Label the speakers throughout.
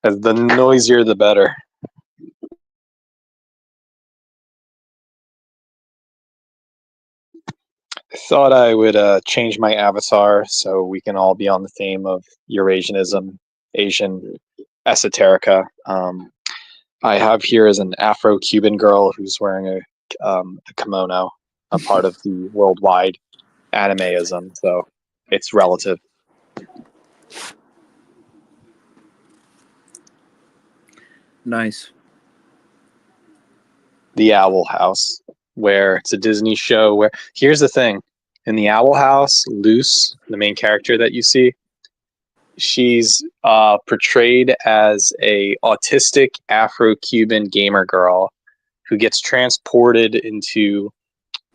Speaker 1: The noisier, the better. I thought I would change my avatar so we can all be on the theme of Eurasianism, Asian esoterica. I have here as an Afro-Cuban girl who's wearing a kimono, a part of the worldwide animeism, so it's relative.
Speaker 2: Nice.
Speaker 1: The Owl House, where it's a Disney show where, here's the thing, in the Owl House, Luce, the main character that you see, she's portrayed as a autistic Afro-Cuban gamer girl who gets transported into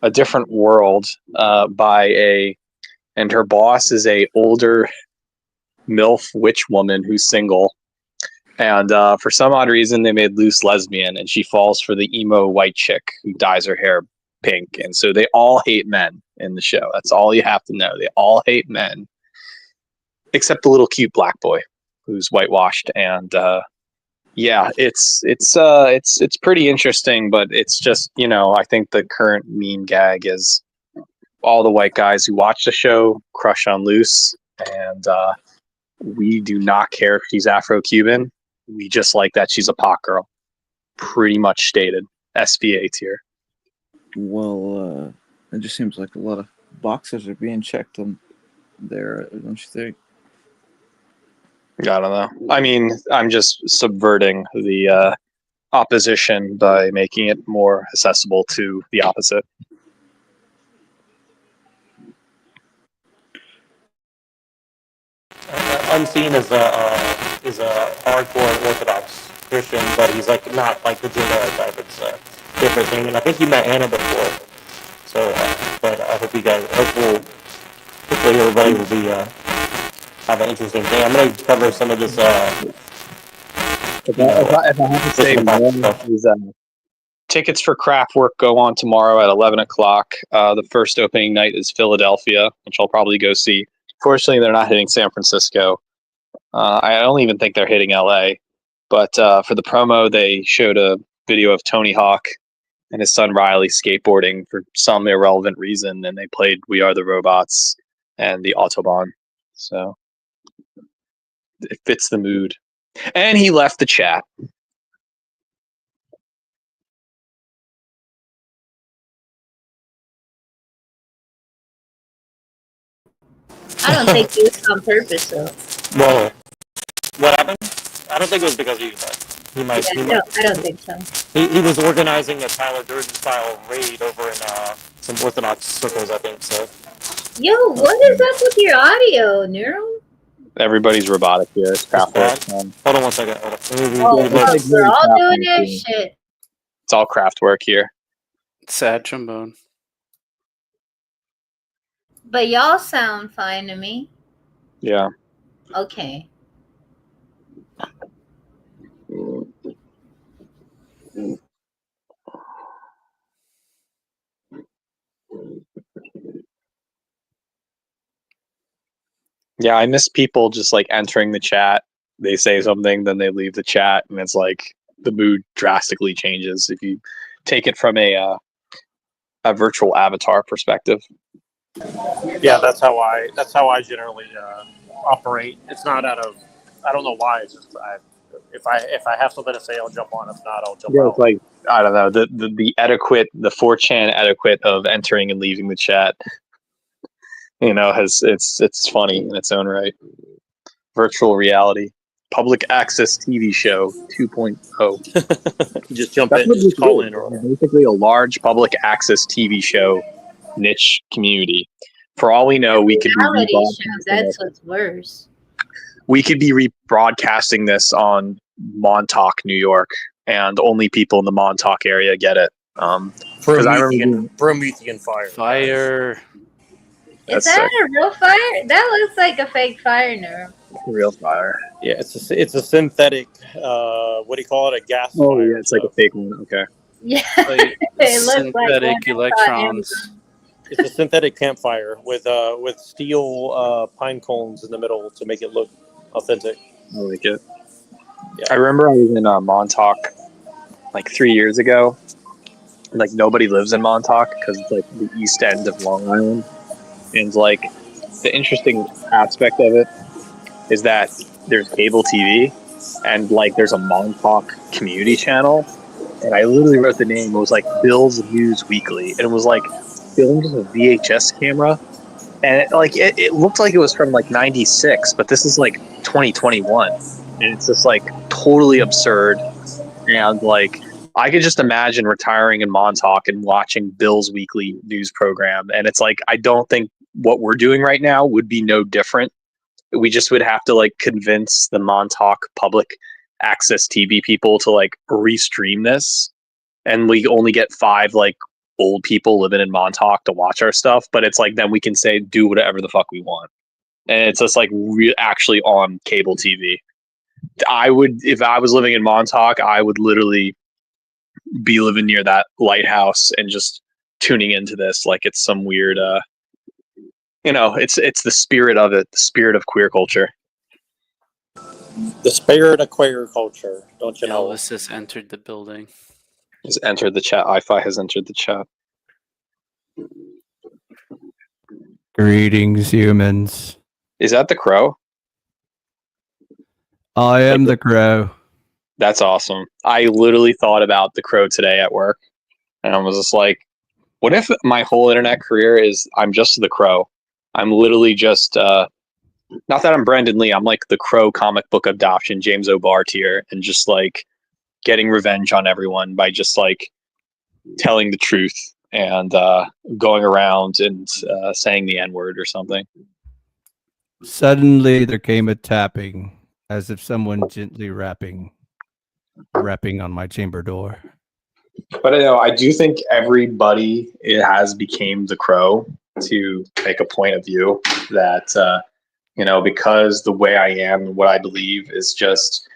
Speaker 1: a different world and her boss is a older MILF witch woman who's single. And for some odd reason, they made Luce lesbian, and she falls for the emo white chick who dyes her hair pink. And so they all hate men in the show. That's all you have to know. They all hate men, except the little cute black boy who's whitewashed. And yeah, it's pretty interesting, but it's just, I think the current meme gag is all the white guys who watch the show crush on Luce, and we do not care if she's Afro-Cuban. We just like that she's a pot girl. Pretty much stated. SVA tier.
Speaker 2: Well, it just seems like a lot of boxes are being checked on there, don't you think?
Speaker 1: I don't know. I mean, I'm just subverting the opposition by making it more accessible to the opposite.
Speaker 3: Unseen is a hardcore Orthodox Christian, but he's like not like the Judah type. It's a different thing, and I think you met Anna before. So, but I hope you guys, hopefully everybody will be have an interesting thing. I'm gonna cover some of this.
Speaker 1: If I have to say one is tickets for Kraftwerk go on tomorrow at 11 o'clock. The first opening night is Philadelphia, which I'll probably go see. Fortunately, they're not hitting San Francisco. I don't even think they're hitting LA. But for the promo, they showed a video of Tony Hawk and his son Riley skateboarding for some irrelevant reason, and they played We Are the Robots and the Autobahn. So it fits the mood. And he left the chat.
Speaker 4: I don't think he was on purpose, though.
Speaker 3: Well, what happened? I don't think it was because of you, but he might.
Speaker 4: No, I don't think so.
Speaker 3: He was organizing a Tyler Durden-style raid over in some Orthodox circles, I think. So.
Speaker 4: Yo, what is up with your audio, Neuro?
Speaker 1: Everybody's robotic here. It's Kraftwerk.
Speaker 3: Hold on one second.
Speaker 4: We're all doing their shit.
Speaker 1: It's all Kraftwerk here.
Speaker 5: Sad trombone.
Speaker 4: But y'all sound fine to me.
Speaker 1: Yeah.
Speaker 4: Okay.
Speaker 1: Yeah, I miss people just like entering the chat. They say something, then they leave the chat, and it's like the mood drastically changes if you take it from a virtual avatar perspective.
Speaker 3: Yeah, that's how I generally operate. It's not out of, I don't know why. It's just if I have something to say, I'll jump on. If not, I'll jump out.
Speaker 1: It's like, I don't know, the etiquette, the 4chan etiquette of entering and leaving the chat. It's funny in its own right. Virtual reality, public access TV show 2.0.
Speaker 3: Just jump in, just call in. Or
Speaker 1: basically a large public access TV show niche community. For all we know, we could
Speaker 4: be that's what's worse.
Speaker 1: We could be rebroadcasting this on Montauk, New York, and only people in the Montauk area get it.
Speaker 3: Promethean fire.
Speaker 5: Fire.
Speaker 4: Is that sick. A real fire? That looks like a fake fire, Neuro.
Speaker 1: Real fire.
Speaker 3: Yeah, it's a synthetic. What do you call it? A gas.
Speaker 1: Oh
Speaker 3: fire,
Speaker 1: yeah, it's like a fake one. Okay.
Speaker 4: Yeah,
Speaker 5: like
Speaker 4: it looks
Speaker 5: synthetic
Speaker 4: like
Speaker 5: electrons.
Speaker 3: It's a synthetic campfire with steel pine cones in the middle to make it look authentic.
Speaker 1: I like it. I remember I was in Montauk like 3 years ago. Like nobody lives in Montauk because it's like the east end of Long Island, and like the interesting aspect of it is that there's cable TV and like there's a Montauk community channel, and I literally wrote the name. It was like Bill's News Weekly, and it was like filmed with a VHS camera, and it looked like it was from like '96, but this is like 2021, and it's just like totally absurd. And like I could just imagine retiring in Montauk and watching Bill's weekly news program, and it's like I don't think what we're doing right now would be no different. We just would have to like convince the Montauk public access TV people to like restream this, and we only get 5 like old people living in Montauk to watch our stuff. But it's like then we can say do whatever the fuck we want, and it's just like actually on cable TV. I would, if I was living in Montauk, I would literally be living near that lighthouse and just tuning into this like it's some weird it's the spirit of it, the spirit of queer culture.
Speaker 3: The spirit of queer culture, don't you know?
Speaker 5: Elvis has entered the building.
Speaker 1: Has entered the chat. Ifi has entered the chat.
Speaker 6: Greetings, humans.
Speaker 1: Is that the crow?
Speaker 6: I am the crow.
Speaker 1: That's awesome. I literally thought about the crow today at work, and I was just like, what if my whole internet career is I'm just the crow? I'm literally just not that I'm Brandon Lee. I'm like the crow comic book adoption, James O'Barr tier, and just like getting revenge on everyone by just like telling the truth and going around and saying the N-word or something.
Speaker 6: Suddenly there came a tapping, as if someone gently rapping on my chamber door.
Speaker 1: But I do think everybody has became the crow to make a point of view that because the way I am and what I believe is just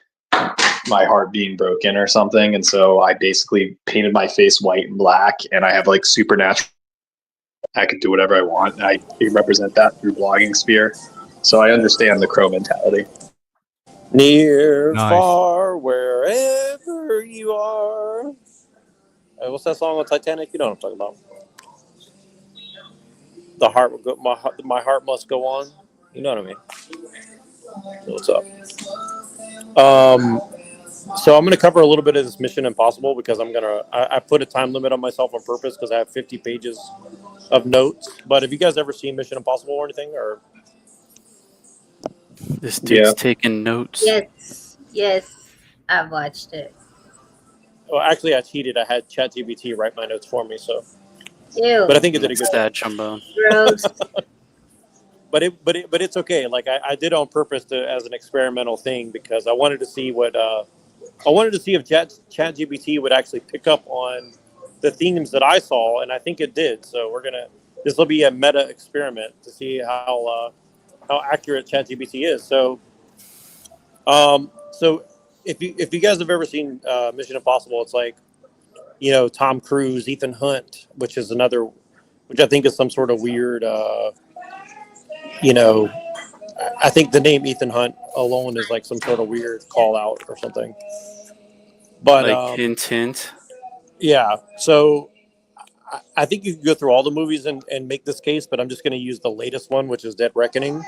Speaker 1: my heart being broken or something, and so I basically painted my face white and black, and I have like supernatural. I can do whatever I want. And I represent that through blogging sphere, so I understand the crow mentality.
Speaker 3: Near,
Speaker 6: Nice.
Speaker 3: far, wherever you are. What's that song on Titanic? You know what I'm talking about. The heart will go. My heart must go on. You know what I mean. So what's up? So I'm going to cover a little bit of this Mission Impossible because I put a time limit on myself on purpose because I have 50 pages of notes. But have you guys ever seen Mission Impossible or anything? Or
Speaker 5: This dude's taking notes.
Speaker 4: Yes, I've watched it.
Speaker 3: well, actually, I cheated. I had ChatGPT write my notes for me. So,
Speaker 4: Ew.
Speaker 3: but I think it did a good job.
Speaker 5: Sad trombone.
Speaker 4: Gross.
Speaker 3: But it's okay. Like I did on purpose as an experimental thing because I wanted to see what I wanted to see if ChatGPT would actually pick up on the themes that I saw, and I think it did. So this will be a meta experiment to see how accurate ChatGPT is. So if you guys have ever seen Mission Impossible, it's like Tom Cruise, Ethan Hunt, which I think is some sort of weird. I think the name Ethan Hunt alone is like some sort of weird call out or something. But
Speaker 5: like hint.
Speaker 3: Yeah. So I think you can go through all the movies and make this case, but I'm just going to use the latest one, which is Dead Reckoning,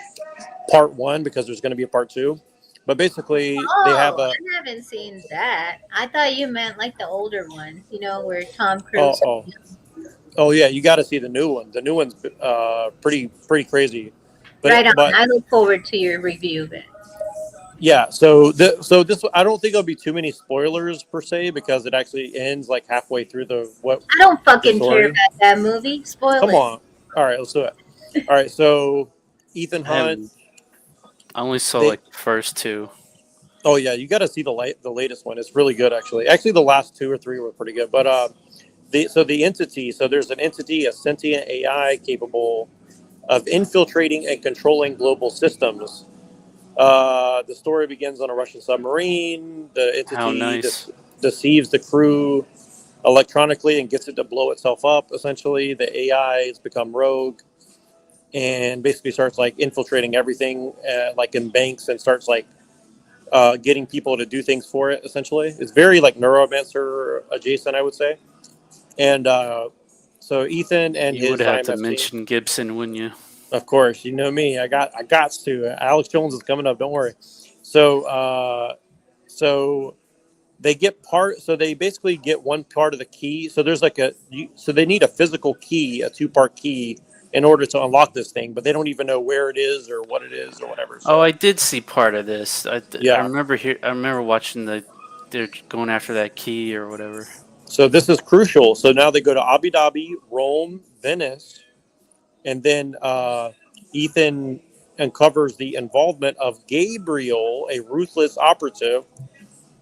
Speaker 3: Part 1, because there's going to be a Part 2. But basically, they have
Speaker 4: I haven't seen that. I thought you meant like the older one, where Tom Cruise.
Speaker 3: Oh yeah, you got to see the new one. The new one's pretty crazy. But,
Speaker 4: right on. I look forward to your review of it.
Speaker 3: Yeah. So this, I don't think there'll be too many spoilers per se because it actually ends like halfway through I
Speaker 4: don't fucking care about that movie. Spoil it.
Speaker 3: Come on. All right, let's do it. All right. So Ethan Hunt.
Speaker 5: I only saw like the first 2.
Speaker 3: Oh yeah, you got to see the latest one. It's really good actually. Actually, the last 2 or 3 were pretty good. But the entity. So there's an entity, a sentient AI capable of infiltrating and controlling global systems. The story begins on a Russian submarine. The entity deceives the crew electronically and gets it to blow itself up. Essentially, the AI has become rogue and basically starts like infiltrating everything, like in banks, and starts like getting people to do things for it. Essentially, it's very like neuromancer adjacent, I would say. And so Ethan and
Speaker 5: You would
Speaker 3: his
Speaker 5: have to
Speaker 3: IMF team.
Speaker 5: mention Gibson, wouldn't you?
Speaker 3: Of course, you know me. I got to. Alex Jones is coming up. Don't worry. So so they get part. So they basically get one part of the key. So there's like so they need a physical key, a 2-part key, in order to unlock this thing. But they don't even know where it is or what it is or whatever.
Speaker 5: Oh,
Speaker 3: So
Speaker 5: I did see part of this. I
Speaker 3: yeah.
Speaker 5: remember I remember watching they're going after that key or whatever.
Speaker 3: So this is crucial. So now they go to Abu Dhabi, Rome, Venice, and then Ethan uncovers the involvement of Gabriel, a ruthless operative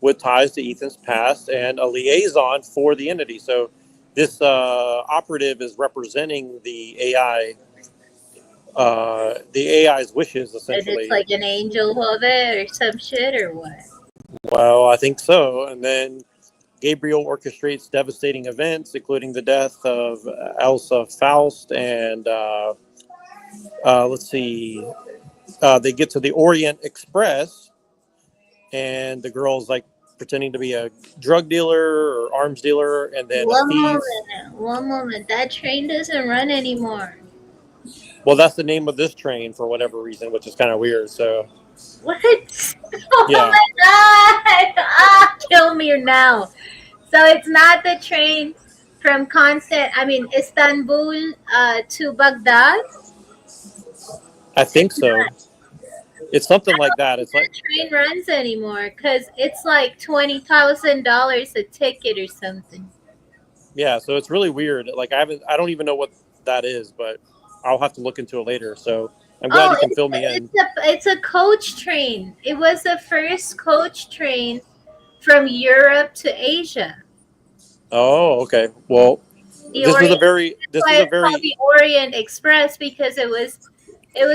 Speaker 3: with ties to Ethan's past and a liaison for the entity. So this operative is representing the AI's wishes,
Speaker 4: And it's
Speaker 3: essentially.
Speaker 4: like an angel of it or some shit or what?
Speaker 3: Well, I think so. And then Gabriel orchestrates devastating events, including the death of Elsa Faust and let's see. They get to the Orient Express, and the girl's like pretending to be a drug dealer or arms dealer, and then a thief.
Speaker 4: One moment. That train doesn't run anymore.
Speaker 3: Well, that's the name of this train for whatever reason, which is kind of weird. So
Speaker 4: What? Oh
Speaker 3: yeah.
Speaker 4: my god! Ah, kill me now. So it's not the train from Istanbul to Baghdad.
Speaker 3: I think so. It's something like that. It's like
Speaker 4: Train runs anymore because it's like $20,000 a ticket or something.
Speaker 3: yeah. So it's really weird. Like I don't even know what that is, but I'll have to look into it later. So I'm glad you can fill me in.
Speaker 4: It's a coach train. It was the first coach train from Europe to Asia.
Speaker 3: Oh, okay. Well, this is a very
Speaker 4: called the Orient Express because it was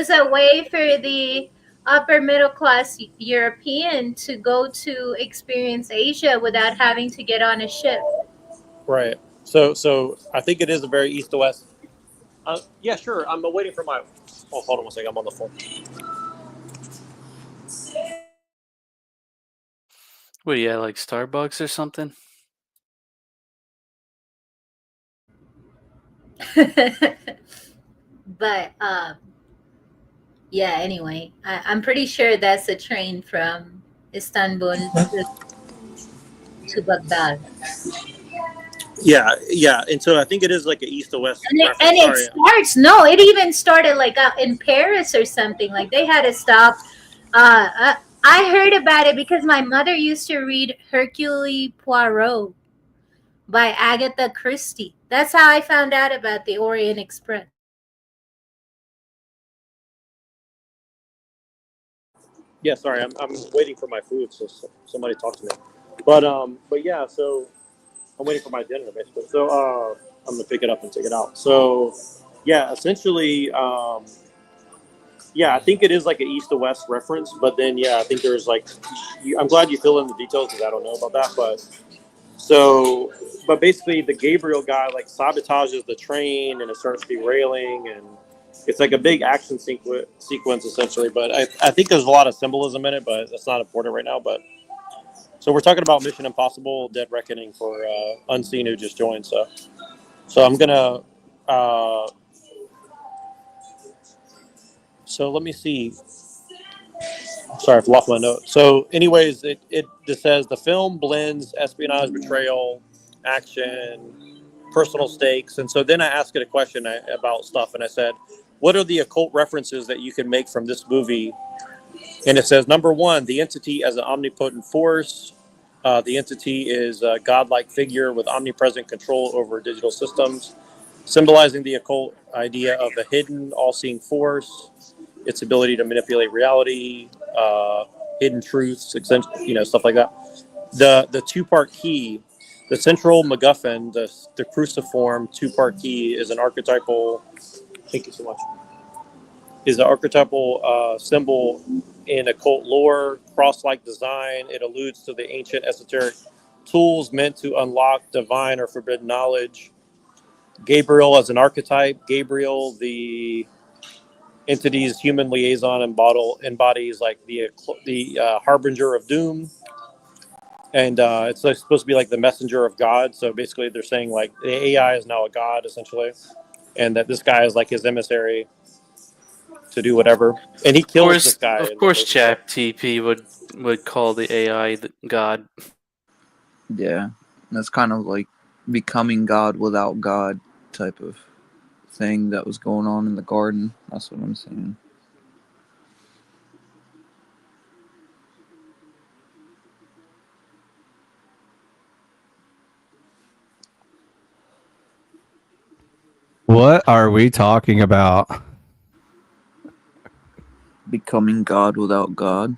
Speaker 4: a way for the upper middle class European to go to experience Asia without having to get on a ship.
Speaker 3: right. So I think it is a very east to west. Yeah, sure. I'm waiting for my. Oh, hold on one second. I'm on the phone.
Speaker 5: What do you have, like Starbucks or something?
Speaker 4: But yeah. Anyway, I'm pretty sure that's a train from Istanbul to Baghdad.
Speaker 3: Yeah, and so I think it is like an east to west.
Speaker 4: It even started like in Paris or something. Like they had to stop. I heard about it because my mother used to read Hercule Poirot by Agatha Christie. That's how I found out about the Orient Express.
Speaker 3: Yeah, sorry, I'm waiting for my food, so somebody talk to me. But yeah, so I'm waiting for my dinner basically. So I'm gonna pick it up and take it out. So yeah, essentially, yeah, I think it is like an east to west reference. But then yeah, I think there's like, I'm glad you fill in the details because I don't know about that. But basically, the Gabriel guy like sabotages the train and it starts derailing, and it's like a big action sequence essentially. But I think there's a lot of symbolism in it, but that's not important right now. But so we're talking about Mission Impossible: Dead Reckoning for Unseen who just joined. So I'm gonna. So let me see. Sorry, I've lost my note. So, anyways, it just says the film blends espionage, betrayal, action, personal stakes, and so then I asked it a question about stuff, and I said, "What are the occult references that you can make from this movie?" And it says, number one, the entity as an omnipotent force. The entity is a godlike figure with omnipresent control over digital systems, symbolizing the occult idea of a hidden, all-seeing force, its ability to manipulate reality, hidden truths, stuff like that. The 2-part key, the central MacGuffin, the cruciform 2-part key is an archetypal. Thank you so much. Is an archetypal symbol in occult lore, cross-like design. It alludes to the ancient esoteric tools meant to unlock divine or forbidden knowledge. Gabriel as an archetype. Gabriel, the entities, human liaison embodies like the harbinger of doom, and it's like supposed to be like the messenger of God. So basically, they're saying like the AI is now a god essentially, and that this guy is like his emissary to do whatever. And he kills this guy
Speaker 5: Of
Speaker 3: in the
Speaker 5: course,
Speaker 3: movie. So.
Speaker 5: ChatGPT would call the AI God.
Speaker 2: Yeah, that's kind of like becoming God without God type of thing that was going on in the garden. That's what I'm saying.
Speaker 6: What are we talking about?
Speaker 2: Becoming God without God.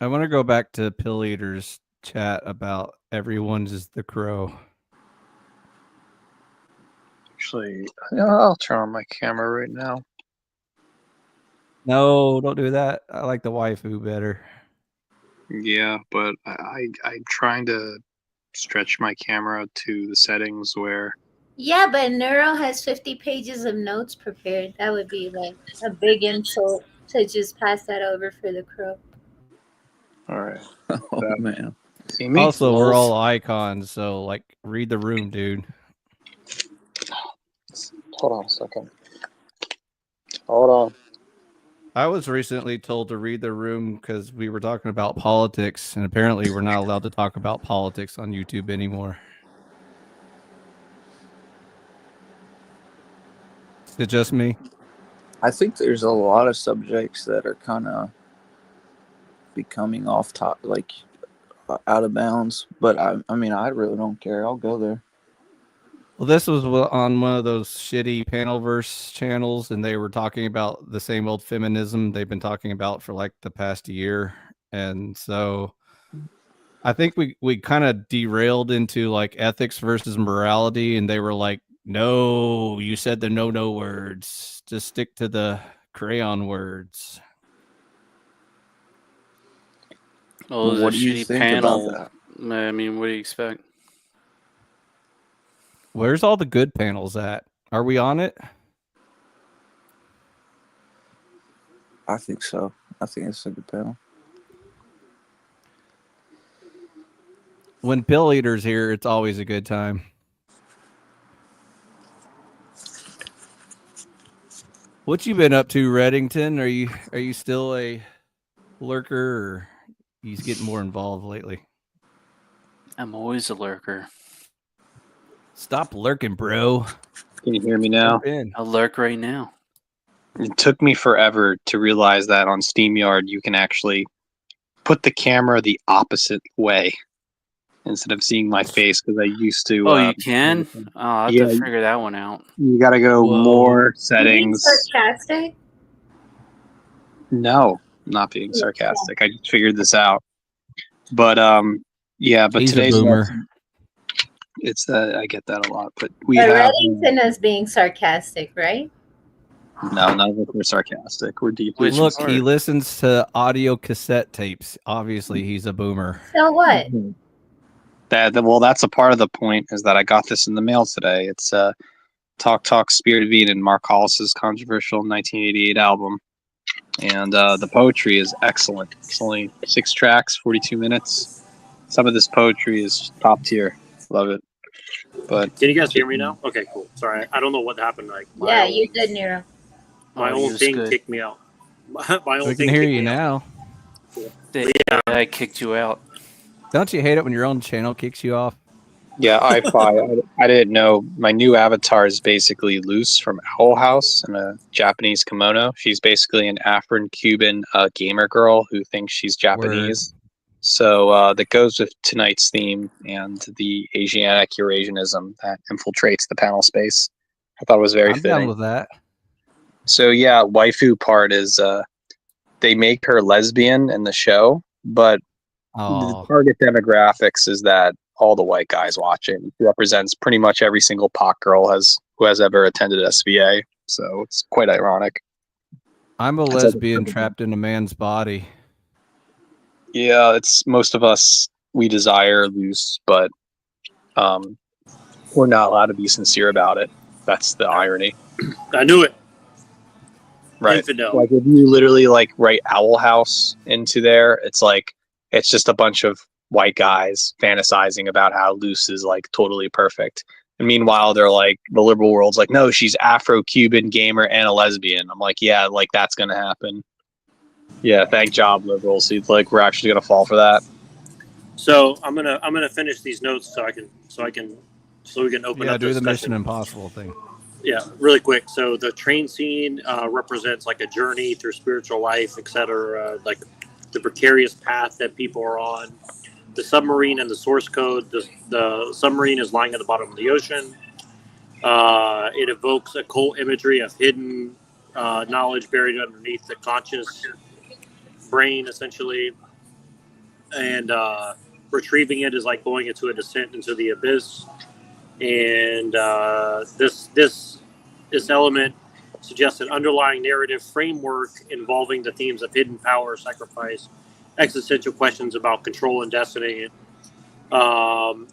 Speaker 6: I want to go back to Pill Eater's chat about everyone's is the crow.
Speaker 1: Actually, I'll turn on my camera right now.
Speaker 6: No, don't do that. I like the waifu better.
Speaker 1: Yeah, but I'm trying to stretch my camera to the settings where.
Speaker 4: Yeah, but Neuro has 50 pages of notes prepared. That would be like a big insult to just pass that over for the crow.
Speaker 1: All right.
Speaker 2: Oh man.
Speaker 1: See me?
Speaker 6: Also, we're all icons, so like read the room, dude.
Speaker 1: Hold on a second. Hold on.
Speaker 6: I was recently told to read the room because we were talking about politics, and apparently we're not allowed to talk about politics on YouTube anymore. Is it just me?
Speaker 2: I think there's a lot of subjects that are kind of becoming off top, like out of bounds. But I mean, I really don't care. I'll go there.
Speaker 6: Well, this was on one of those shitty Panelverse channels, and they were talking about the same old feminism they've been talking about for like the past year. And so I think we kind of derailed into like ethics versus morality, and they were like, no, you said the no words. Just stick to the crayon words.
Speaker 5: Oh, it was
Speaker 2: What
Speaker 5: a
Speaker 2: do you
Speaker 5: shitty
Speaker 2: think
Speaker 5: panel.
Speaker 2: about that?
Speaker 5: I mean, what do you expect?
Speaker 6: Where's all the good panels at? Are we on it?
Speaker 2: I think so. I think it's a good panel.
Speaker 6: When Pill Eater's here, it's always a good time. What you been up to, Reddington? Are you still a lurker, or he's getting more involved lately?
Speaker 5: I'm always a lurker.
Speaker 6: Stop lurking, bro.
Speaker 1: Can you hear me now?
Speaker 6: Jump in.
Speaker 5: I'll lurk right now.
Speaker 1: It took me forever to realize that on SteamYard you can actually put the camera the opposite way instead of seeing my face, because I used to.
Speaker 5: Oh, you can? Oh, I'll have
Speaker 1: Yeah,
Speaker 5: to figure that one out.
Speaker 1: you gotta go
Speaker 6: Whoa.
Speaker 1: more
Speaker 4: You being
Speaker 1: settings.
Speaker 4: sarcastic?
Speaker 1: No, not being sarcastic. I just figured this out. But yeah, but
Speaker 6: He's a
Speaker 1: today's
Speaker 6: boomer.
Speaker 1: lesson, it's I get that a lot. But we
Speaker 4: But
Speaker 1: have
Speaker 4: Reddington is being sarcastic, right?
Speaker 1: no, none of us are sarcastic. We're deeply
Speaker 5: Which
Speaker 6: Look,
Speaker 5: part?
Speaker 6: he listens to audio cassette tapes. Obviously, he's a boomer.
Speaker 4: So what?
Speaker 1: well, that's a part of the point, is that I got this in the mail today. It's Talk Spirit of Eden, Mark Hollis's controversial 1988 album, and the poetry is excellent. It's only 6 tracks, 42 minutes. Some of this poetry is top tier. Love it. But
Speaker 3: Can you guys hear me now? Okay, cool. Sorry, I don't know what happened. Like
Speaker 4: Yeah, you're good, Nero.
Speaker 3: my
Speaker 5: Oh,
Speaker 3: own
Speaker 5: you're
Speaker 3: thing
Speaker 5: good.
Speaker 3: kicked me out. My own
Speaker 6: We
Speaker 3: thing
Speaker 6: can hear
Speaker 3: kicked
Speaker 6: you
Speaker 3: me out.
Speaker 6: now.
Speaker 5: I kicked you out.
Speaker 6: Don't you hate it when your own channel kicks you off?
Speaker 1: yeah, I didn't know. My new avatar is basically Luce from Owl House in a Japanese kimono. She's basically an Afro-Cuban gamer girl who thinks she's Japanese. So that goes with tonight's theme and the Asiatic Eurasianism that infiltrates the panel space. I thought it was very
Speaker 6: I'm down
Speaker 1: fitting.
Speaker 6: with that.
Speaker 1: So yeah, waifu part is they make her lesbian in the show, but the
Speaker 6: Oh,
Speaker 1: target demographics is that all the white guys watching. She represents pretty much every single POC girl who has ever attended SVA. So it's quite ironic.
Speaker 6: I'm a
Speaker 1: It's like
Speaker 6: lesbian trapped in a man's body.
Speaker 1: Yeah, it's most of us, we desire loose, but we're not allowed to be sincere about it. That's the irony.
Speaker 3: I knew it.
Speaker 1: Right.
Speaker 3: Infidel.
Speaker 1: Like if you literally like write Owl House into there, it's like it's just a bunch of white guys fantasizing about how Luce is like totally perfect. And meanwhile, they're like the liberal world's like, no, she's Afro-Cuban, gamer, and a lesbian. I'm like, yeah, like that's gonna happen. Yeah, thank job, liberals. It's like we're actually gonna fall for that.
Speaker 3: So I'm gonna finish these notes so we can open up
Speaker 6: do the
Speaker 3: discussion.
Speaker 6: Mission Impossible thing.
Speaker 3: Yeah, really quick. So the train scene represents like a journey through spiritual life, etc. Like the precarious path that people are on. The submarine and the source code. The submarine is lying at the bottom of the ocean. It evokes occult imagery of hidden knowledge buried underneath the conscious brain, essentially. And retrieving it is like going into a descent into the abyss. And this element suggests an underlying narrative framework involving the themes of hidden power, sacrifice, existential questions about control and destiny, and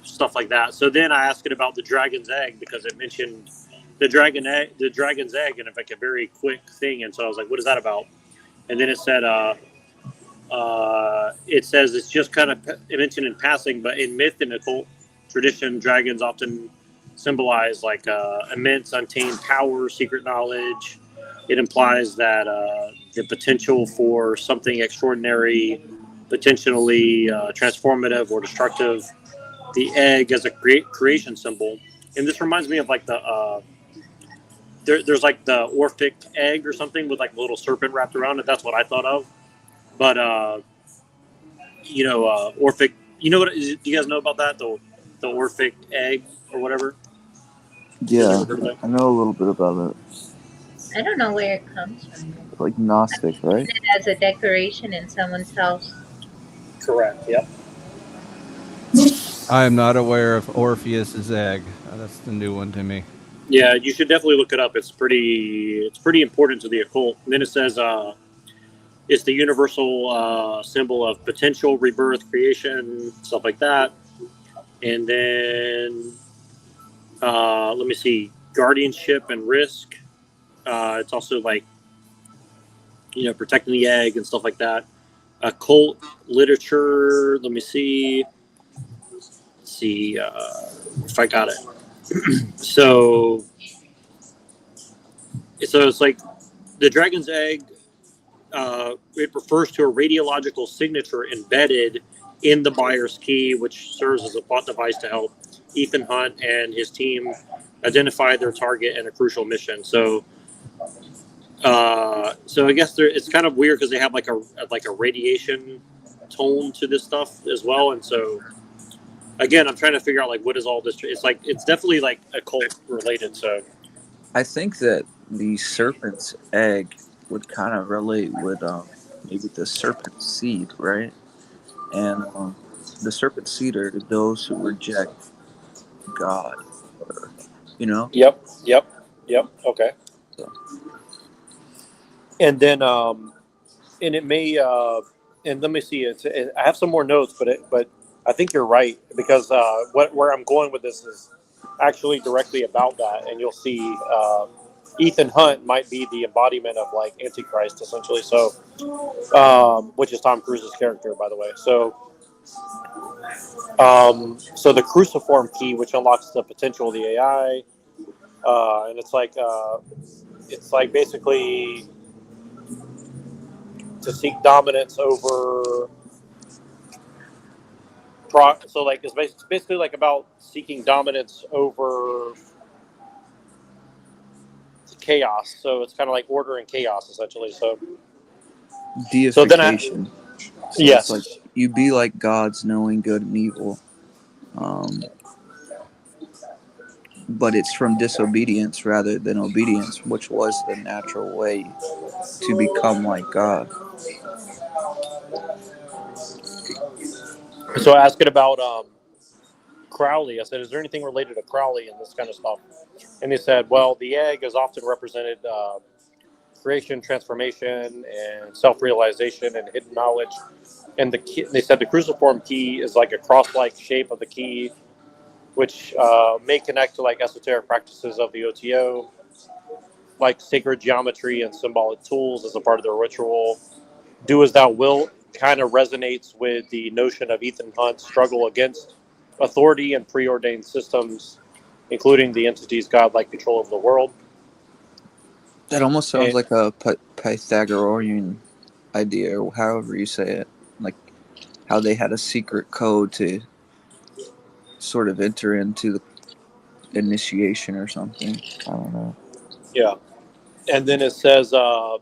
Speaker 3: stuff like that. So then I asked it about the dragon's egg because it mentioned the dragon's egg, and like a very quick thing. And so I was like, "What is that about?" And then it said, it says it's just kind of mentioned in passing, but in myth and occult tradition, dragons often symbolize like immense untamed power, secret knowledge. It implies that the potential for something extraordinary, potentially transformative or destructive. The egg as a creation symbol, and this reminds me of like the there's like the Orphic egg or something with like a little serpent wrapped around it. That's what I thought of. But Orphic. You know what? Do you guys know about that? The Orphic egg or whatever.
Speaker 2: Yeah, I know a little bit about it.
Speaker 4: I don't know where it comes from.
Speaker 2: Like Gnostic, right?
Speaker 4: It as a decoration in someone's house.
Speaker 3: Correct. Yep.
Speaker 6: I am not aware of Orpheus's egg. That's the new one to me.
Speaker 3: Yeah, you should definitely look it up. It's pretty important to the occult. And then it says it's the universal symbol of potential, rebirth, creation, stuff like that. And then let me see, guardianship and risk. It's also like protecting the egg and stuff like that. Occult literature. Let me see. Let's see if I got it. So it's like the dragon's egg. It refers to a radiological signature embedded in the buyer's key, which serves as a plot device to help Ethan Hunt and his team identify their target and a crucial mission. So I guess it's kind of weird because they have like a radiation tone to this stuff as well. And so again, I'm trying to figure out like what is all this. It's definitely like occult related. So
Speaker 2: I think that the serpent's egg would kind of relate with maybe the serpent seed, right? And the serpent seed are those who reject God,
Speaker 3: Yep. Okay.
Speaker 2: So.
Speaker 3: And then and it may and let me see. I have some more notes, but I think you're right because where I'm going with this is actually directly about that, and you'll see Ethan Hunt might be the embodiment of like Antichrist, essentially. So, which is Tom Cruise's character, by the way. So, so the cruciform key, which unlocks the potential of the AI, and it's like basically to seek dominance over. So like it's basically like about seeking dominance over chaos. So it's kind of like order and chaos, essentially. So
Speaker 2: Deification. So
Speaker 3: yes,
Speaker 2: it's like you be like gods, knowing good and evil. But it's from disobedience rather than obedience, which was the natural way to become like God.
Speaker 3: So I asked it about Crowley. I said, is there anything related to Crowley and this kind of stuff? And they said, well, the egg is often represented creation, transformation, and self-realization and hidden knowledge. And they said the cruciform key is like a cross-like shape of the key which may connect to like esoteric practices of the OTO, like sacred geometry and symbolic tools as a part of their ritual. Do as thou wilt kind of resonates with the notion of Ethan Hunt's struggle against authority and preordained systems, including the entity's godlike control of the world.
Speaker 2: That almost sounds
Speaker 3: And-
Speaker 2: like a Pythagorean idea, or however you say it. Like how they had a secret code to sort of enter into the initiation or something. I don't know.
Speaker 3: Yeah, and then it says the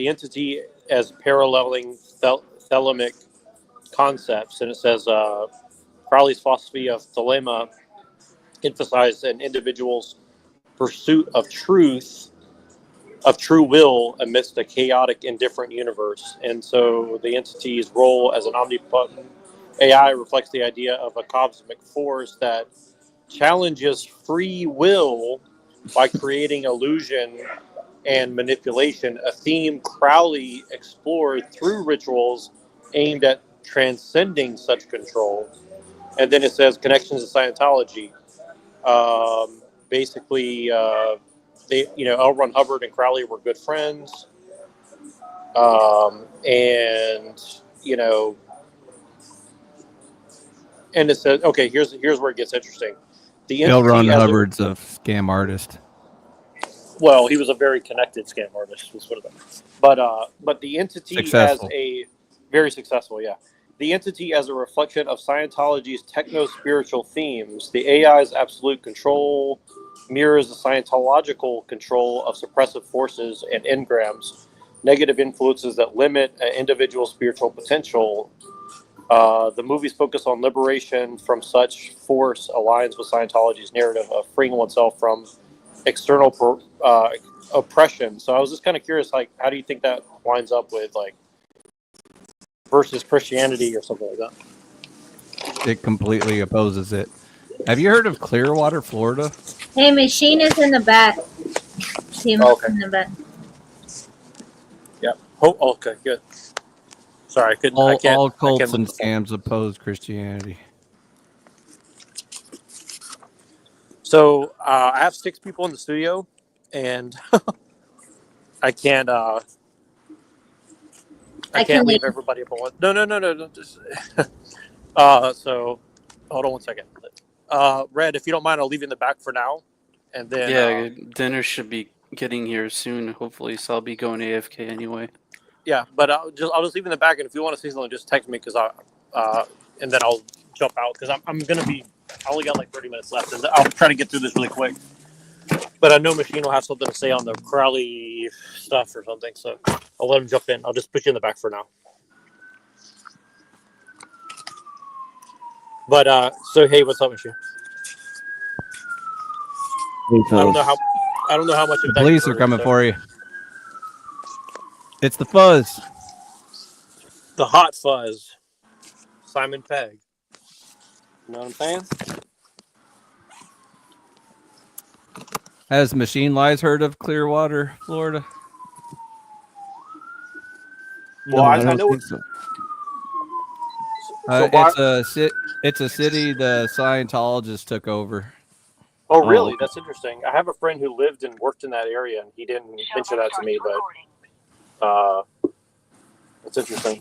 Speaker 3: entity as paralleling thelemic concepts, and it says Crowley's philosophy of thelema emphasized an individual's pursuit of truth, of true will amidst a chaotic, indifferent universe. And so the entity's role as an omnipotent AI reflects the idea of a cosmic force that challenges free will by creating illusion and manipulation, a theme Crowley explored through rituals aimed at transcending such control. And then it says connections to Scientology. Basically, they, L. Ron Hubbard and Crowley were good friends, and and it says, okay, here's where it gets interesting. The
Speaker 6: L. Ron
Speaker 3: entity as
Speaker 6: Hubbard's a scam artist.
Speaker 3: well, he was a very connected scam artist, was what it was. But the entity
Speaker 6: Successful.
Speaker 3: as a very successful, yeah. The entity as a reflection of Scientology's techno-spiritual themes, the AI's absolute control mirrors the Scientological control of suppressive forces and engrams, negative influences that limit an individual's spiritual potential. The movie's focus on liberation from such force aligns with Scientology's narrative of freeing oneself from external oppression. So I was just kind of curious, like, how do you think that lines up with like versus Christianity or something like that?
Speaker 6: It completely opposes it. Have you heard of Clearwater, Florida?
Speaker 4: Hey, machine is in the back. Team
Speaker 3: Okay.
Speaker 4: in the back.
Speaker 3: Yeah. Oh, okay, good. Sorry, I couldn't. I can't.
Speaker 6: All
Speaker 3: I
Speaker 6: cults
Speaker 3: can't
Speaker 6: and
Speaker 3: look at the phone.
Speaker 6: scams oppose Christianity.
Speaker 3: So I have 6 people in the studio, and I can't. I can't leave everybody up on one. No. Just, so hold on one second. Red, if you don't mind, I'll leave you in the back for now, and then
Speaker 5: Yeah, dinner should be getting here soon, hopefully, so I'll be going AFK anyway.
Speaker 3: yeah. But I'll just leave in the back, and if you want to say something, just text me because and then I'll jump out because I'm gonna be. I only got like 30 minutes left, and I'll try to get through this really quick. But I know Machine will have something to say on the Crowley stuff or something, so I'll let him jump in. I'll just put you in the back for now. But so hey, what's up, Machine? I don't know how much
Speaker 6: The
Speaker 3: of that.
Speaker 6: police are coming for you. It's the fuzz.
Speaker 3: The hot fuzz, Simon Pegg. You know what I'm saying?
Speaker 6: Has Machine Lies heard of Clearwater, Florida?
Speaker 3: Well, I know.
Speaker 7: think so.
Speaker 6: It's a city the Scientologists took over.
Speaker 3: Oh, really?
Speaker 7: okay.
Speaker 3: That's interesting. I have a friend who lived and worked in that area, and he didn't mention that to me, but it's interesting.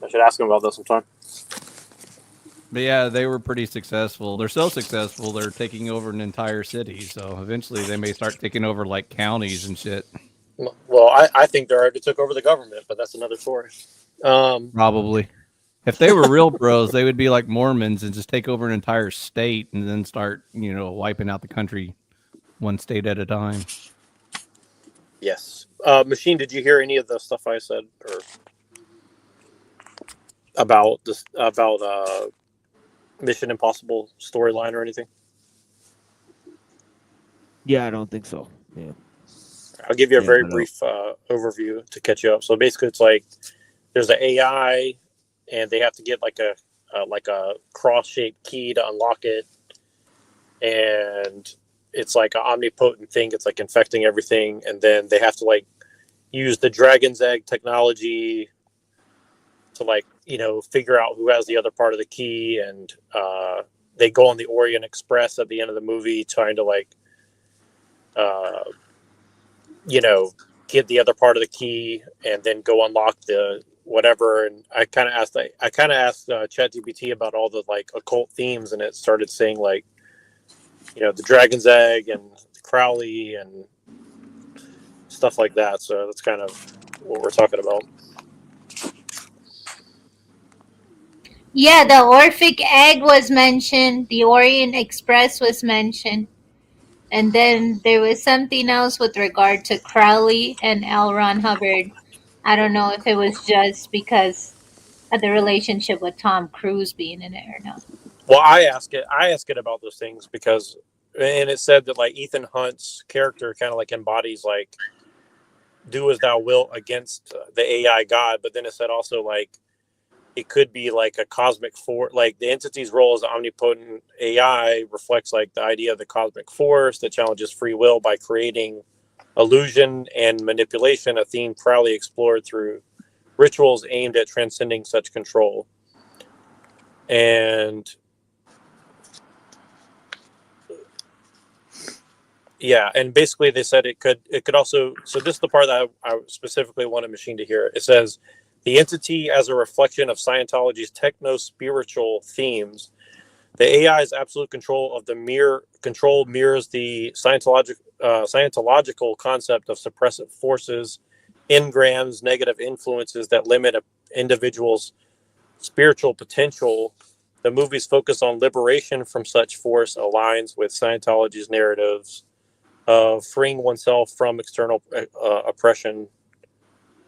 Speaker 3: I should ask him about that sometime.
Speaker 6: But yeah, they were pretty successful. They're so successful, they're taking over an entire city. So eventually they may start taking over like counties and shit.
Speaker 3: Well, I think they already took over the government, but that's another story.
Speaker 6: Probably. If they were real bros, they would be like Mormons and just take over an entire state and then start, wiping out the country one state at a time.
Speaker 3: Yes. Machine, did you hear any of the stuff I said or about this about Mission Impossible storyline or anything?
Speaker 7: Yeah, I don't think so. Yeah.
Speaker 3: I'll give you a very
Speaker 7: no.
Speaker 3: brief overview to catch you up. So basically, it's like there's an AI, and they have to get like a cross-shaped key to unlock it, and it's like an omnipotent thing. It's like infecting everything, and then they have to like use the dragon's egg technology to like figure out who has the other part of the key, and
Speaker 8: they go on the Orient Express at the end of the movie, trying to like, you know, get the other part of the key and then go unlock the whatever. And I kind of asked ChatGPT about all the like occult themes, and it started saying like, you know, the dragon's egg and Crowley and stuff like that. So that's kind of what we're talking about.
Speaker 4: Yeah, the Orphic egg was mentioned. The Orient Express was mentioned. And then there was something else with regard to Crowley and L. Ron Hubbard. I don't know if it was just because of the relationship with Tom Cruise being in it or not.
Speaker 8: Well, I ask it about those things because, and it said that like Ethan Hunt's character kind of like embodies like do as thou wilt against the AI god, but then it said also like it could be like a cosmic force, like the entity's role as omnipotent AI reflects like the idea of the cosmic force that challenges free will by creating illusion and manipulation, a theme proudly explored through rituals aimed at transcending such control. And yeah, and basically they said it could also, so this is the part that I specifically wanted Machine to hear. It says the entity as a reflection of Scientology's techno-spiritual themes. The AI's absolute control of the control mirrors the Scientological concept of suppressive forces, engrams, negative influences that limit an individual's spiritual potential. The movie's focus on liberation from such force aligns with Scientology's narratives of freeing oneself from external oppression.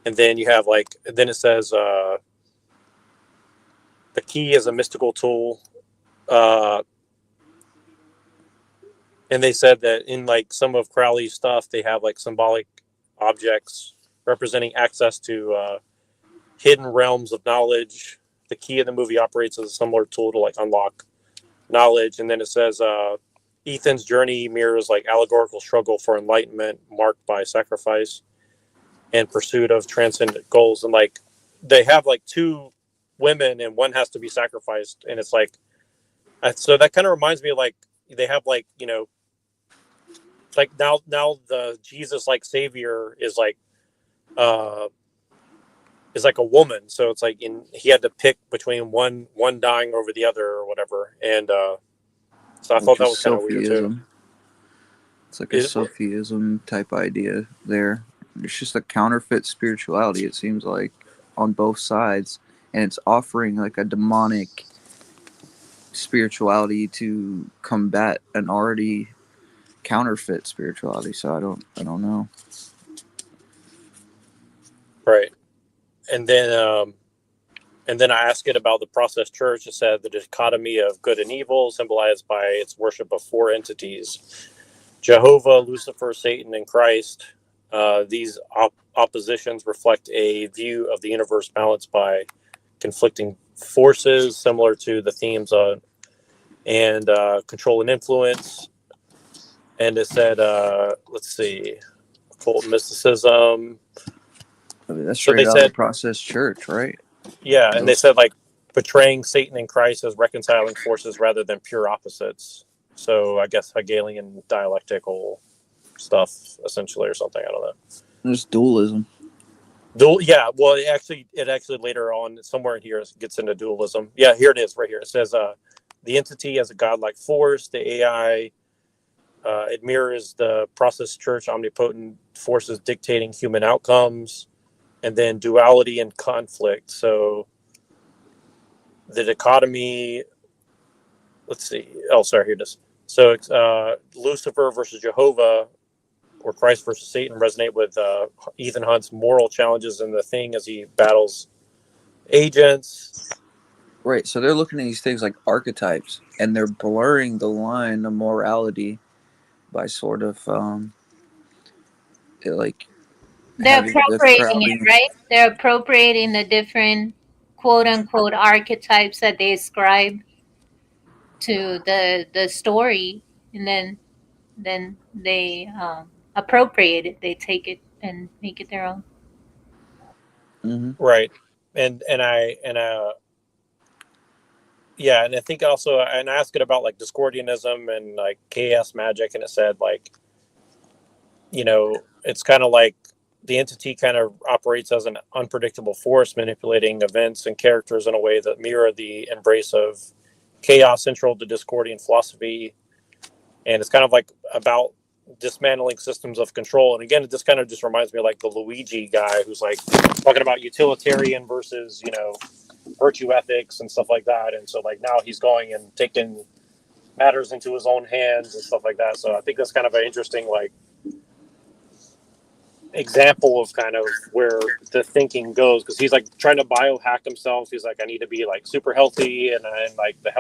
Speaker 8: And then you have like, then it says the key is a mystical tool. And they said that in like some of Crowley's stuff, they have like symbolic objects representing access to hidden realms of knowledge. The key in the movie operates as a similar tool to like unlock knowledge. And then it says Ethan's journey mirrors like allegorical struggle for enlightenment marked by sacrifice and pursuit of transcendent goals. And like they have like two women and one has to be sacrificed. And it's like, so that kind of reminds me of like they have like, you know, like now the Jesus like savior is like a woman, so it's like he had to pick between one dying over the other or whatever, and so I thought that was kind of weird too.
Speaker 2: It's like a Sophism type idea there. It's just a counterfeit spirituality, it seems like, on both sides, and it's offering like a demonic spirituality to combat an already counterfeit spirituality. So I don't know.
Speaker 8: Right. And then I asked it about the process church. It said the dichotomy of good and evil symbolized by its worship of four entities: Jehovah, Lucifer, Satan, and Christ. These oppositions reflect a view of the universe balanced by conflicting forces, similar to the themes on and control and influence. And it said, let's see, occult mysticism.
Speaker 2: I mean, that's
Speaker 8: So
Speaker 2: right
Speaker 8: they
Speaker 2: out
Speaker 8: said,
Speaker 2: of the process church, right?
Speaker 8: yeah, and they said like portraying Satan and Christ as reconciling forces rather than pure opposites. So I guess Hegelian dialectical stuff, essentially, or something. I don't know.
Speaker 2: There's dualism.
Speaker 8: Yeah. Well, it actually later on somewhere in here gets into dualism. Yeah, here it is, right here. It says the entity as a godlike force, the AI. It mirrors the process church, omnipotent forces dictating human outcomes, and then duality and conflict. So the dichotomy. Let's see. Oh, sorry. Here it is. So it's Lucifer versus Jehovah, or Christ versus Satan, resonate with Ethan Hunt's moral challenges in The Thing as he battles agents.
Speaker 2: Right. So they're looking at these things like archetypes, and they're blurring the line of morality by sort of like
Speaker 4: They're
Speaker 2: having the
Speaker 4: appropriating it,
Speaker 2: crowding.
Speaker 4: right? They're appropriating the different quote unquote archetypes that they ascribe to the story, and then they appropriate it. They take it and make it their own.
Speaker 2: Mm-hmm.
Speaker 8: Right. And Yeah, and I think also, and I asked it about like Discordianism and like chaos magic, and it said like, it's kind of like the entity kind of operates as an unpredictable force, manipulating events and characters in a way that mirror the embrace of chaos central to Discordian philosophy. And it's kind of like about dismantling systems of control. And again, it just kind of just reminds me of like the Luigi guy who's like talking about utilitarian versus, virtue ethics and stuff like that. And so like now he's going and taking matters into his own hands and stuff like that. So I think that's kind of an interesting like example of kind of where the thinking goes, because he's like trying to biohack himself. He's like, I need to be like super healthy, and like the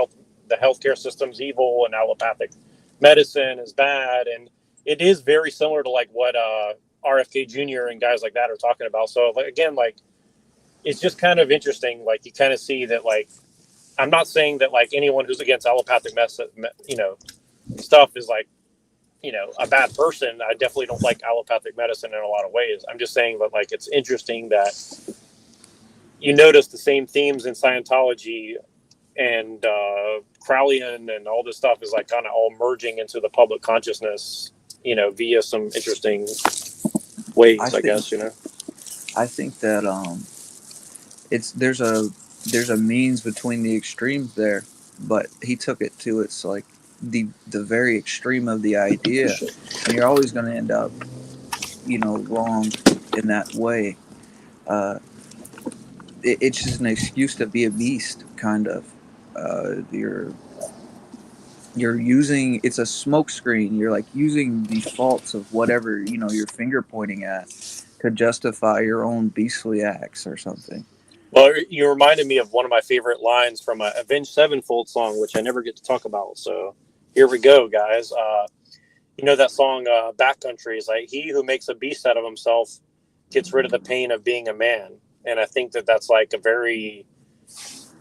Speaker 8: healthcare system's evil, and allopathic medicine is bad, and it is very similar to like what RFK Jr. and guys like that are talking about. So like, again, like it's just kind of interesting. Like you kind of see that like, I'm not saying that like anyone who's against allopathic stuff is like, a bad person. I definitely don't like allopathic medicine in a lot of ways. I'm just saying that like it's interesting that you notice the same themes in Scientology and Crowleyan and all this stuff is like kind of all merging into the public consciousness, via some interesting ways, I guess.
Speaker 2: I think that there's a means between the extremes there, but he took it to its like the very extreme of the idea, and you're always going to end up wrong in that way. It's just an excuse to be a beast, kind of. You're using, it's a smokescreen. You're like using the faults of whatever you're finger pointing at to justify your own beastly acts or something.
Speaker 8: Well, you reminded me of one of my favorite lines from a Avenged Sevenfold song, which I never get to talk about. So here we go, guys. That song, Backcountry, is like, he who makes a beast out of himself gets rid of the pain of being a man. And I think that that's like a very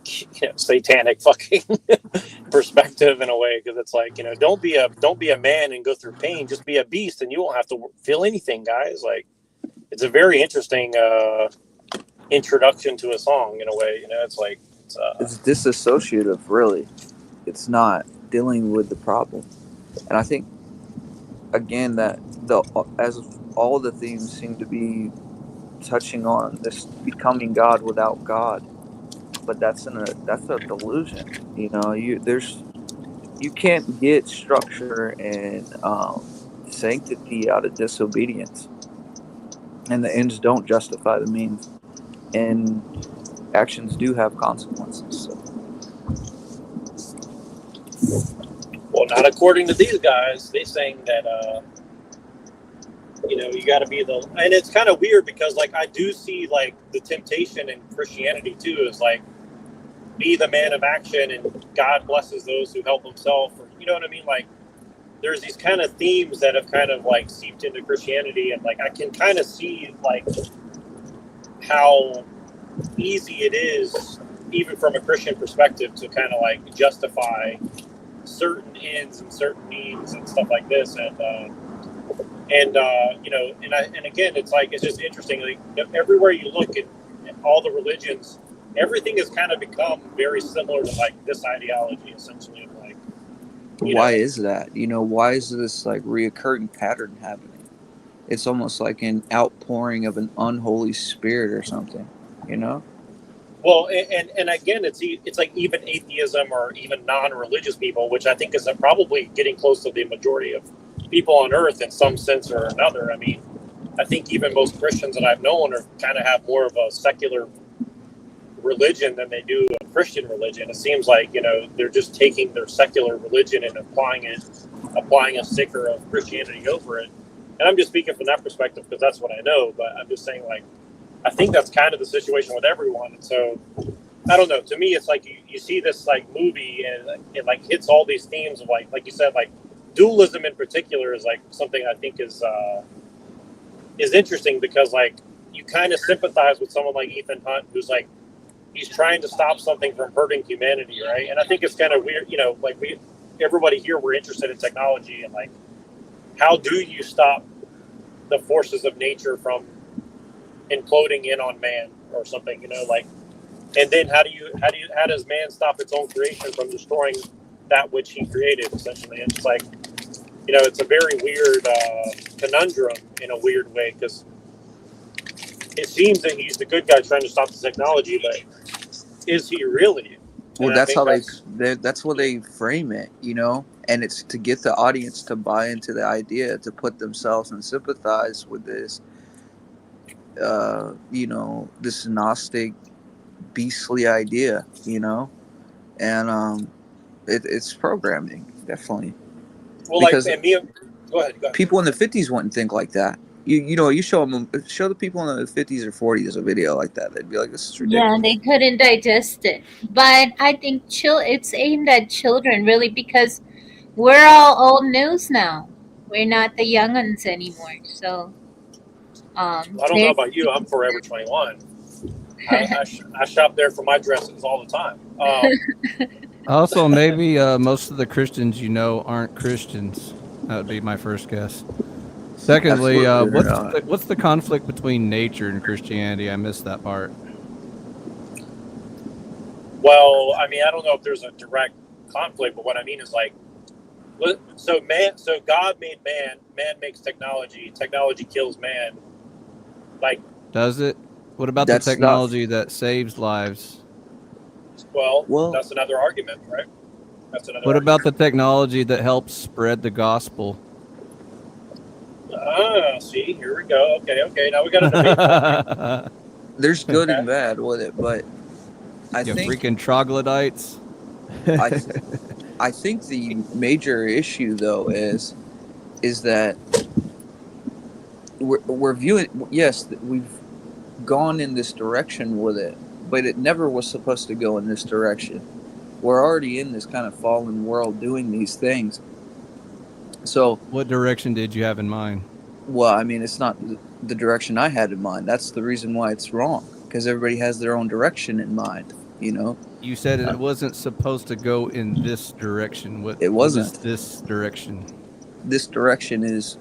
Speaker 8: satanic fucking perspective in a way, because it's like, don't be a man and go through pain. Just be a beast and you won't have to feel anything, guys. Like, it's a very interesting introduction to a song in a way. It's like
Speaker 2: it's disassociative, really. It's not dealing with the problem. And I think again that as all the themes seem to be touching on this becoming God without God, but that's a delusion. You can't get structure and sanctity out of disobedience, and the ends don't justify the means, and actions do have consequences. So.
Speaker 8: Well, not according to these guys. They saying that you got to be and it's kind of weird because like I do see like the temptation in Christianity too is like, be the man of action and God blesses those who help himself, or you know what I mean? Like there's these kind of themes that have kind of like seeped into Christianity, and like I can kind of see like how easy it is, even from a Christian perspective, to kind of like justify certain ends and certain needs and stuff like this, and again, it's like, it's just interesting. Like everywhere you look at all the religions, everything has kind of become very similar to like this ideology, essentially. Like,
Speaker 2: why is that? Why is this like reoccurring pattern happening? It's almost like an outpouring of an unholy spirit or something,
Speaker 8: Well, and again, it's like even atheism or even non-religious people, which I think is probably getting close to the majority of people on Earth in some sense or another. I mean, I think even most Christians that I've known are kind of have more of a secular religion than they do a Christian religion. It seems like they're just taking their secular religion and applying a sticker of Christianity over it. And I'm just speaking from that perspective because that's what I know. But I'm just saying, like, I think that's kind of the situation with everyone. And so I don't know. To me, it's like you see this like movie and it like hits all these themes of like you said, like dualism in particular is like something I think is interesting, because like you kind of sympathize with someone like Ethan Hunt, who's like, he's trying to stop something from hurting humanity, right? And I think it's kind of weird, like everybody here, we're interested in technology, and like, how do you stop the forces of nature from imploding in on man or something? Like And then how does man stop its own creation from destroying that which he created? Essentially, it's like, it's a very weird conundrum in a weird way, because it seems that he's the good guy trying to stop the technology, but is he really?
Speaker 2: Well,
Speaker 8: And I
Speaker 2: that's
Speaker 8: think
Speaker 2: how that's what they frame it, and it's to get the audience to buy into the idea, to put themselves and sympathize with this, this Gnostic, beastly idea, and it's programming, definitely.
Speaker 8: Well,
Speaker 2: Because
Speaker 8: go ahead.
Speaker 2: people in the 50s wouldn't think like that. You show the people in the 50s or 40s a video like that, they'd be like, this is ridiculous.
Speaker 4: Yeah, they couldn't digest it. But I think it's aimed at children, really, because we're all old news now. We're not the young uns anymore. So,
Speaker 8: I don't know about you. I'm forever 21. I shop there for my dresses all the time.
Speaker 6: Also, maybe most of the Christians aren't Christians. That would be my first guess. Secondly, what's the conflict between nature and Christianity? I missed that part.
Speaker 8: Well, I mean, I don't know if there's a direct conflict, but what I mean is, like, so God made man, man makes technology kills man. Like,
Speaker 6: does it? What about the technology that saves lives?
Speaker 8: Well, that's another argument, right?
Speaker 6: What about the technology that helps spread the gospel?
Speaker 8: See, here we go. Okay. Now we got a debate.
Speaker 2: There's good and bad with it, but I think
Speaker 6: freaking troglodytes.
Speaker 2: I think the major issue, though, is that we're viewing. Yes, we've gone in this direction with it, but it never was supposed to go in this direction. We're already in this kind of fallen world doing these things. So,
Speaker 6: what direction did you have in mind?
Speaker 2: Well, I mean, it's not the direction I had in mind. That's the reason why it's wrong, because everybody has their own direction in mind.
Speaker 6: You said it wasn't supposed to go in this direction.
Speaker 2: It wasn't.
Speaker 6: What is this direction?
Speaker 2: This direction is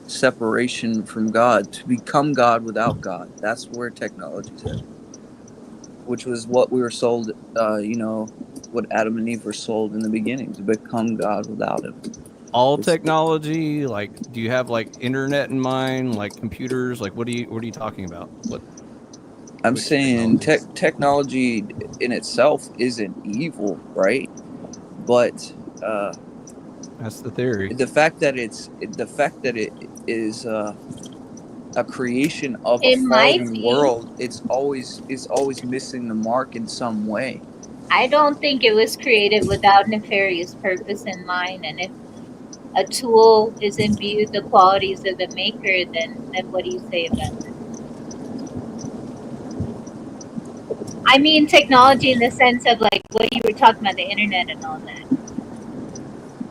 Speaker 2: separation from God, to become God without God. That's where technology's at, which was what we were sold, what Adam and Eve were sold in the beginning, to become God without him.
Speaker 6: All technology, like, do you have like internet in mind, like computers? Like, what are you talking about?
Speaker 2: I'm saying technology in itself isn't evil, right? But
Speaker 6: that's the theory.
Speaker 2: The fact that it is a creation of a fallen world, it's always missing the mark in some way.
Speaker 4: I don't think it was created without nefarious purpose in mind, and if a tool is imbued the qualities of the maker, then what do you say about that? I mean technology in the sense of like what you were talking about, the internet and all that.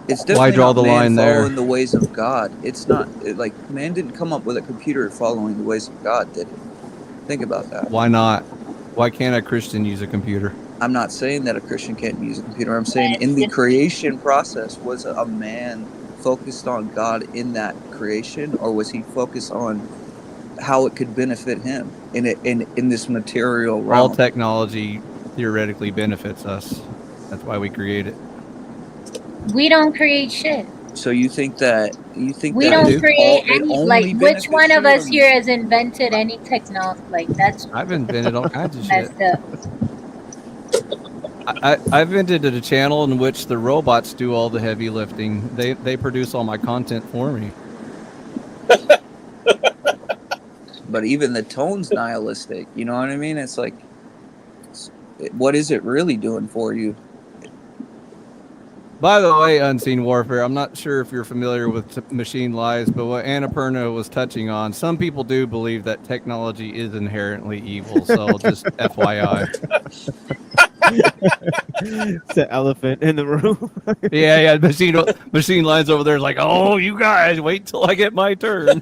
Speaker 2: It's definitely
Speaker 6: Why draw the line there?
Speaker 2: Following the ways of God. It's not like man didn't come up with a computer following the ways of God, did it? Think about that.
Speaker 6: Why not? Why can't a Christian use a computer?
Speaker 2: I'm not saying that a Christian can't use a computer. I'm saying in the creation process, was a man focused on God in that creation, or was he focused on how it could benefit him in this material realm?
Speaker 6: All technology theoretically benefits us. That's why we create it.
Speaker 4: We don't create shit.
Speaker 2: So you think that
Speaker 4: we don't create any, like, which one of us here has invented any technology? Like, that's
Speaker 6: I've invented all kinds of shit. I've invented a channel in which the robots do all the heavy lifting. They produce all my content for me.
Speaker 2: But even the tone's nihilistic. You know what I mean? It's like, what is it really doing for you?
Speaker 6: By the way, Unseen Warfare, I'm not sure if you're familiar with Machine Lies, but what Annapurna was touching on, some people do believe that technology is inherently evil, so just FYI.
Speaker 7: It's an elephant in the room.
Speaker 6: Yeah, Machine Lies over there is like, oh, you guys, wait till I get my turn.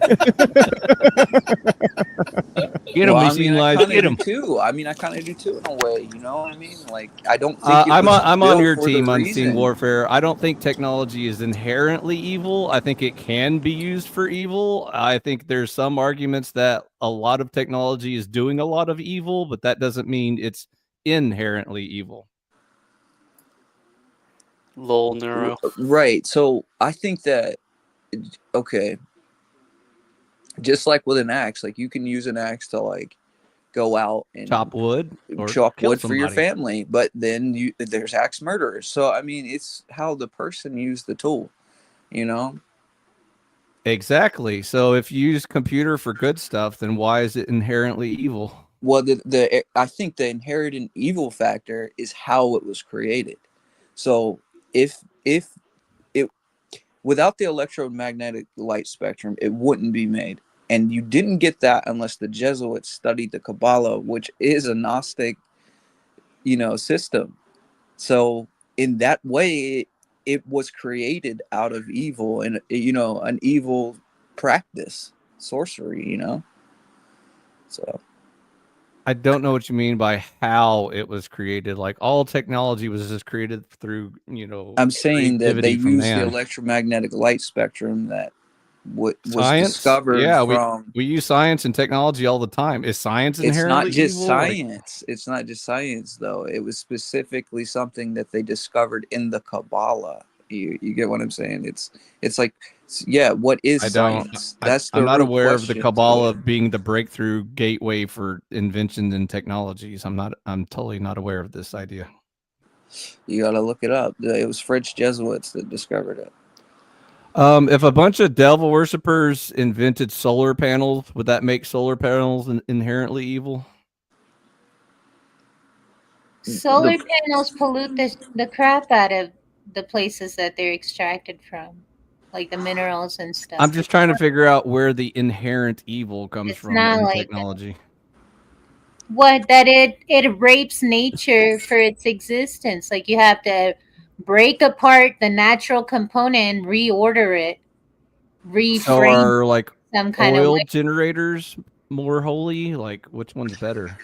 Speaker 6: Get him, Machine Lies, get him.
Speaker 2: I mean, I kind of do too in a way, you know what I mean? Like, I don't think
Speaker 6: I'm on your team, Unseen Warfare. I don't think technology is inherently evil. I think it can be used for evil. I think there's some arguments that a lot of technology is doing a lot of evil, but that doesn't mean it's inherently evil?
Speaker 5: Lol, neuro.
Speaker 2: Right. So I think that, okay, just like with an axe, like you can use an axe to like go out and
Speaker 6: Chop wood or
Speaker 2: chop
Speaker 6: kill
Speaker 2: wood for your
Speaker 6: somebody.
Speaker 2: family, but then there's axe murderers. So I mean, it's how the person used the tool, you know.
Speaker 6: Exactly. So if you use computer for good stuff, then why is it inherently evil?
Speaker 2: Well, the I think the inherent evil factor is how it was created. So if it without the electromagnetic light spectrum, it wouldn't be made. And you didn't get that unless the Jesuits studied the Kabbalah, which is a Gnostic, system. So in that way, it was created out of evil and an evil practice, sorcery. So
Speaker 6: I don't know what you mean by how it was created. Like all technology was just created through,
Speaker 2: I'm saying that they
Speaker 6: creativity from
Speaker 2: use the
Speaker 6: man.
Speaker 2: electromagnetic light spectrum that was
Speaker 6: Science?
Speaker 2: discovered
Speaker 6: Yeah,
Speaker 2: from.
Speaker 6: we use science and technology all the time. Is science
Speaker 2: It's not
Speaker 6: inherently
Speaker 2: just
Speaker 6: evil? Like,
Speaker 2: science. It's not just science, though. It was specifically something that they discovered in the Kabbalah. You get what I'm saying? It's like, yeah, what is
Speaker 6: I don't.
Speaker 2: science? That's
Speaker 6: I'm
Speaker 2: the
Speaker 6: not
Speaker 2: root
Speaker 6: aware of the
Speaker 2: question to
Speaker 6: Kabbalah
Speaker 2: it.
Speaker 6: being the breakthrough gateway for inventions and technologies. I'm totally not aware of this idea.
Speaker 2: You got to look it up. It was French Jesuits that discovered it.
Speaker 6: If a bunch of devil worshippers invented solar panels, would that make solar panels inherently evil?
Speaker 4: Solar panels pollute the crap out of the places that they're extracted from, like the minerals and stuff.
Speaker 6: I'm just trying to figure out where the inherent evil comes
Speaker 4: It's
Speaker 6: from
Speaker 4: not
Speaker 6: in
Speaker 4: like
Speaker 6: technology.
Speaker 4: what that it rapes nature for its existence. Like you have to break apart the natural component and reorder it,
Speaker 6: So
Speaker 4: reframe
Speaker 6: are like
Speaker 4: some kind of
Speaker 6: oil
Speaker 4: way.
Speaker 6: generators more holy? Like which one's better?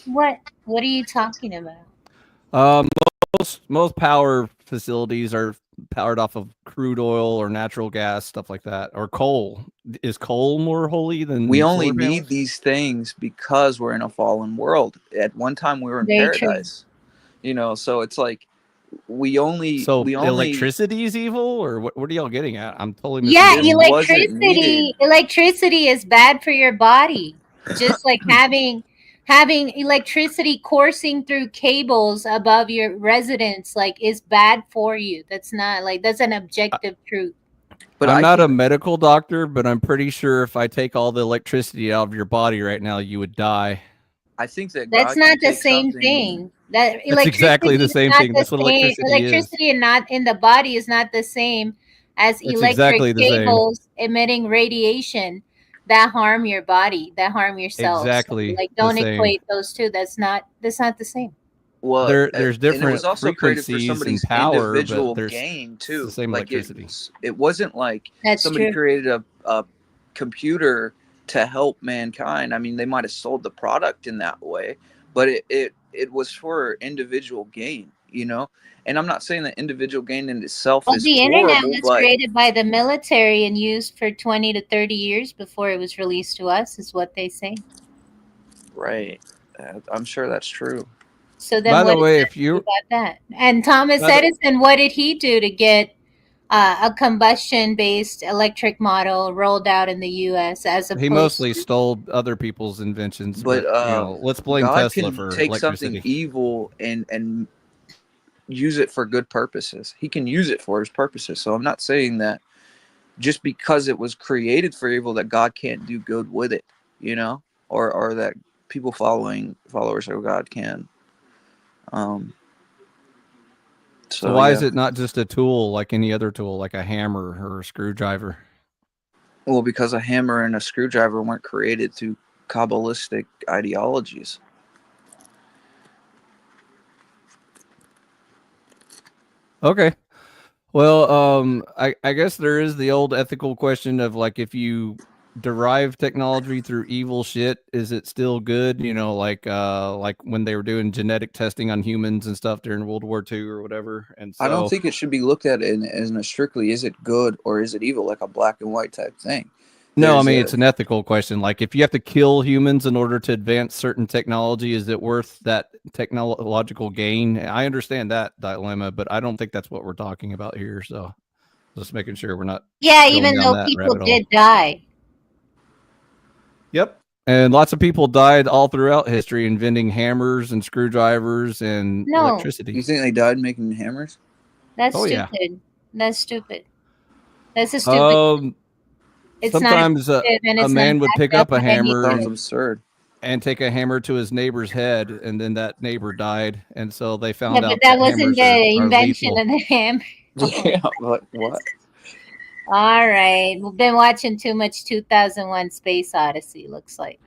Speaker 4: What are you talking about?
Speaker 6: Um, most power facilities are powered off of crude oil or natural gas, stuff like that, or coal. Is coal more holy than
Speaker 2: We only
Speaker 6: solar
Speaker 2: need
Speaker 6: panels?
Speaker 2: these things because we're in a fallen world. At one time, we were in
Speaker 4: Very true.
Speaker 2: paradise. So it's like we only
Speaker 6: So
Speaker 2: we only
Speaker 6: electricity is evil, or what are y'all getting at? I'm totally missing the
Speaker 4: Yeah,
Speaker 2: it
Speaker 6: point.
Speaker 2: wasn't needed.
Speaker 4: electricity is bad for your body. Just like having electricity coursing through cables above your residence like is bad for you. That's an objective truth.
Speaker 2: But
Speaker 6: I'm
Speaker 2: I
Speaker 6: not a
Speaker 2: think
Speaker 6: medical doctor, but I'm pretty sure if I take all the electricity out of your body right now, you would die.
Speaker 2: I think that
Speaker 4: That's
Speaker 2: God
Speaker 4: not
Speaker 2: can
Speaker 4: the
Speaker 2: take
Speaker 4: same
Speaker 2: something.
Speaker 4: thing. That
Speaker 6: That's exactly
Speaker 4: electricity
Speaker 6: the
Speaker 4: is
Speaker 6: same
Speaker 4: not
Speaker 6: thing.
Speaker 4: the
Speaker 6: That's what
Speaker 4: same.
Speaker 6: electricity is.
Speaker 4: Electricity and not in the body is not the same as
Speaker 6: That's
Speaker 4: electric
Speaker 6: exactly the same.
Speaker 4: cables emitting radiation that harm your body, that harm your cells. So,
Speaker 6: Exactly
Speaker 4: like,
Speaker 6: the
Speaker 4: don't
Speaker 6: same.
Speaker 4: equate those two. That's not the same.
Speaker 2: Well,
Speaker 6: There's
Speaker 2: and it was
Speaker 6: different
Speaker 2: also created for
Speaker 6: frequencies and
Speaker 2: somebody's
Speaker 6: power, but
Speaker 2: individual
Speaker 6: there's
Speaker 2: gain
Speaker 6: it's the
Speaker 2: too.
Speaker 6: same
Speaker 2: Like
Speaker 6: electricity.
Speaker 2: it wasn't like
Speaker 4: That's
Speaker 2: somebody
Speaker 4: true.
Speaker 2: created a computer to help mankind. I mean, they might have sold the product in that way, but it was for individual gain. And I'm not saying that individual gain in itself
Speaker 4: Well,
Speaker 2: is
Speaker 4: the internet
Speaker 2: horrible,
Speaker 4: was
Speaker 2: but
Speaker 4: created by the military and used for 20 to 30 years before it was released to us, is what they say.
Speaker 2: right, I'm sure that's true.
Speaker 4: So then
Speaker 6: By
Speaker 4: what
Speaker 6: the
Speaker 4: does
Speaker 6: way,
Speaker 4: that
Speaker 6: if
Speaker 4: do
Speaker 6: you
Speaker 4: about that? And Thomas
Speaker 6: by the,
Speaker 4: Edison, what did he do to get a combustion-based electric model rolled out in the U.S. as
Speaker 6: he
Speaker 4: opposed
Speaker 6: mostly
Speaker 4: to
Speaker 6: stole other people's inventions,
Speaker 2: But
Speaker 6: but let's blame
Speaker 2: God
Speaker 6: Tesla
Speaker 2: can
Speaker 6: for
Speaker 2: take something
Speaker 6: electricity.
Speaker 2: evil and use it for good purposes. He can use it for his purposes. So I'm not saying that just because it was created for evil that God can't do good with it, or that followers of God can. Um,
Speaker 6: So
Speaker 2: so
Speaker 6: why is
Speaker 2: yeah.
Speaker 6: it not just a tool like any other tool, like a hammer or a screwdriver?
Speaker 2: Well, because a hammer and a screwdriver weren't created through Kabbalistic ideologies.
Speaker 6: Okay. Well, I guess there is the old ethical question of like if you derive technology through evil shit, is it still good? Like when they were doing genetic testing on humans and stuff during World War II or whatever. And
Speaker 2: I don't
Speaker 6: so
Speaker 2: think it should be looked at as a strictly is it good or is it evil, like a black and white type thing.
Speaker 6: No, I mean it's an ethical question. Like, if you have to kill humans in order to advance certain technology, is it worth that technological gain? I understand that dilemma, but I don't think that's what we're talking about here. So, just making sure we're not.
Speaker 4: Yeah,
Speaker 6: going
Speaker 4: even
Speaker 6: down
Speaker 4: though
Speaker 6: that
Speaker 4: people
Speaker 6: rabbit hole.
Speaker 4: did die.
Speaker 6: Yep. And lots of people died all throughout history inventing hammers and screwdrivers and
Speaker 4: No,
Speaker 6: electricity.
Speaker 2: You think they died making hammers?
Speaker 4: that's
Speaker 6: Oh, yeah.
Speaker 4: stupid. That's stupid. That's a stupid. It's not
Speaker 6: Sometimes
Speaker 4: effective and
Speaker 6: a
Speaker 4: it's not
Speaker 6: man would pick
Speaker 4: backed
Speaker 6: up a
Speaker 4: by
Speaker 6: hammer
Speaker 2: Sounds
Speaker 4: anything.
Speaker 2: absurd.
Speaker 6: and take a hammer to his neighbor's head, and then that neighbor died. And so they
Speaker 4: Yeah,
Speaker 6: found
Speaker 4: but
Speaker 6: out
Speaker 4: that
Speaker 6: that
Speaker 4: wasn't
Speaker 6: hammers
Speaker 4: the
Speaker 6: are
Speaker 4: invention
Speaker 6: lethal.
Speaker 4: of the hammer.
Speaker 2: Yeah, but what?
Speaker 4: All right, we've been watching too much 2001: Space Odyssey. Looks like.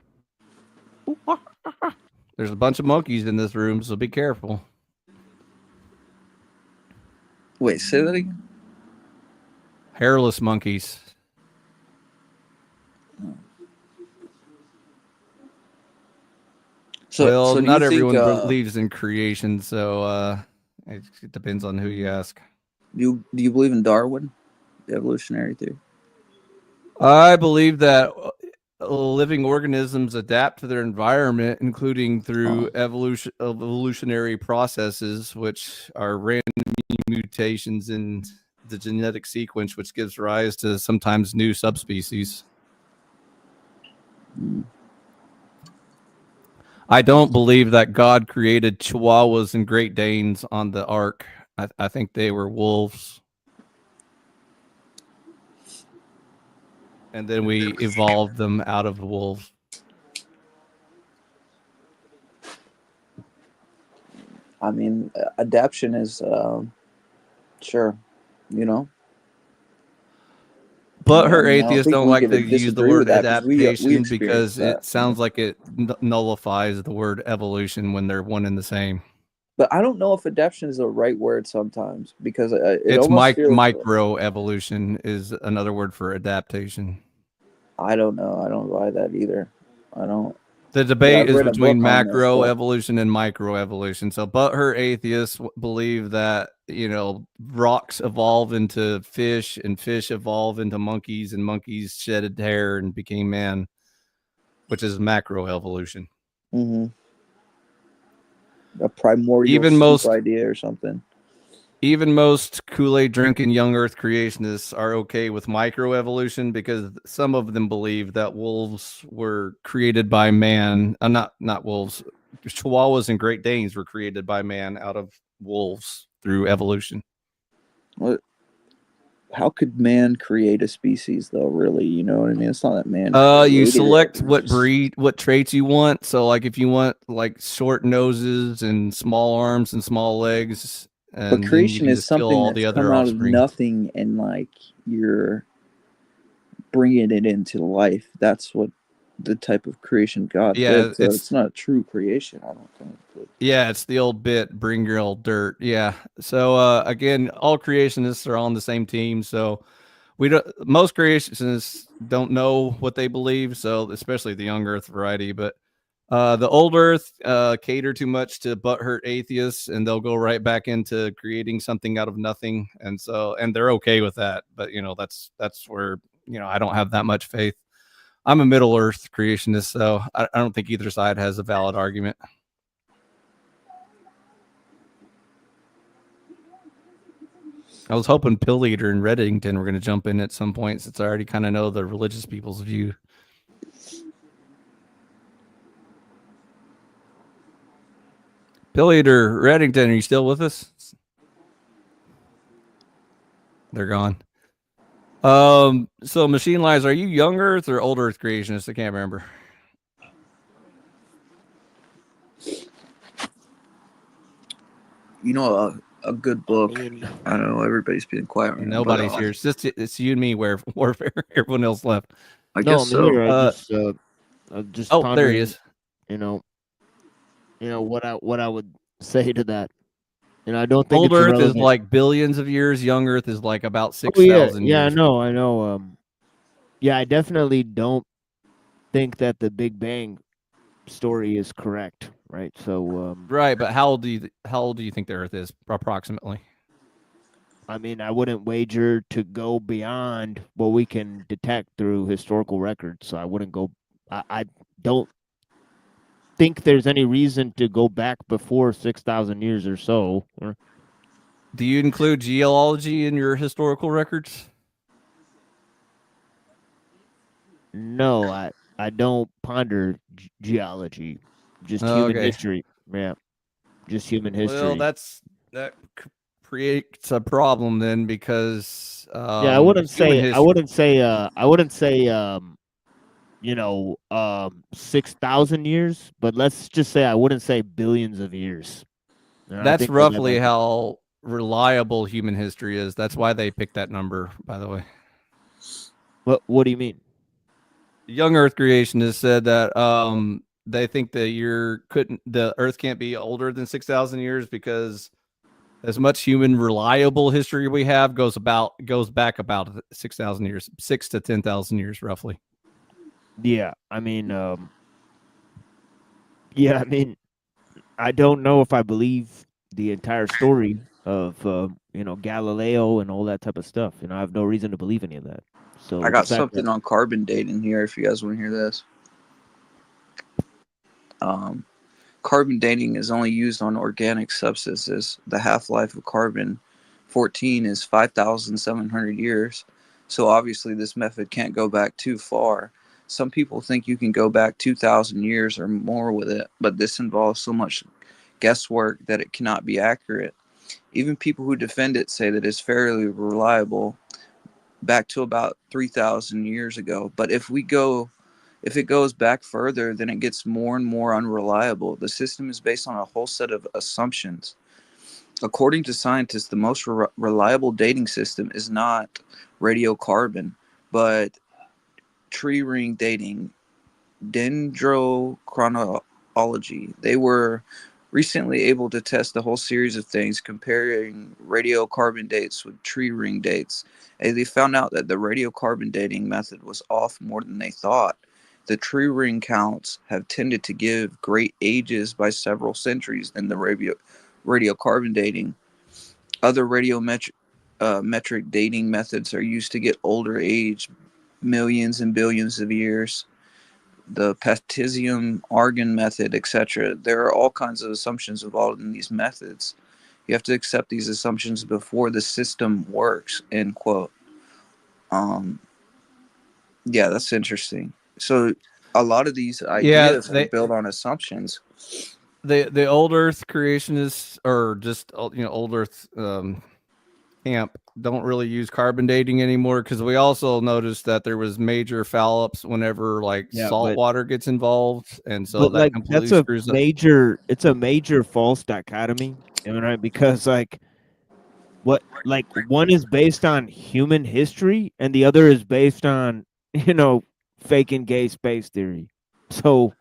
Speaker 6: There's a bunch of monkeys in this room, so be careful.
Speaker 2: Wait, say that again?
Speaker 6: Hairless monkeys.
Speaker 2: So do
Speaker 6: not
Speaker 2: you think,
Speaker 6: everyone believes in creation, so it depends on who you ask.
Speaker 2: do you believe in Darwin, the evolutionary theory?
Speaker 6: I believe that living organisms adapt to their environment, including through evolutionary processes, which are random mutations in the genetic sequence, which gives rise to sometimes new subspecies. I don't believe that God created Chihuahuas and Great Danes on the ark. I think they were wolves. And then we evolved them out of the wolves.
Speaker 2: I mean, adaptation is, sure, you know.
Speaker 6: But her
Speaker 2: I don't
Speaker 6: atheists
Speaker 2: think
Speaker 6: don't
Speaker 2: we
Speaker 6: like
Speaker 2: could
Speaker 6: to use the
Speaker 2: disagree with
Speaker 6: word
Speaker 2: that because we
Speaker 6: adaptation
Speaker 2: experienced
Speaker 6: because
Speaker 2: that.
Speaker 6: it sounds like it nullifies the word evolution when they're one and the same.
Speaker 2: But I don't know if adaptation is the right word sometimes because it
Speaker 6: It's
Speaker 2: almost feels.
Speaker 6: micro evolution is another word for adaptation.
Speaker 2: I don't know. I don't buy that either. I don't.
Speaker 6: The debate is
Speaker 2: read a
Speaker 6: between
Speaker 2: book on this,
Speaker 6: macro
Speaker 2: but-
Speaker 6: evolution and micro evolution. So, but her atheists believe that, rocks evolve into fish and fish evolve into monkeys and monkeys shedded hair and became man, which is macro evolution.
Speaker 2: Mm-hmm. A primordial
Speaker 6: Even
Speaker 2: soup
Speaker 6: most
Speaker 2: idea or something.
Speaker 6: Even most Kool-Aid drinking young Earth creationists are okay with microevolution because some of them believe that wolves were created by man. Not wolves. Chihuahuas and Great Danes were created by man out of wolves through evolution.
Speaker 2: What? How could man create a species, though? Really, you know what I mean? It's not that man.
Speaker 6: You
Speaker 2: created
Speaker 6: select
Speaker 2: it.
Speaker 6: what breed, what traits you want. So, like, if you want like short noses and small arms and small legs,
Speaker 2: But
Speaker 6: and then you
Speaker 2: creation
Speaker 6: can
Speaker 2: is
Speaker 6: just kill
Speaker 2: something
Speaker 6: all
Speaker 2: that's
Speaker 6: the
Speaker 2: come
Speaker 6: other
Speaker 2: out of
Speaker 6: offspring.
Speaker 2: nothing, and like you're bringing it into life. That's what the type of creation God did. So it's not a true creation, I don't think. But.
Speaker 6: Yeah, it's the old bit, bring your old dirt. Yeah. So again, all creationists are on the same team. So most creationists don't know what they believe. So especially the young Earth variety, but the old Earth cater too much to butthurt atheists, and they'll go right back into creating something out of nothing. And they're okay with that. But that's where I don't have that much faith. I'm a Middle Earth creationist, so I don't think either side has a valid argument. I was hoping Pill Eater and Reddington were going to jump in at some point, since I already kind of know the religious people's view. Pill Eater, Reddington, are you still with us? They're gone. So Machine Lies, are you young Earth or old Earth creationist? I can't remember.
Speaker 2: A good book. I don't know. Everybody's being quiet right
Speaker 6: Nobody's
Speaker 2: now.
Speaker 6: here. It's you and me. Warfare. Everyone else left.
Speaker 2: I guess so.
Speaker 7: Here. I just
Speaker 6: oh, there he is.
Speaker 7: What I would say to that. I don't think
Speaker 6: old
Speaker 7: it's
Speaker 6: Earth
Speaker 7: irrelevant.
Speaker 6: is like billions of years. Young Earth is like about 6,000 years.
Speaker 7: Yeah, I know. Yeah, I definitely don't think that the Big Bang story is correct, right? So
Speaker 6: right, but how old do you think the Earth is approximately?
Speaker 7: I mean, I wouldn't wager to go beyond what we can detect through historical records. So I wouldn't go. I don't think there's any reason to go back before 6,000 years or so.
Speaker 6: Do you include geology in your historical records?
Speaker 7: No, I don't ponder geology, just human
Speaker 6: Okay.
Speaker 7: history. Yeah, just human
Speaker 6: Well,
Speaker 7: history.
Speaker 6: that creates a problem then because
Speaker 7: Yeah,
Speaker 6: human history.
Speaker 7: I wouldn't say 6,000 years, but let's just say I wouldn't say billions of years. And I
Speaker 6: That's
Speaker 7: think that
Speaker 6: roughly
Speaker 7: might be.
Speaker 6: how reliable human history is. That's why they picked that number, by the way.
Speaker 7: What do you mean?
Speaker 6: Young Earth creationists said that they think the Earth can't be older than 6,000 years because as much human reliable history we have goes back about 6,000 years, 6 to 10,000 years roughly.
Speaker 7: Yeah, I mean, yeah, I mean, I don't know if I believe the entire story of Galileo and all that type of stuff. I have no reason to believe any of that.
Speaker 2: I
Speaker 7: So the
Speaker 2: got
Speaker 7: fact that
Speaker 2: something on carbon dating here if you guys want to hear this. Um, Carbon dating is only used on organic substances. The half-life of carbon-14 is 5,700 years. So obviously this method can't go back too far. Some people think you can go back 2,000 years or more with it, but this involves so much guesswork that it cannot be accurate. Even people who defend it say that it's fairly reliable back to about 3,000 years ago. But if it goes back further, then it gets more and more unreliable. The system is based on a whole set of assumptions. According to scientists, the most reliable dating system is not radiocarbon, but tree ring dating, dendrochronology. They were recently able to test a whole series of things comparing radiocarbon dates with tree ring dates. And they found out that the radiocarbon dating method was off more than they thought. The tree ring counts have tended to give great ages by several centuries in the radiocarbon dating. Other radiometric metric dating methods are used to get older age, millions and billions of years. The potassium argon method, etc. There are all kinds of assumptions involved in these methods. You have to accept these assumptions before the system works. End quote. Um, yeah, that's interesting. So a lot of these
Speaker 6: Yeah,
Speaker 2: ideas are built on assumptions.
Speaker 6: the old Earth creationists or just old Earth camp don't really use carbon dating anymore because we also noticed that there was major foul ups whenever like
Speaker 7: yeah,
Speaker 6: salt water gets involved, and so
Speaker 7: but
Speaker 6: that
Speaker 7: like
Speaker 6: completely
Speaker 7: that's a
Speaker 6: screws up.
Speaker 7: major it's a major false dichotomy, right? Because like one is based on human history and the other is based on faking gay space theory. So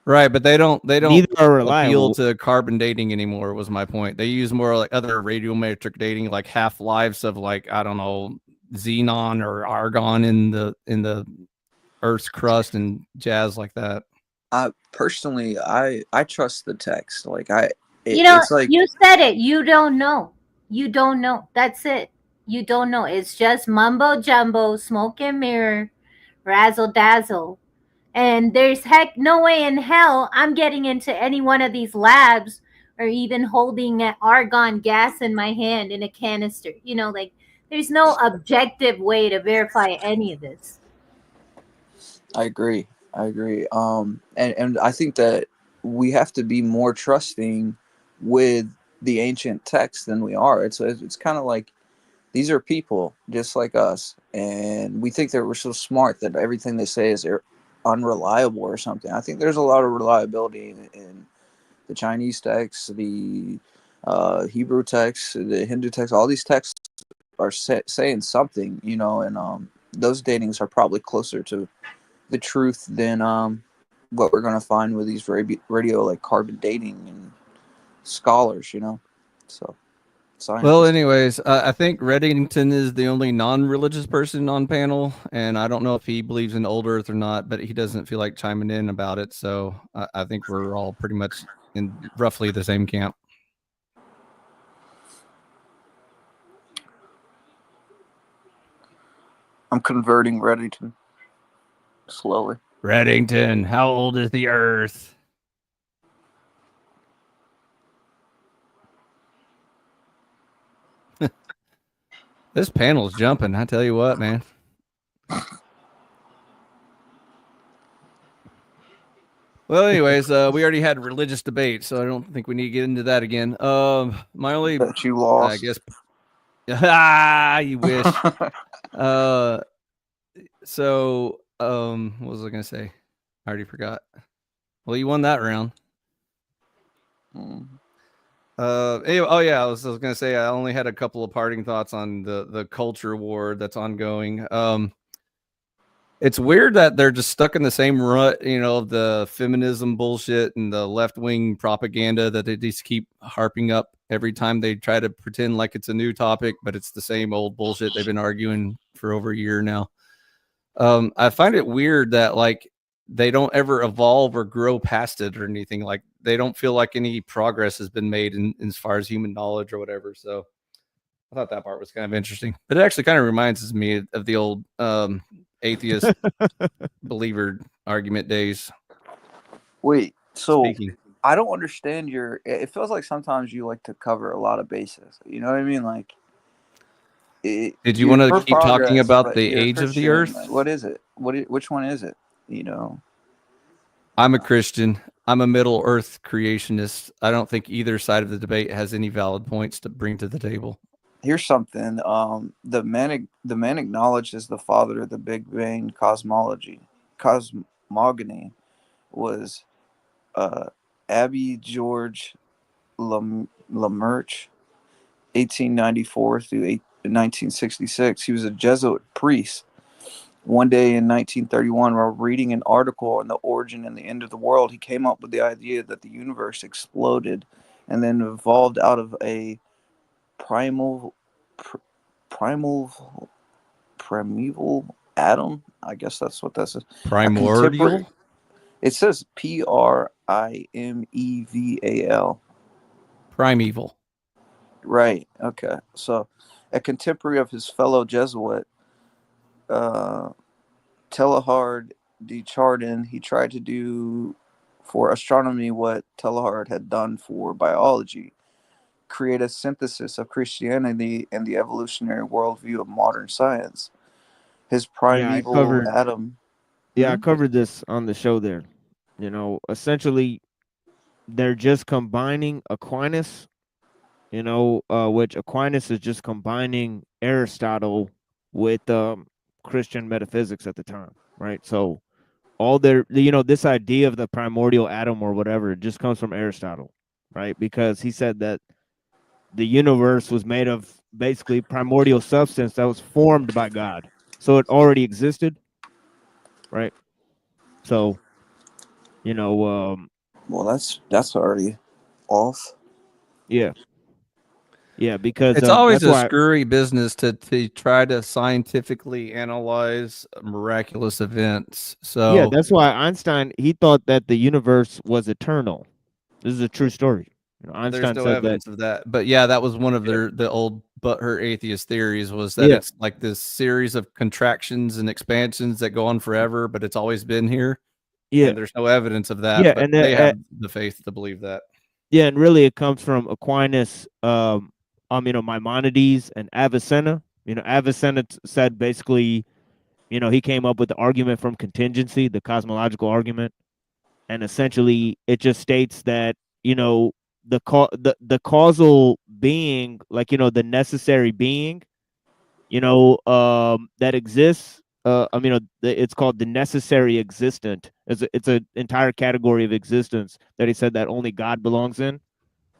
Speaker 6: Right, but they don't
Speaker 7: neither are
Speaker 6: appeal
Speaker 7: reliable.
Speaker 6: to carbon dating anymore was my point. They use more like other radiometric dating, like half lives of like, I don't know, xenon or argon in the Earth's crust and jazz like that.
Speaker 2: I personally, I trust the text. Like
Speaker 4: You
Speaker 2: it's like
Speaker 4: you said it. You don't know. You don't know. That's it. You don't know. It's just mumbo jumbo, smoke and mirror, razzle dazzle. And there's heck no way in hell I'm getting into any one of these labs or even holding an argon gas in my hand in a canister. Like there's no objective way to verify any of this.
Speaker 2: I agree. I agree. And I think that we have to be more trusting with the ancient text than we are. It's kind of like these are people just like us, and we think that we're so smart that everything they say is unreliable or something. I think there's a lot of reliability in the Chinese texts, the Hebrew texts, the Hindu texts. All these texts are saying something, and those datings are probably closer to the truth than what we're going to find with these radio like carbon dating and scholars, so
Speaker 6: Well,
Speaker 2: scientists.
Speaker 6: anyways, I think Reddington is the only non-religious person on panel, and I don't know if he believes in old Earth or not, but he doesn't feel like chiming in about it. So I think we're all pretty much in roughly the same camp.
Speaker 2: I'm converting Reddington slowly.
Speaker 6: Reddington, how old is the Earth? This panel's jumping. I tell you what, man. Well, anyways, we already had religious debate, so I don't think we need to get into that again. My only,
Speaker 2: Bet you lost.
Speaker 6: I guess, you wish. So, what was I gonna say? I already forgot. Well, you won that round. Anyway, I was gonna say I only had a couple of parting thoughts on the culture war that's ongoing. It's weird that they're just stuck in the same rut, of the feminism bullshit and the left wing propaganda that they just keep harping up every time they try to pretend like it's a new topic, but it's the same old bullshit they've been arguing for over a year now. I find it weird that like they don't ever evolve or grow past it or anything. Like they don't feel like any progress has been made in as far as human knowledge or whatever. So I thought that part was kind of interesting, but it actually kind of reminds me of the old atheist believer argument days.
Speaker 2: Wait, so
Speaker 6: Speaking.
Speaker 2: I don't understand it feels like sometimes you like to cover a lot of bases. You know what I mean? Like,
Speaker 6: did you want to keep talking about
Speaker 2: but
Speaker 6: the
Speaker 2: you're a
Speaker 6: age of the
Speaker 2: Christian.
Speaker 6: earth?
Speaker 2: Like, what is it? Which one is it?
Speaker 6: I'm a Christian. I'm a Middle Earth creationist. I don't think either side of the debate has any valid points to bring to the table.
Speaker 2: Here's something. The man acknowledges the father of the Big Bang cosmogony was Abby George Lamerch, 1894 through 1966. He was a Jesuit priest. One day in 1931, while reading an article on the origin and the end of the world, he came up with the idea that the universe exploded and then evolved out of a primeval atom. I guess that's what that says.
Speaker 6: Primordial?
Speaker 2: It says Primeval.
Speaker 6: Primeval.
Speaker 2: Right. Okay. So, a contemporary of his fellow Jesuit, Teilhard de Chardin, he tried to do for astronomy what Teilhard had done for biology, create a synthesis of Christianity and the evolutionary worldview of modern science. His primeval atom.
Speaker 7: Yeah, I covered this on the show there. Essentially, they're just combining Aquinas, which Aquinas is just combining Aristotle with Christian metaphysics at the time, right? So all this idea of the primordial atom or whatever, it just comes from Aristotle, right? Because he said that the universe was made of basically primordial substance that was formed by God. So it already existed, right? So,
Speaker 2: well, that's already off.
Speaker 7: Yeah. Yeah, because
Speaker 6: it's always
Speaker 7: that's
Speaker 6: a screwy business to try to scientifically analyze miraculous events. So
Speaker 7: yeah, that's why Einstein, he thought that the universe was eternal. This is a true story. Einstein
Speaker 6: there's no
Speaker 7: said
Speaker 6: evidence of that. But yeah, that was one of the old butthurt atheist theories, was that it's like this series of contractions and expansions that go on forever, but it's always been here.
Speaker 7: Yeah.
Speaker 6: And there's no evidence of that.
Speaker 7: Yeah,
Speaker 6: but
Speaker 7: and
Speaker 6: they have the faith to believe that.
Speaker 7: Yeah, and really it comes from Aquinas, Maimonides and Avicenna. Avicenna said basically, he came up with the argument from contingency, the cosmological argument. And essentially it just states that, the causal being, like, the necessary being, that exists. It's called the necessary existent. It's an entire category of existence that he said that only God belongs in,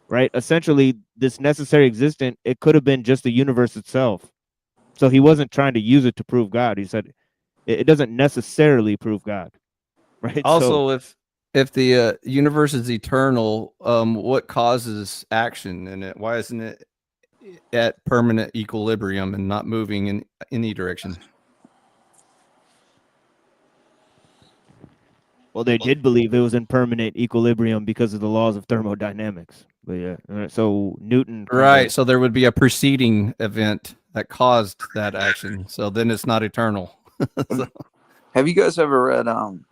Speaker 7: right? Essentially, this necessary existent, it could have been just the universe itself. So he wasn't trying to use it to prove God. He said it doesn't necessarily prove God, right?
Speaker 6: Also, if the universe is eternal, what causes action in it? Why isn't it at permanent equilibrium and not moving in any direction?
Speaker 7: Well, they did believe it was in permanent equilibrium because of the laws of thermodynamics. But yeah, so Newton.
Speaker 6: Right. So there would be a preceding event that caused that action. So then it's not eternal. So,
Speaker 2: Have you guys ever read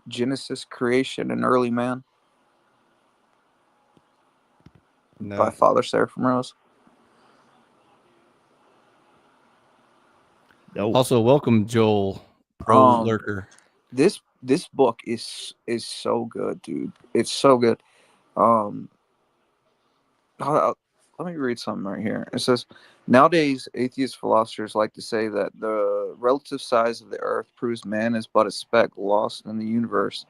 Speaker 2: Genesis, Creation, and Early Man by
Speaker 6: no.
Speaker 2: Father Seraphim Rose?
Speaker 7: No.
Speaker 6: Also, welcome Joel, pro lurker.
Speaker 2: This book is so good, dude. It's so good. Um, let me read something right here. It says, nowadays, atheist philosophers like to say that the relative size of the Earth proves man is but a speck lost in the universe.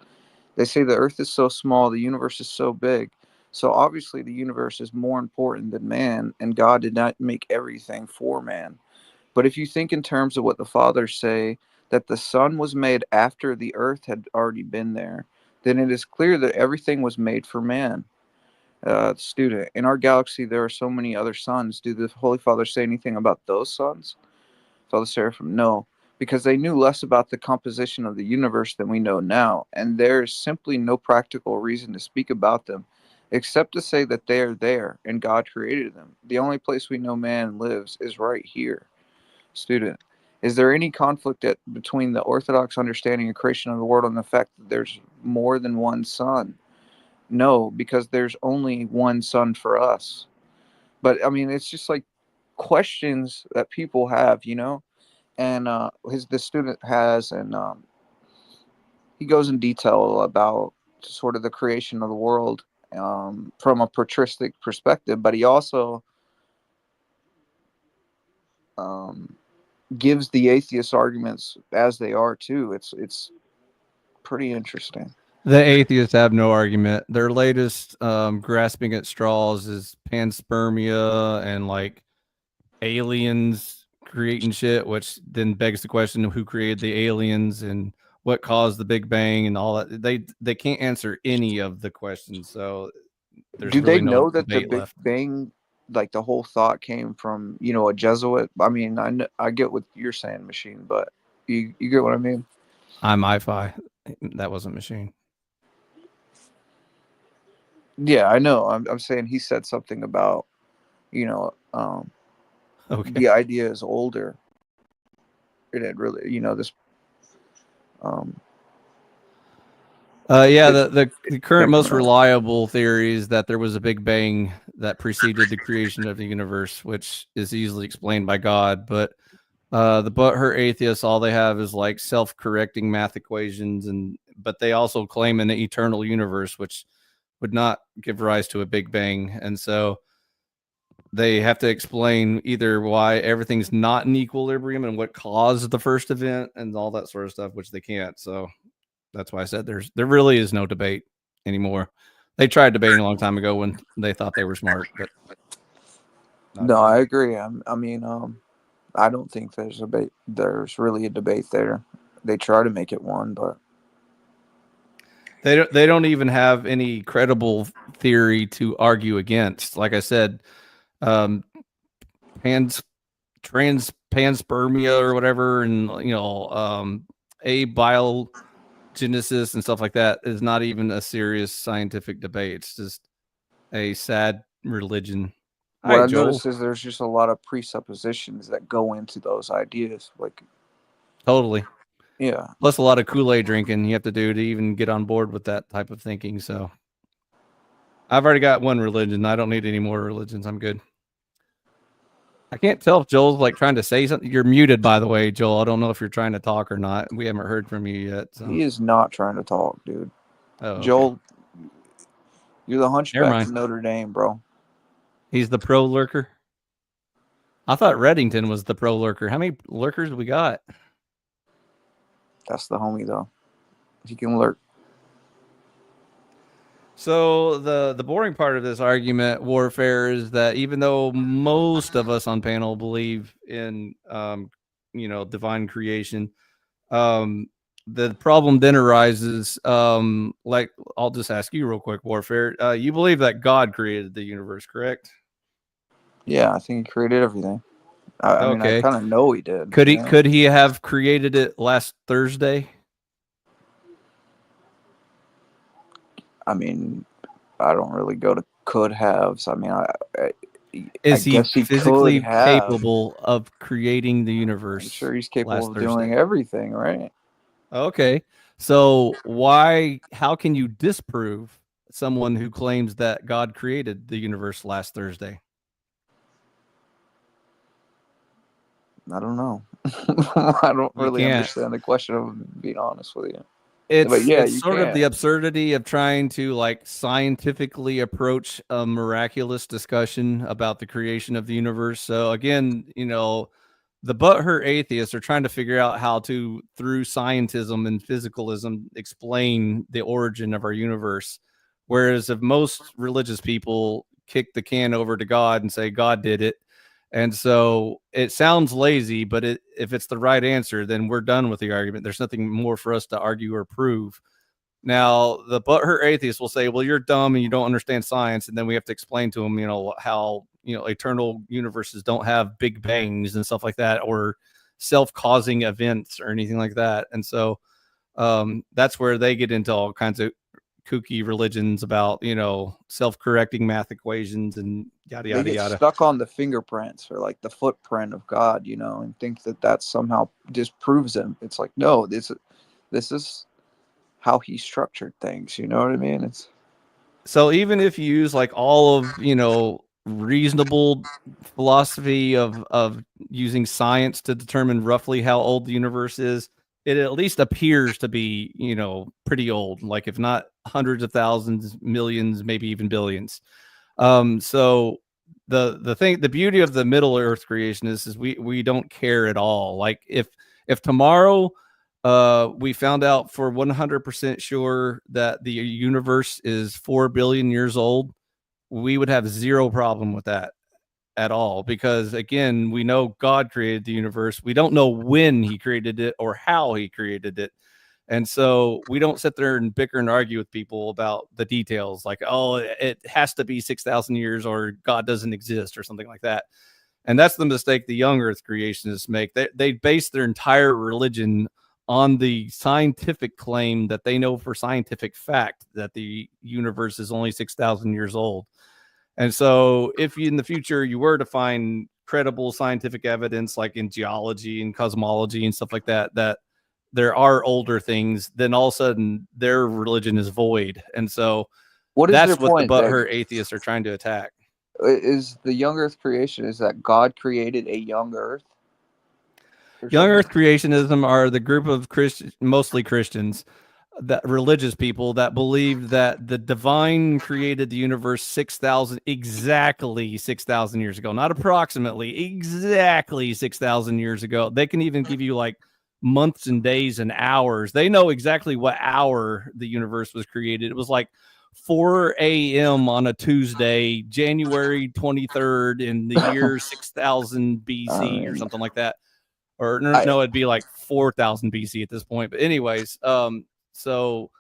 Speaker 2: They say the Earth is so small, the universe is so big. So obviously, the universe is more important than man, and God did not make everything for man. But if you think in terms of what the fathers say, that the sun was made after the earth had already been there, then it is clear that everything was made for man. Student, in our galaxy, there are so many other suns. Do the Holy Fathers say anything about those suns? Father Seraphim, no, because they knew less about the composition of the universe than we know now, and there is simply no practical reason to speak about them, except to say that they are there, and God created them. The only place we know man lives is right here. Student, is there any conflict between the Orthodox understanding of creation of the world and the fact that there's more than one sun? No, because there's only one sun for us. But I mean, it's just like questions that people have, you know. And the student has, and he goes in detail about sort of the creation of the world from a patristic perspective, but he also um, gives the atheist arguments as they are too. It's pretty interesting.
Speaker 6: The atheists have no argument. Their latest grasping at straws is panspermia and like aliens creating shit, which then begs the question of who created the aliens and what caused the Big Bang and all that. They can't answer any of the questions, so there's
Speaker 2: Do they
Speaker 6: really no
Speaker 2: know that the
Speaker 6: debate
Speaker 2: Big
Speaker 6: left.
Speaker 2: Bang, like the whole thought, came from a Jesuit? I mean, I get what you're saying, machine, but you get what I mean?
Speaker 6: I'm I-Fi. That wasn't machine.
Speaker 2: Yeah, I know. I'm saying he said something about you know um,
Speaker 6: Okay.
Speaker 2: the idea is older. It really this um,
Speaker 6: Yeah,
Speaker 2: it
Speaker 6: the current
Speaker 2: came from
Speaker 6: most
Speaker 2: an old.
Speaker 6: reliable theory is that there was a Big Bang that preceded the creation of the universe, which is easily explained by God. But the butthurt atheists, all they have is like self-correcting math equations, but they also claim an eternal universe, which would not give rise to a Big Bang, and so they have to explain either why everything's not in equilibrium and what caused the first event and all that sort of stuff, which they can't. So that's why I said there really is no debate anymore. They tried debating a long time ago when they thought they were smart, but not
Speaker 2: No, I
Speaker 6: anymore.
Speaker 2: agree. I mean, I don't think there's really a debate there. They try to make it one, but
Speaker 6: They don't even have any credible theory to argue against. Like I said, um, pans panspermia or whatever, and abiogenesis and stuff like that is not even a serious scientific debate. It's just a sad religion. All
Speaker 2: what
Speaker 6: right,
Speaker 2: I've
Speaker 6: Joel.
Speaker 2: noticed is there's just a lot of presuppositions that go into those ideas. Like,
Speaker 6: Totally.
Speaker 2: yeah,
Speaker 6: Plus a lot of Kool-Aid drinking you have to do to even get on board with that type of thinking. So I've already got one religion. I don't need any more religions. I'm good. I can't tell if Joel's like trying to say something. You're muted, by the way, Joel. I don't know if you're trying to talk or not. We haven't heard from you yet. So.
Speaker 2: he is not trying to talk, dude.
Speaker 6: Oh, okay.
Speaker 2: Joel, you're the
Speaker 6: Never
Speaker 2: hunchback of
Speaker 6: mind.
Speaker 2: Notre Dame, bro.
Speaker 6: He's the pro lurker. I thought Reddington was the pro lurker. How many lurkers we got?
Speaker 2: That's the homie, though. He can lurk.
Speaker 6: So the boring part of this argument warfare is that even though most of us on panel believe in divine creation, the problem then arises. Like I'll just ask you real quick, warfare. You believe that God created the universe, correct?
Speaker 2: Yeah, I think he created everything. I mean, I
Speaker 6: Okay.
Speaker 2: kind of know he did.
Speaker 6: Could he have created it last Thursday?
Speaker 2: I mean, I don't really go to could haves. I mean,
Speaker 6: Is he
Speaker 2: guess he
Speaker 6: physically
Speaker 2: could have.
Speaker 6: capable of creating the
Speaker 2: I'm
Speaker 6: universe
Speaker 2: sure he's capable
Speaker 6: last
Speaker 2: of
Speaker 6: Thursday?
Speaker 2: doing everything, right?
Speaker 6: Okay. So how can you disprove someone who claims that God created the universe last Thursday?
Speaker 2: I don't know. I don't
Speaker 6: You
Speaker 2: really
Speaker 6: can't.
Speaker 2: understand the question, of being honest with you. But
Speaker 6: It's
Speaker 2: yeah,
Speaker 6: it's
Speaker 2: you
Speaker 6: sort of
Speaker 2: can.
Speaker 6: the absurdity of trying to like scientifically approach a miraculous discussion about the creation of the universe. So again, the butthurt atheists are trying to figure out how to, through scientism and physicalism, explain the origin of our universe. Whereas if most religious people kick the can over to God and say God did it, and so it sounds lazy, but if it's the right answer, then we're done with the argument. There's nothing more for us to argue or prove. Now, the butthurt atheist will say, well, you're dumb and you don't understand science. And then we have to explain to them, how, eternal universes don't have big bangs and stuff like that, or self-causing events or anything like that. And so that's where they get into all kinds of kooky religions about, self-correcting math equations and yada,
Speaker 2: They
Speaker 6: yada,
Speaker 2: get
Speaker 6: yada.
Speaker 2: stuck on the fingerprints or like the footprint of God, and think that somehow disproves him. It's like, no, this is how he structured things. You know what I mean? It's
Speaker 6: So even if you use like all of, reasonable philosophy of using science to determine roughly how old the universe is, it at least appears to be, pretty old, like if not hundreds of thousands, millions, maybe even billions. So the beauty of the Middle Earth creation is we don't care at all. Like if tomorrow we found out for 100% sure that the universe is 4 billion years old, we would have zero problem with that at all, because again, we know God created the universe. We don't know when he created it or how he created it. And so we don't sit there and bicker and argue with people about the details, like, oh, it has to be 6,000 years or God doesn't exist or something like that. And that's the mistake the young earth creationists make. They base their entire religion on the scientific claim that they know for scientific fact that the universe is only 6,000 years old. And so if in the future you were to find credible scientific evidence, like in geology and cosmology and stuff like that, that there are older things, then all of a sudden their religion is void. And so
Speaker 2: what is their
Speaker 6: that's what the
Speaker 2: point? That
Speaker 6: butthurt atheists are trying to attack.
Speaker 2: is the young Earth creation? Is that God created a young Earth?
Speaker 6: Young Earth creationism are the group of mostly Christians, that religious people that believe that the divine created the universe 6,000 years ago, not approximately, exactly 6,000 years ago. They can even give you like months and days and hours. They know exactly what hour the universe was created. It was like 4 a.m. on a Tuesday, January 23rd in the year 6,000 BC or something like that. Or no, it'd be like 4,000 BC at this point. But anyways, so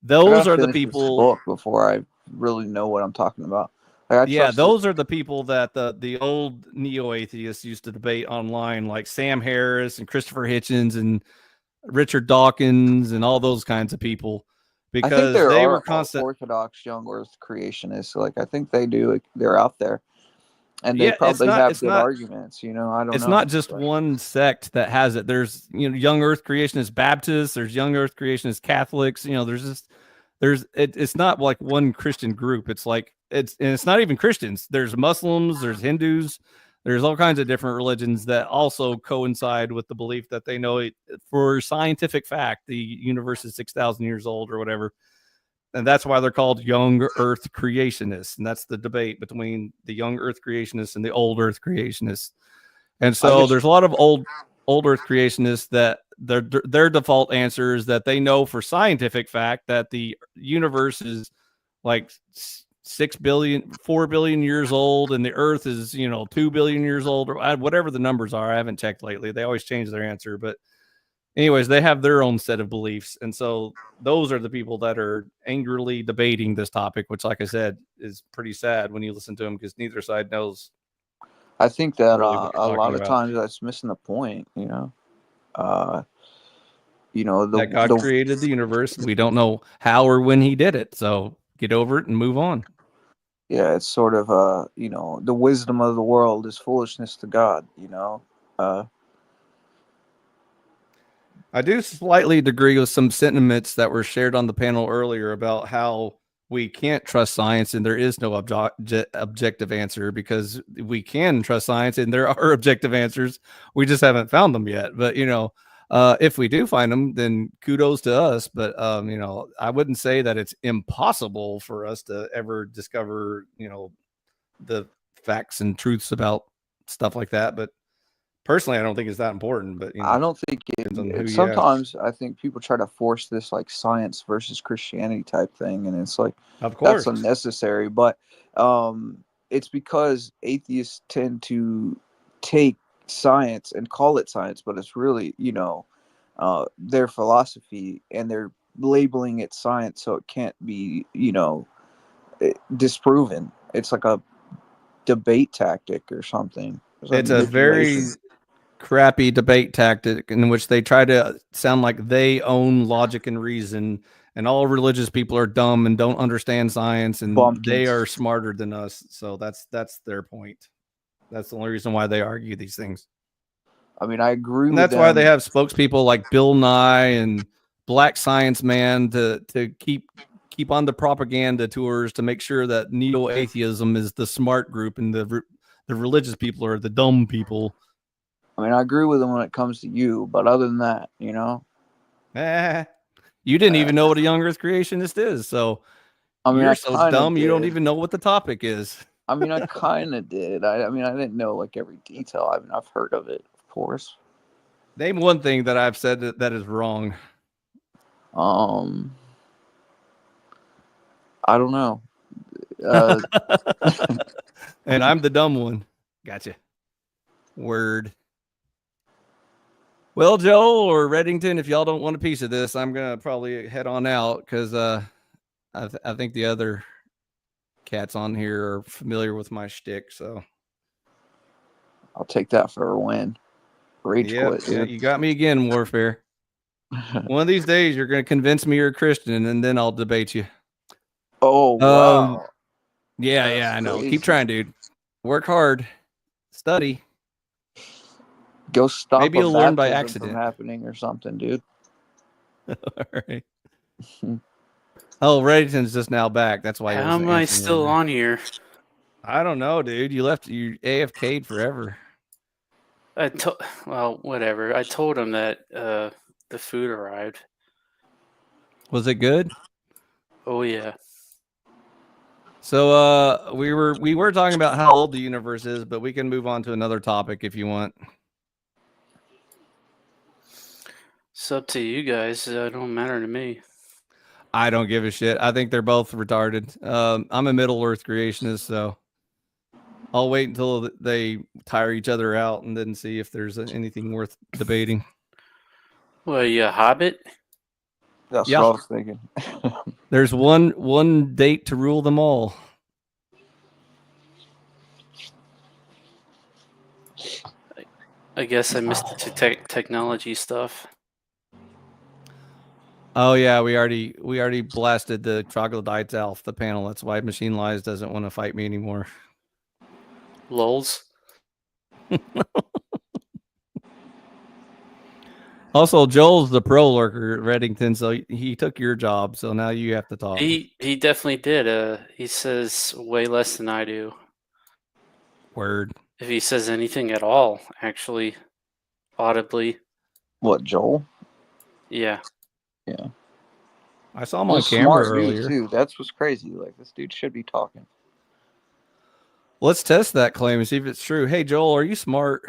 Speaker 6: those are the people.
Speaker 2: Book before I really know what I'm talking about.
Speaker 6: Those are the people that the old neo-atheists used to debate online, like Sam Harris and Christopher Hitchens and Richard Dawkins and all those kinds of people, because they were constant
Speaker 2: Orthodox young Earth creationists. Like I think they do. They're out there, and they probably have good arguments. I don't know.
Speaker 6: It's not just one sect that has it. There's young Earth creationist Baptists. There's young Earth creationist Catholics. It's not like one Christian group. It's like it's not even Christians. There's Muslims. There's Hindus. There's all kinds of different religions that also coincide with the belief that they know it, for scientific fact, the universe is 6,000 years old or whatever. And that's why they're called young Earth creationists. And that's the debate between the young Earth creationists and the old Earth creationists. And so there's a lot of old Earth creationists that their default answer is that they know for scientific fact that the universe is like 4 billion years old, and the Earth is 2 billion years old, or whatever the numbers are. I haven't checked lately. They always change their answer, but anyways, they have their own set of beliefs. And so those are the people that are angrily debating this topic, which, like I said, is pretty sad when you listen to them, because neither side knows.
Speaker 2: I think that
Speaker 6: really
Speaker 2: a lot of times that's missing the point. That
Speaker 6: God created the universe. We don't know how or when he did it. So get over it and move on.
Speaker 2: Yeah, it's sort of the wisdom of the world is foolishness to God. Uh,
Speaker 6: I do slightly agree with some sentiments that were shared on the panel earlier about how we can't trust science and there is no objective answer, because we can trust science and there are objective answers. We just haven't found them yet. But, if we do find them, then kudos to us. But, I wouldn't say that it's impossible for us to ever discover, the facts and truths about stuff like that. But personally, I don't think it's that important. But,
Speaker 2: I don't think
Speaker 6: depends on who you ask.
Speaker 2: sometimes I think people try to force this like science versus Christianity type thing, and it's like
Speaker 6: Of course.
Speaker 2: that's unnecessary. But it's because atheists tend to take science and call it science, but it's really their philosophy, and they're labeling it science so it can't be disproven. It's like a debate tactic or something.
Speaker 6: It's a very crappy debate tactic in which they try to sound like they own logic and reason, and all religious people are dumb and don't understand science, and they are smarter than us. So that's their point. That's the only reason why they argue these things.
Speaker 2: I mean, I agree
Speaker 6: And
Speaker 2: with
Speaker 6: that's why they
Speaker 2: them.
Speaker 6: have spokespeople like Bill Nye and Black Science Man to keep on the propaganda tours to make sure that neo-atheism is the smart group and the religious people are the dumb people.
Speaker 2: I mean, I agree with them when it comes to you, but other than that,
Speaker 6: you didn't even know what a young Earth creationist is, so
Speaker 2: I mean,
Speaker 6: you're
Speaker 2: I
Speaker 6: so dumb you don't
Speaker 2: did.
Speaker 6: even know what the topic is.
Speaker 2: I mean, I kind of did. I mean, I didn't know like every detail. I mean, I've heard of it, of course.
Speaker 6: Name one thing that I've said that is wrong.
Speaker 2: I don't know.
Speaker 6: And I'm the dumb one. Gotcha. Word. Well, Joel or Reddington, if y'all don't want a piece of this, I'm gonna probably head on out because I think the other cats on here are familiar with my shtick. So
Speaker 2: I'll take that for a win. Rage quit.
Speaker 6: Yeah, you got me again, Warfare. One of these days, you're gonna convince me you're a Christian, and then I'll debate you.
Speaker 2: Oh wow.
Speaker 6: Yeah, I know. Crazy. Keep trying, dude. Work hard. Study.
Speaker 2: Go stop.
Speaker 6: Maybe you'll learn by accident
Speaker 2: from happening or something, dude.
Speaker 6: All right. Oh, Reddington's just now back. That's why.
Speaker 5: How am I still on here?
Speaker 6: I don't know, dude. You AFK'd forever.
Speaker 5: Well, whatever. I told him that the food arrived.
Speaker 6: Was it good?
Speaker 5: Oh yeah.
Speaker 6: So we were talking about how old the universe is, but we can move on to another topic if you want.
Speaker 5: It's up to you guys. It don't matter to me.
Speaker 6: I don't give a shit. I think they're both retarded. I'm a Middle Earth creationist, so I'll wait until they tire each other out and then see if there's anything worth debating.
Speaker 5: Well, you a hobbit?
Speaker 2: That's what I was thinking.
Speaker 6: There's one date to rule them all.
Speaker 5: I guess I missed the technology stuff.
Speaker 6: Oh yeah, we already blasted the troglodytes off the panel. That's why Machine Lies doesn't want to fight me anymore.
Speaker 5: Lols.
Speaker 6: Also, Joel's the pro lurker at Reddington, so he took your job. So now you have to talk.
Speaker 5: He definitely did. He says way less than I do.
Speaker 6: Word.
Speaker 5: If he says anything at all, actually, audibly.
Speaker 2: What, Joel?
Speaker 5: Yeah.
Speaker 2: Yeah.
Speaker 6: I saw him on camera earlier.
Speaker 2: Too. That's what's crazy. Like, this dude should be talking.
Speaker 6: Let's test that claim and see if it's true. Hey, Joel, are you smart?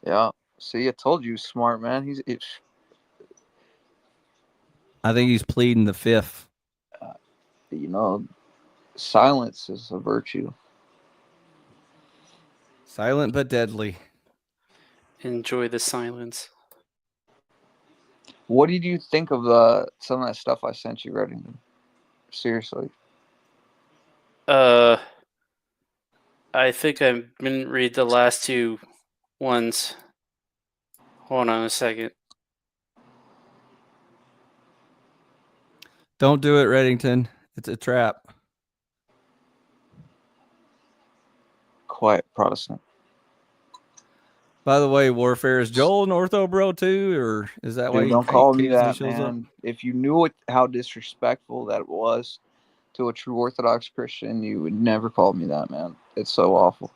Speaker 2: Yeah. See, I told you, smart man.
Speaker 6: I think he's pleading the fifth.
Speaker 2: Silence is a virtue.
Speaker 6: Silent but deadly.
Speaker 5: Enjoy the silence.
Speaker 2: What did you think of some of that stuff I sent you, Reddington? Seriously.
Speaker 5: I think I didn't read the last two ones. Hold on a second.
Speaker 6: Don't do it, Reddington. It's a trap.
Speaker 2: Quiet Protestant.
Speaker 6: By the way, Warfare, is Joel an ortho bro too, or is that why
Speaker 2: Dude,
Speaker 6: he
Speaker 2: don't call me
Speaker 6: occasionally
Speaker 2: that,
Speaker 6: shows up?
Speaker 2: man. If you knew how disrespectful that was to a true Orthodox Christian, you would never call me that, man. It's so awful.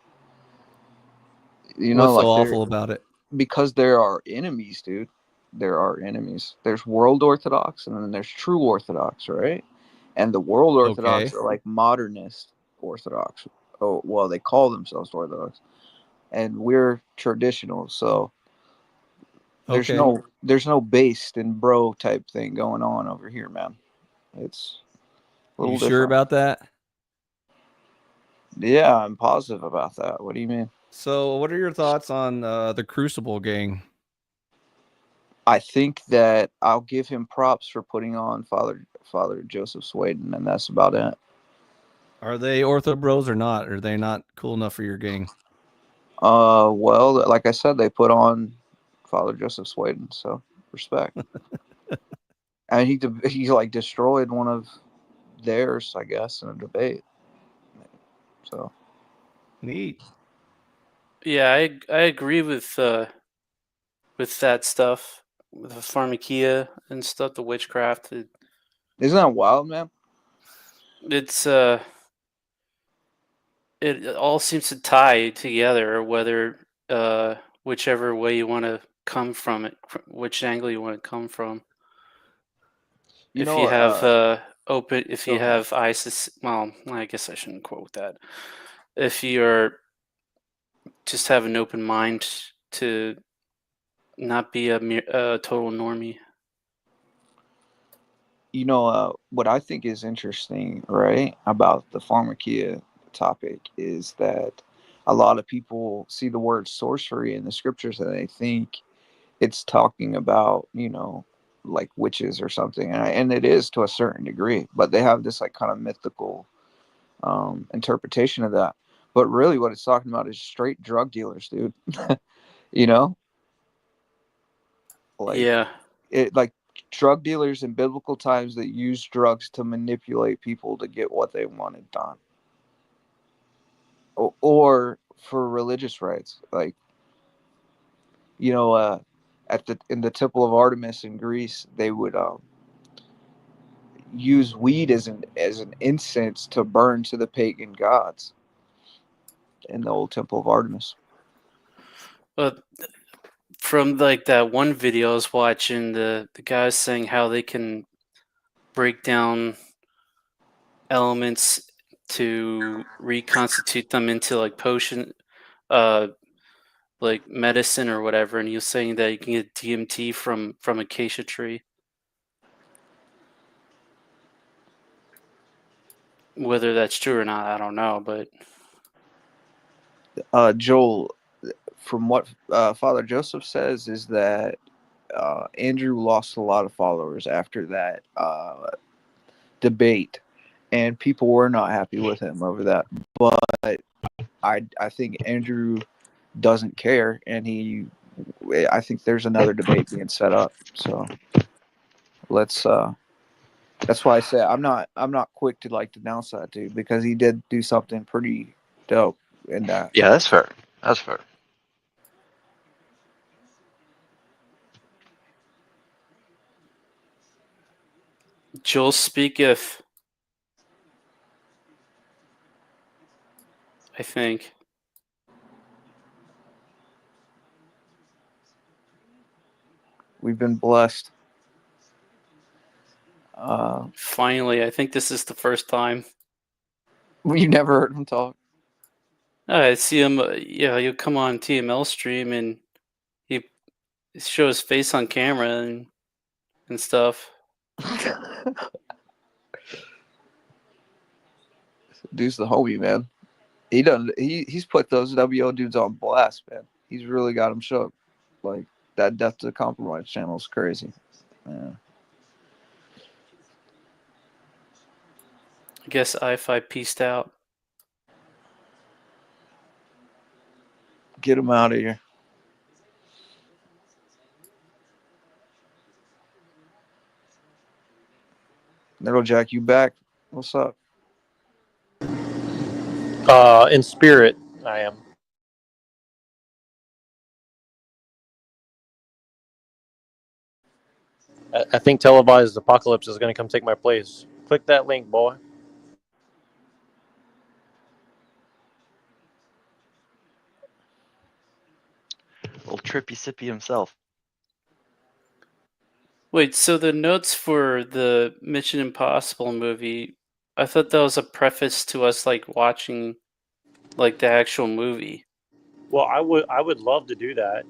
Speaker 2: You know,
Speaker 6: What's so
Speaker 2: like
Speaker 6: awful about it?
Speaker 2: because there are enemies, dude. There are enemies. There's world Orthodox and then there's true Orthodox, right? And the world Orthodox
Speaker 6: Okay.
Speaker 2: are like modernist Orthodox. Oh, well, they call themselves Orthodox, and we're traditional. So
Speaker 6: Okay.
Speaker 2: there's no based and bro type thing going on over here, man. It's a
Speaker 6: You
Speaker 2: little
Speaker 6: sure
Speaker 2: different.
Speaker 6: about that?
Speaker 2: Yeah, I'm positive about that. What do you mean?
Speaker 6: So, what are your thoughts on the Crucible gang?
Speaker 2: I think that I'll give him props for putting on Father Joseph Swayden, and that's about it.
Speaker 6: Are they ortho bros or not? Are they not cool enough for your gang?
Speaker 2: Well, like I said, they put on Father Joseph Swayden, so respect. And he like destroyed one of theirs, I guess, in a debate. So
Speaker 6: Neat.
Speaker 5: Yeah, I agree with that stuff, with the pharmakia and stuff, the witchcraft.
Speaker 2: isn't that wild, man?
Speaker 5: It's it all seems to tie together, whether whichever way you want to come from it, which angle you want to come from.
Speaker 2: You
Speaker 5: If
Speaker 2: know,
Speaker 5: you have if
Speaker 2: go
Speaker 5: you
Speaker 2: ahead.
Speaker 5: have ISIS, well, I guess I shouldn't quote that. If you're just have an open mind to not be a total normie.
Speaker 2: You know, what I think is interesting, right, about the pharmakia topic is that a lot of people see the word sorcery in the scriptures and they think it's talking about, like witches or something. And it is to a certain degree, but they have this like kind of mythical interpretation of that. But really, what it's talking about is straight drug dealers, dude. you know, like
Speaker 5: Yeah,
Speaker 2: like drug dealers in biblical times that use drugs to manipulate people to get what they wanted done, or for religious rights, like you know, at the in the Temple of Artemis in Greece, they would use weed as an incense to burn to the pagan gods in the old Temple of Artemis.
Speaker 5: but from like that one video I was watching, the guy was saying how they can break down elements to reconstitute them into like potion, uh, like medicine or whatever. And he was saying that you can get DMT from acacia tree. Whether that's true or not, I don't know. But
Speaker 2: Joel, from what Father Joseph says, is that Andrew lost a lot of followers after that debate, and people were not happy with him over that. But I think Andrew doesn't care, and I think there's another debate being set up. So let's. That's why I say I'm not quick to like denounce that dude because he did do something pretty dope in that.
Speaker 9: Yeah, that's fair. That's fair.
Speaker 5: Joel speaketh, I think.
Speaker 2: We've been blessed.
Speaker 5: Finally, I think this is the first time.
Speaker 2: You never heard him talk.
Speaker 5: I see him. Yeah, he'll come on TML stream and he show his face on camera and stuff.
Speaker 2: Dude's the homie, man. He's put those WO dudes on blast, man. He's really got them shook. Like that Death to Compromise channel is crazy. Yeah.
Speaker 5: I guess I5 pieced out.
Speaker 2: Get him out of here. Little Jack, you back? What's up?
Speaker 8: In spirit, I am. I think televised apocalypse is going to come take my place. Click that link, boy.
Speaker 9: Old Trippy Sippy himself.
Speaker 5: Wait, so the notes for the Mission Impossible movie, I thought that was a preface to us like watching like the actual movie.
Speaker 8: Well, I would love to do that.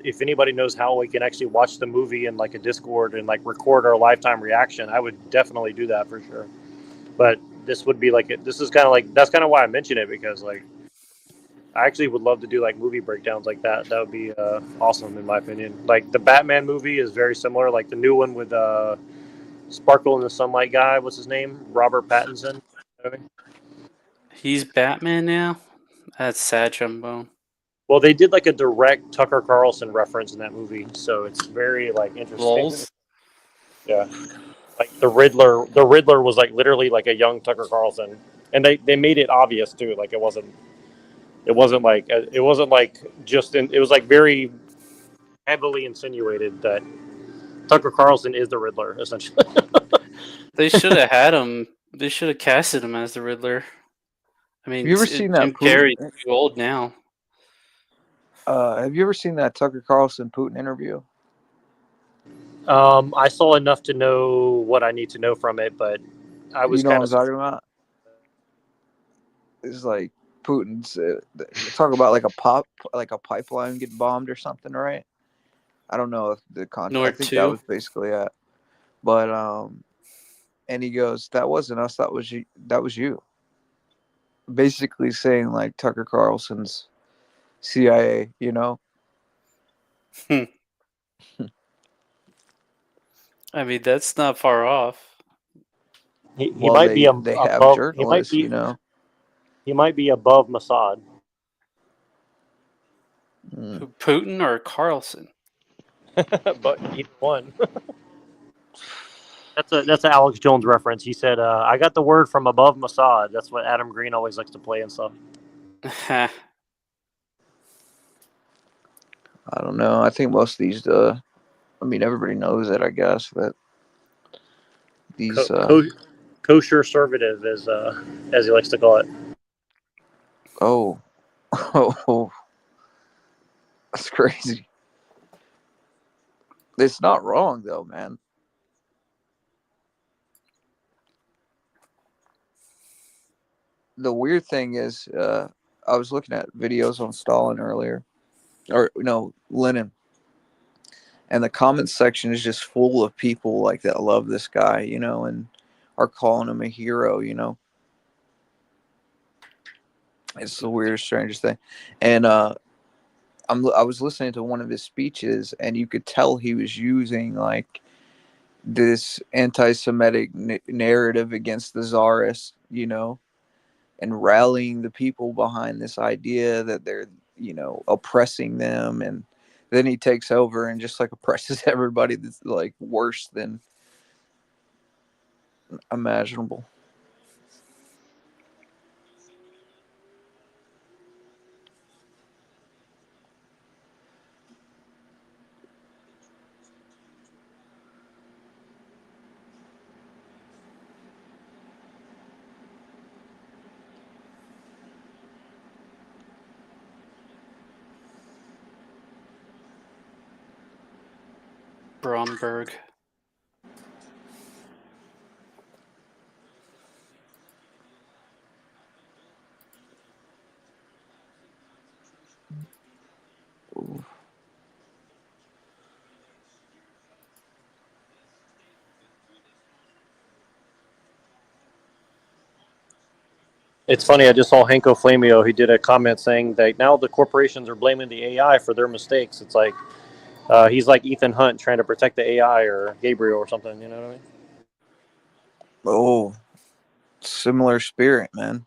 Speaker 8: If anybody knows how we can actually watch the movie in like a Discord and like record our lifetime reaction, I would definitely do that for sure. But this would be like this is kind of like that's kind of why I mention it, because like I actually would love to do like movie breakdowns like that. That would be awesome in my opinion. Like the Batman movie is very similar. Like the new one with Sparkle in the Sunlight guy. What's his name? Robert Pattinson. You know what I mean?
Speaker 5: He's Batman now? That's sad, Jumbo.
Speaker 8: Well, they did like a direct Tucker Carlson reference in that movie, so it's very like interesting.
Speaker 5: Lols?
Speaker 8: Yeah, like the Riddler was like literally like a young Tucker Carlson, and they made it obvious too. Like it wasn't like just in, it was like very heavily insinuated that Tucker Carlson is the Riddler essentially.
Speaker 5: They should have had him. They should have casted him as the Riddler. I mean,
Speaker 2: Have you ever seen that
Speaker 5: Jim Carrey's too old now.
Speaker 2: Have you ever seen that Tucker Carlson Putin interview?
Speaker 8: I saw enough to know what I need to know from it, but I was
Speaker 2: You know what
Speaker 8: kind
Speaker 2: I'm
Speaker 8: of
Speaker 2: talking about? It's like Putin's talk about like a pipeline get bombed or something, right? I don't know if the content. I
Speaker 5: Nord
Speaker 2: think
Speaker 5: 2.
Speaker 2: that was basically it. But and he goes, "That wasn't us. That was you. That was you." Basically saying like Tucker Carlson's CIA, you know?
Speaker 5: I mean, that's not far off.
Speaker 8: he
Speaker 2: Well,
Speaker 8: might be
Speaker 2: they have
Speaker 8: above.
Speaker 2: journalists, you know.
Speaker 8: He might be above Mossad.
Speaker 2: Mm.
Speaker 5: Putin or Carlson?
Speaker 8: But either one. That's an Alex Jones reference. He said, "I got the word from above Mossad." That's what Adam Green always likes to play and stuff.
Speaker 2: I don't know. I think most of these, I mean, everybody knows it, I guess, that these,
Speaker 8: Kosher conservative, as he likes to call it.
Speaker 2: oh, oh, that's crazy. It's not wrong, though, man. The weird thing is, I was looking at videos on Stalin earlier, or no, Lenin, and the comments section is just full of people like that love this guy, you know, and are calling him a hero, you know. It's the weirdest, strangest thing. And I was listening to one of his speeches, and you could tell he was using like this anti-Semitic narrative against the czarists, you know, and rallying the people behind this idea that they're, you know, oppressing them. And then he takes over and just like oppresses everybody that's like worse than imaginable.
Speaker 5: Bromberg.
Speaker 2: Ooh.
Speaker 8: It's funny. I just saw Hanko Flamio. He did a comment saying that now the corporations are blaming the AI for their mistakes. It's like he's like Ethan Hunt trying to protect the AI or Gabriel or something. You know what I mean?
Speaker 2: Oh, similar spirit, man.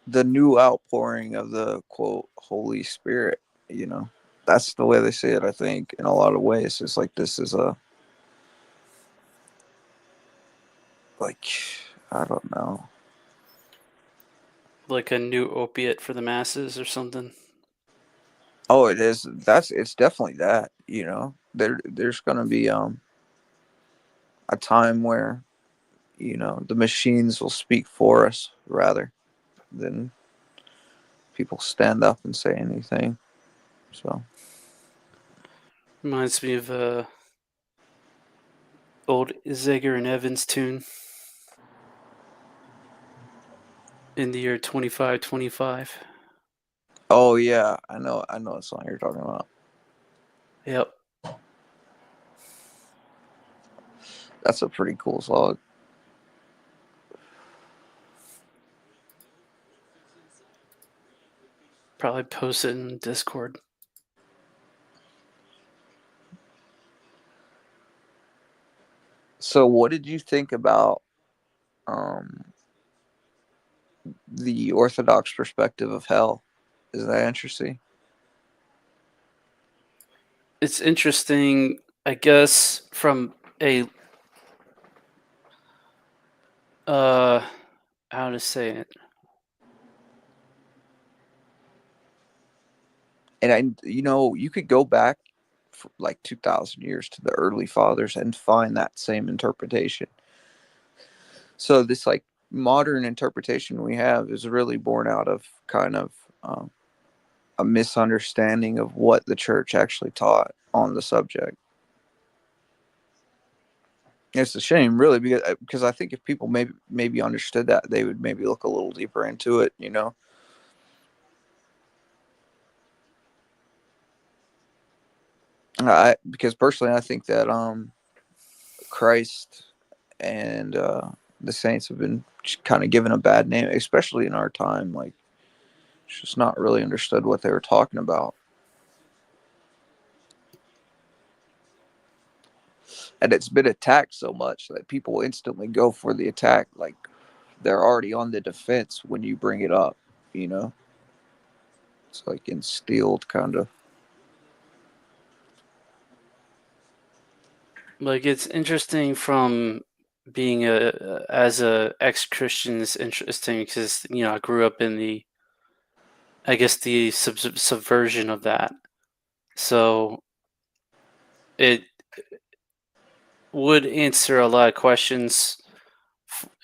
Speaker 2: The new outpouring of the quote Holy Spirit, you know. That's the way they say it, I think, in a lot of ways. It's like this is a like, I don't know.
Speaker 5: Like a new opiate for the masses or something.
Speaker 2: Oh, it is. It's definitely that. There's gonna be a time where the machines will speak for us rather than people stand up and say anything. So
Speaker 5: Reminds me of old Zager and Evans tune in the year 2525.
Speaker 2: oh yeah, I know what song you're talking about.
Speaker 5: Yep.
Speaker 2: That's a pretty cool song.
Speaker 5: Probably post it in Discord.
Speaker 2: So what did you think about um the Orthodox perspective of hell? Is that interesting?
Speaker 5: It's interesting, I guess, from a how to say it.
Speaker 2: And you could go back for like 2,000 years to the early fathers and find that same interpretation. So this like modern interpretation we have is really born out of kind of a misunderstanding of what the church actually taught on the subject. It's a shame, really, because I think if people maybe understood that, they would maybe look a little deeper into it. Because personally, I think that Christ and the saints have been kind of given a bad name, especially in our time. Like, it's just not really understood what they were talking about. And it's been attacked so much that people instantly go for the attack. Like, they're already on the defense when you bring it up, you know? It's like instilled, kind of.
Speaker 5: Like it's interesting from being as a ex-Christian. It's interesting because I grew up in the subversion of that. So it would answer a lot of questions,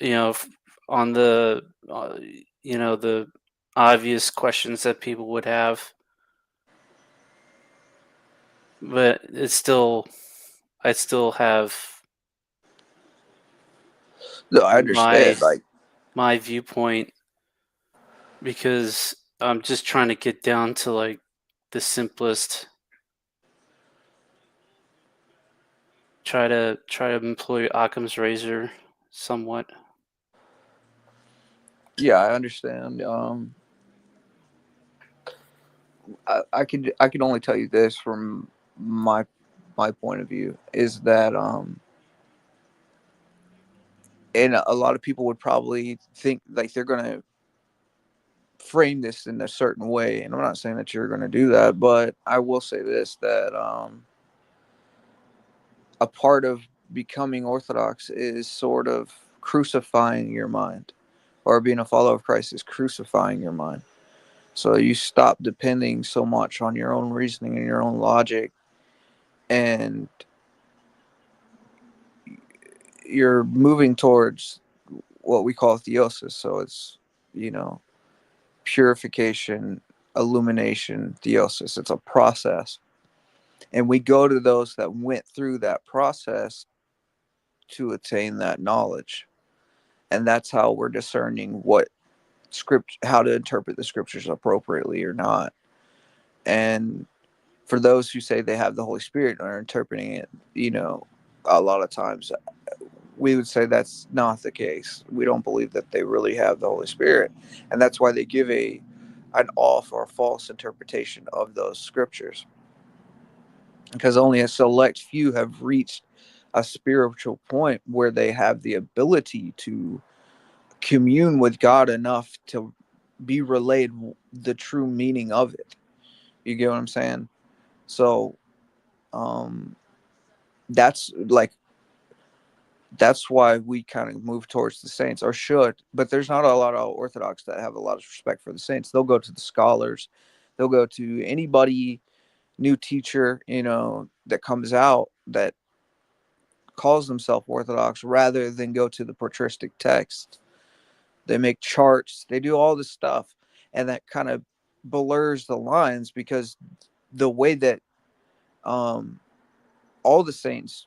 Speaker 5: on the obvious questions that people would have. But I still have
Speaker 2: No, I
Speaker 5: my
Speaker 2: understand. Like,
Speaker 5: my viewpoint because I'm just trying to get down to like the simplest. Try to employ Occam's razor somewhat.
Speaker 2: yeah, I understand. I could only tell you this from my point of view is that and a lot of people would probably think like they're gonna frame this in a certain way, and I'm not saying that you're gonna do that, but I will say this, that a part of becoming Orthodox is sort of crucifying your mind, or being a follower of Christ is crucifying your mind. So you stop depending so much on your own reasoning and your own logic, and you're moving towards what we call theosis. So it's, you know, purification, illumination, theosis. It's a process. And we go to those that went through that process to attain that knowledge. And that's how we're discerning how to interpret the scriptures appropriately or not. And for those who say they have the Holy Spirit and are interpreting it, a lot of times we would say that's not the case. We don't believe that they really have the Holy Spirit. And that's why they give an off or false interpretation of those scriptures. Because only a select few have reached a spiritual point where they have the ability to commune with God enough to be relayed the true meaning of it. You get what I'm saying? So that's like that's why we kind of move towards the saints, or should. But there's not a lot of Orthodox that have a lot of respect for the saints. They'll go to the scholars, they'll go to anybody, new teacher, that comes out that calls themselves Orthodox, rather than go to the patristic text. They make charts, they do all this stuff, and that kind of blurs the lines, because the way that all the saints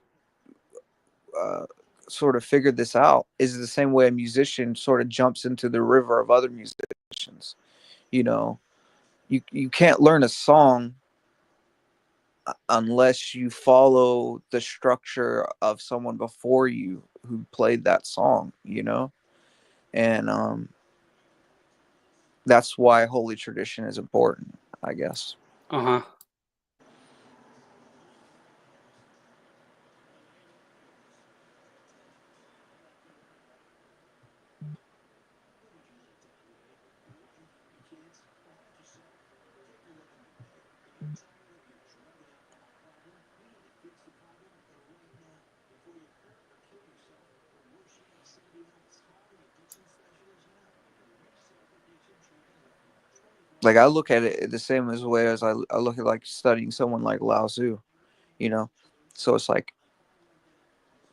Speaker 2: uh, sort of figured this out is the same way a musician sort of jumps into the river of other musicians. You know, you can't learn a song unless you follow the structure of someone before you who played that song, and that's why holy tradition is important, I guess.
Speaker 5: Uh-huh.
Speaker 2: Like, I look at it the same as way as I look at like studying someone like Lao Tzu, you know. So it's like,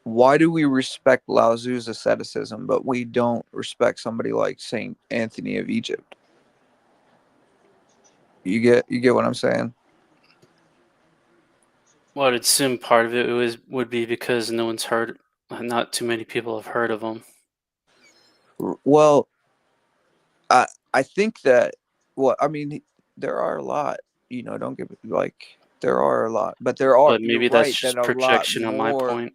Speaker 2: why do we respect Lao Tzu's asceticism, but we don't respect somebody like Saint Anthony of Egypt? You get what I'm saying?
Speaker 5: Well, I'd assume part of it would be because no one's heard, not too many people have heard of them.
Speaker 2: Well, I think that, well, I mean, there are a lot, don't get like, there are a lot, but
Speaker 5: But
Speaker 2: you're
Speaker 5: maybe that's
Speaker 2: right that
Speaker 5: just
Speaker 2: a lot
Speaker 5: projection on my
Speaker 2: more
Speaker 5: point.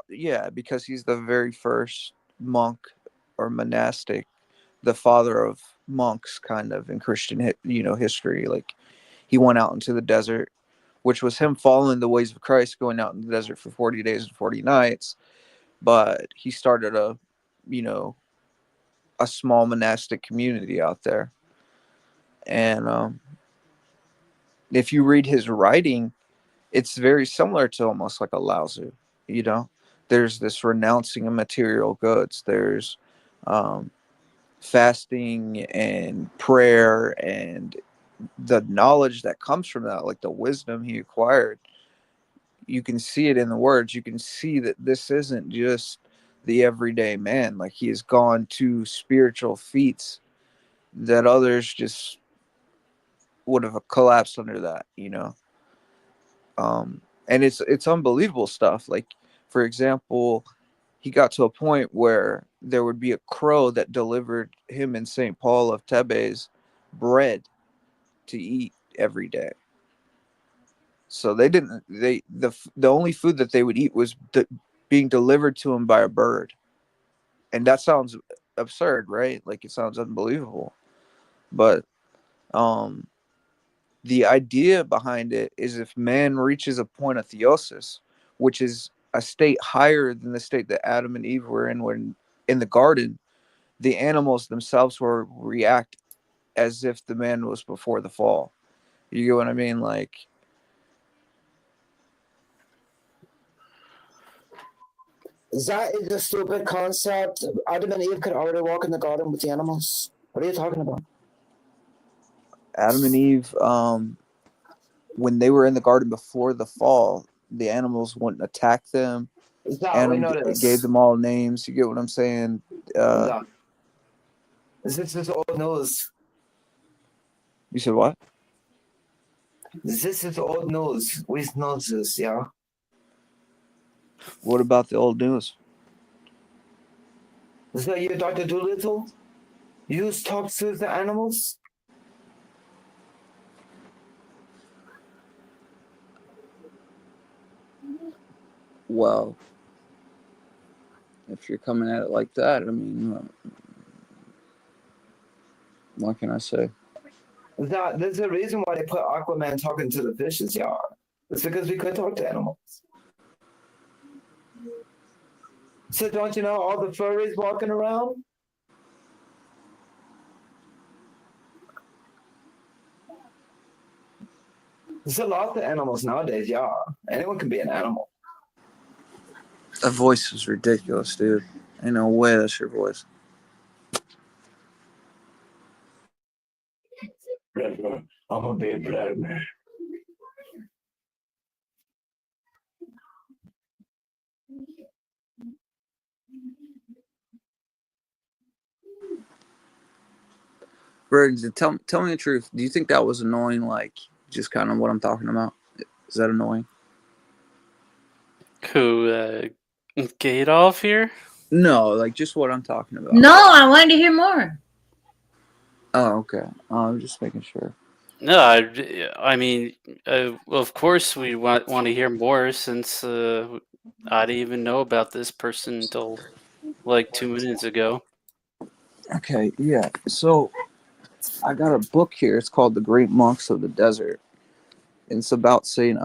Speaker 2: yeah, because he's the very first monk or monastic, the father of monks kind of in Christian history. Like, he went out into the desert, which was him following the ways of Christ, going out in the desert for 40 days and 40 nights. But he started you know, a small monastic community out there. And if you read his writing, it's very similar to almost like a Lao Tzu, you know? There's this renouncing of material goods. There's um, fasting and prayer and the knowledge that comes from that, like the wisdom he acquired. You can see it in the words. You can see that this isn't just the everyday man. Like, he has gone to spiritual feats that others just would have collapsed under that. And it's unbelievable stuff. Like, for example, he got to a point where there would be a crow that delivered him and St. Paul of Thebes bread to eat every day. So they didn't they the only food that they would eat was being delivered to him by a bird. And that sounds absurd, right? Like, it sounds unbelievable. But um the idea behind it is, if man reaches a point of theosis, which is a state higher than the state that Adam and Eve were in when in the garden, the animals themselves will react as if the man was before the fall. You get what I mean? Like,
Speaker 10: That is a stupid concept. Adam and Eve could already walk in the garden with the animals. What are you talking about?
Speaker 2: Adam and Eve, when they were in the garden before the fall, the animals wouldn't attack them.
Speaker 10: That we
Speaker 2: Adam
Speaker 10: know
Speaker 2: gave
Speaker 10: this.
Speaker 2: them all names. You get what I'm saying?
Speaker 10: That. This is old news.
Speaker 2: You said what?
Speaker 10: This is old news. We know this, yeah.
Speaker 2: What about the old news?
Speaker 10: Is that you, Dr. Doolittle? You talk to the animals?
Speaker 2: Well, if you're coming at it like that, I mean, what can I say?
Speaker 10: There's a reason why they put Aquaman talking to the fishes, yeah. It's because we could talk to animals. So don't you know all the furries walking around? There's a lot of animals nowadays, yeah. Anyone can be an animal.
Speaker 2: That voice is ridiculous, dude. Ain't no way that's your voice.
Speaker 11: I'm a big black man.
Speaker 2: Briggs, tell me the truth. Do you think that was annoying? Like, just kind of what I'm talking about? Is that annoying?
Speaker 5: Who, Gate off here?
Speaker 2: No, like just what I'm talking about.
Speaker 4: No, I wanted to hear more.
Speaker 2: Oh, okay. I'm just making sure.
Speaker 5: No, I mean, well, of course we want to hear more since I didn't even know about this person until like 2 minutes ago.
Speaker 2: Okay, yeah. So I got a book here. It's called The Great Monks of the Desert. And it's about Saint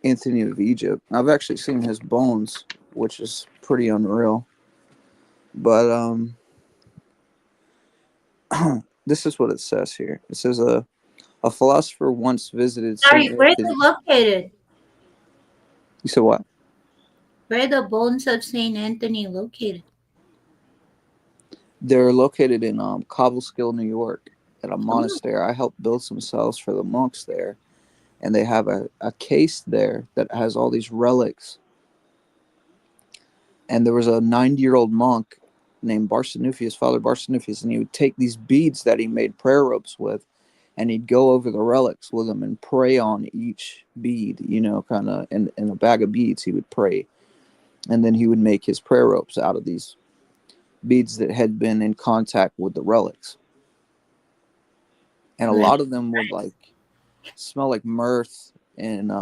Speaker 2: Anthony of Egypt. I've actually seen his bones, which is pretty unreal. But this is what it says here. It says a philosopher once visited
Speaker 4: Sorry,
Speaker 2: Saint
Speaker 4: where are they
Speaker 2: Anthony.
Speaker 4: located?
Speaker 2: You said what?
Speaker 4: Where are the bones of Saint Anthony located?
Speaker 2: They're located in Cobleskill, New York, at a
Speaker 4: Oh,
Speaker 2: monastery. I helped build some cells for the monks there, and they have a case there that has all these relics. And there was a 90-year-old monk named Barsanuphius, Father Barsanuphius, and he would take these beads that he made prayer ropes with, and he'd go over the relics with them and pray on each bead, kind of in a bag of beads, he would pray. And then he would make his prayer ropes out of these beads that had been in contact with the relics. And a
Speaker 4: that's
Speaker 2: lot of them would like smell like mirth and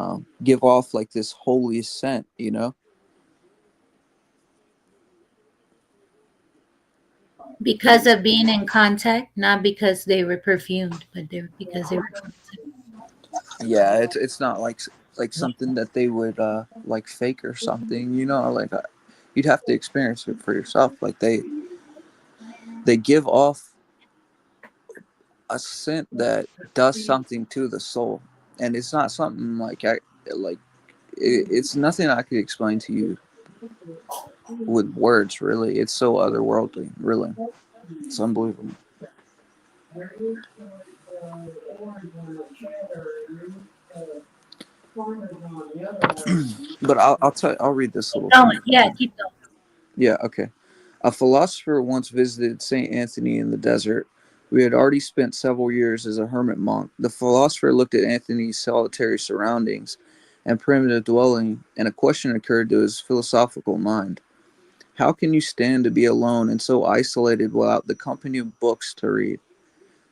Speaker 2: give off like this holy scent.
Speaker 4: because of being in contact, not because they were perfumed, but because they were.
Speaker 2: Yeah, it's not like something that they would like fake or something. Like you'd have to experience it for yourself. Like they give off a scent that does something to the soul, and it's not something like it's nothing I could explain to you with words. Really, it's so otherworldly. Really, it's unbelievable. But I'll read this little
Speaker 4: Going.
Speaker 2: thing.
Speaker 4: Yeah, keep going.
Speaker 2: Yeah, okay. A philosopher once visited St. Anthony in the desert. We had already spent several years as a hermit monk. The philosopher looked at Anthony's solitary surroundings and primitive dwelling, and a question occurred to his philosophical mind. How can you stand to be alone and so isolated without the company of books to read?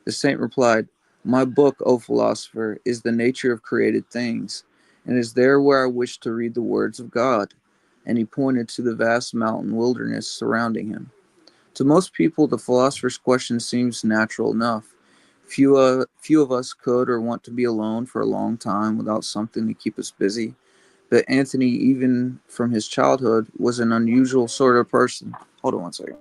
Speaker 2: The saint replied, My book, O philosopher, is the nature of created things, and is there where I wish to read the words of God. And he pointed to the vast mountain wilderness surrounding him. To most people, the philosopher's question seems natural enough. Few of us could or want to be alone for a long time without something to keep us busy. But Anthony, even from his childhood, was an unusual sort of person. Hold on one second.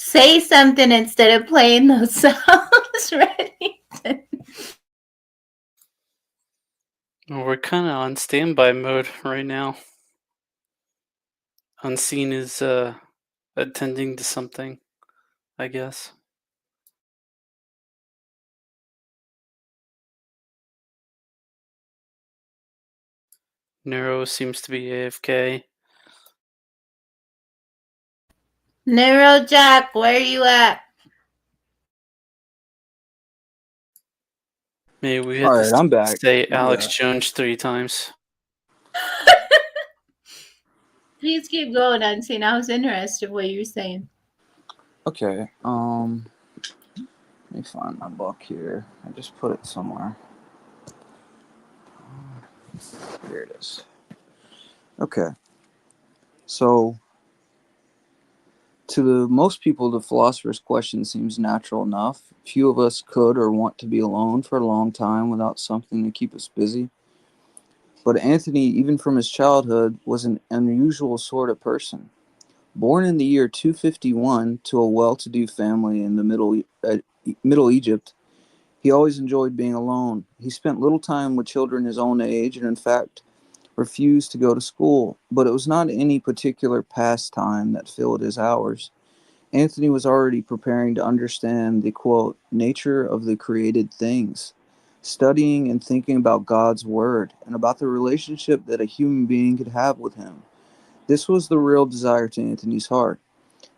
Speaker 4: Say something instead of playing those sounds, Remington.
Speaker 5: Well, we're kind of on standby mode right now. Unseen is attending to something, I guess. Nero seems to be AFK.
Speaker 4: Nero Jack, where are you at?
Speaker 5: Maybe we had
Speaker 2: All
Speaker 5: to
Speaker 2: right, I'm back.
Speaker 5: say
Speaker 2: I'm
Speaker 5: Alex
Speaker 2: back.
Speaker 5: Jones 3 times.
Speaker 4: Please keep going, Unseen. I was interested what you were saying.
Speaker 2: Okay. Let me find my book here. I just put it somewhere. Here it is. Okay. So, to most people, the philosopher's question seems natural enough. Few of us could or want to be alone for a long time without something to keep us busy. But Anthony, even from his childhood, was an unusual sort of person. Born in the year 251 to a well-to-do family in the Middle Egypt, he always enjoyed being alone. He spent little time with children his own age and, in fact, refused to go to school. But it was not any particular pastime that filled his hours. Anthony was already preparing to understand the, quote, nature of the created things, studying and thinking about God's Word and about the relationship that a human being could have with Him. This was the real desire to Anthony's heart.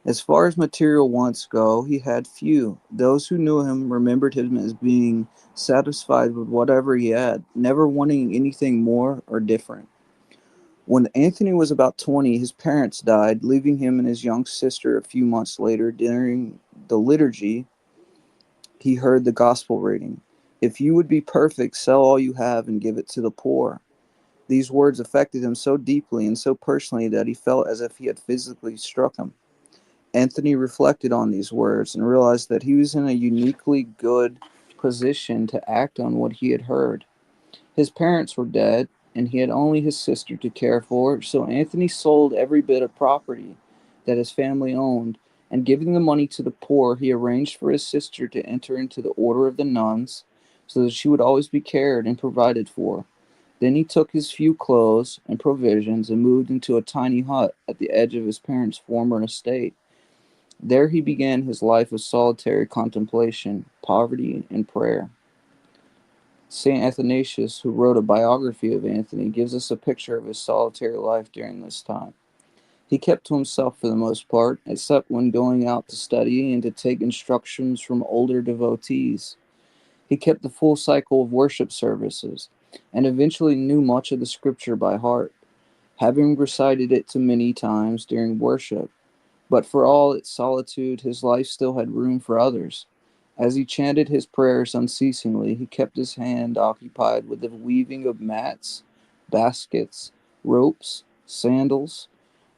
Speaker 2: As far as material wants go, he had few. Those who knew him remembered him as being satisfied with whatever he had, never wanting anything more or different. When Anthony was about 20, his parents died, leaving him and his young sister a few months later. During the liturgy, he heard the gospel reading. If you would be perfect, sell all you have and give it to the poor. These words affected him so deeply and so personally that he felt as if he had physically struck him. Anthony reflected on these words and realized that he was in a uniquely good position to act on what he had heard. His parents were dead, and he had only his sister to care for, so Anthony sold every bit of property that his family owned, and giving the money to the poor, he arranged for his sister to enter into the order of the nuns so that she would always be cared and provided for. Then he took his few clothes and provisions and moved into a tiny hut at the edge of his parents' former estate. There he began his life of solitary contemplation, poverty, and prayer. St. Athanasius, who wrote a biography of Anthony, gives us a picture of his solitary life during this time. He kept to himself for the most part, except when going out to study and to take instructions from older devotees. He kept the full cycle of worship services, and eventually knew much of the scripture by heart, having recited it to many times during worship. But for all its solitude, his life still had room for others. As he chanted his prayers unceasingly, he kept his hand occupied with the weaving of mats, baskets, ropes, sandals,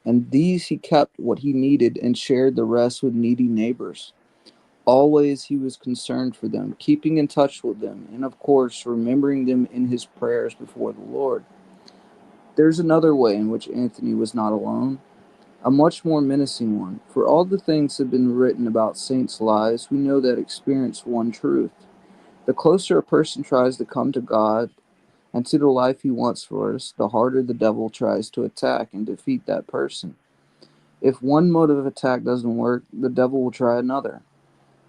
Speaker 2: and these he kept what he needed and shared the rest with needy neighbors. Always he was concerned for them, keeping in touch with them, and of course remembering them in his prayers before the Lord. There's another way in which Anthony was not alone, a much more menacing one. For all the things that have been written about saints' lives, we know that experience one truth. The closer a person tries to come to God and to the life he wants for us, the harder the devil tries to attack and defeat that person. If one mode of attack doesn't work, the devil will try another.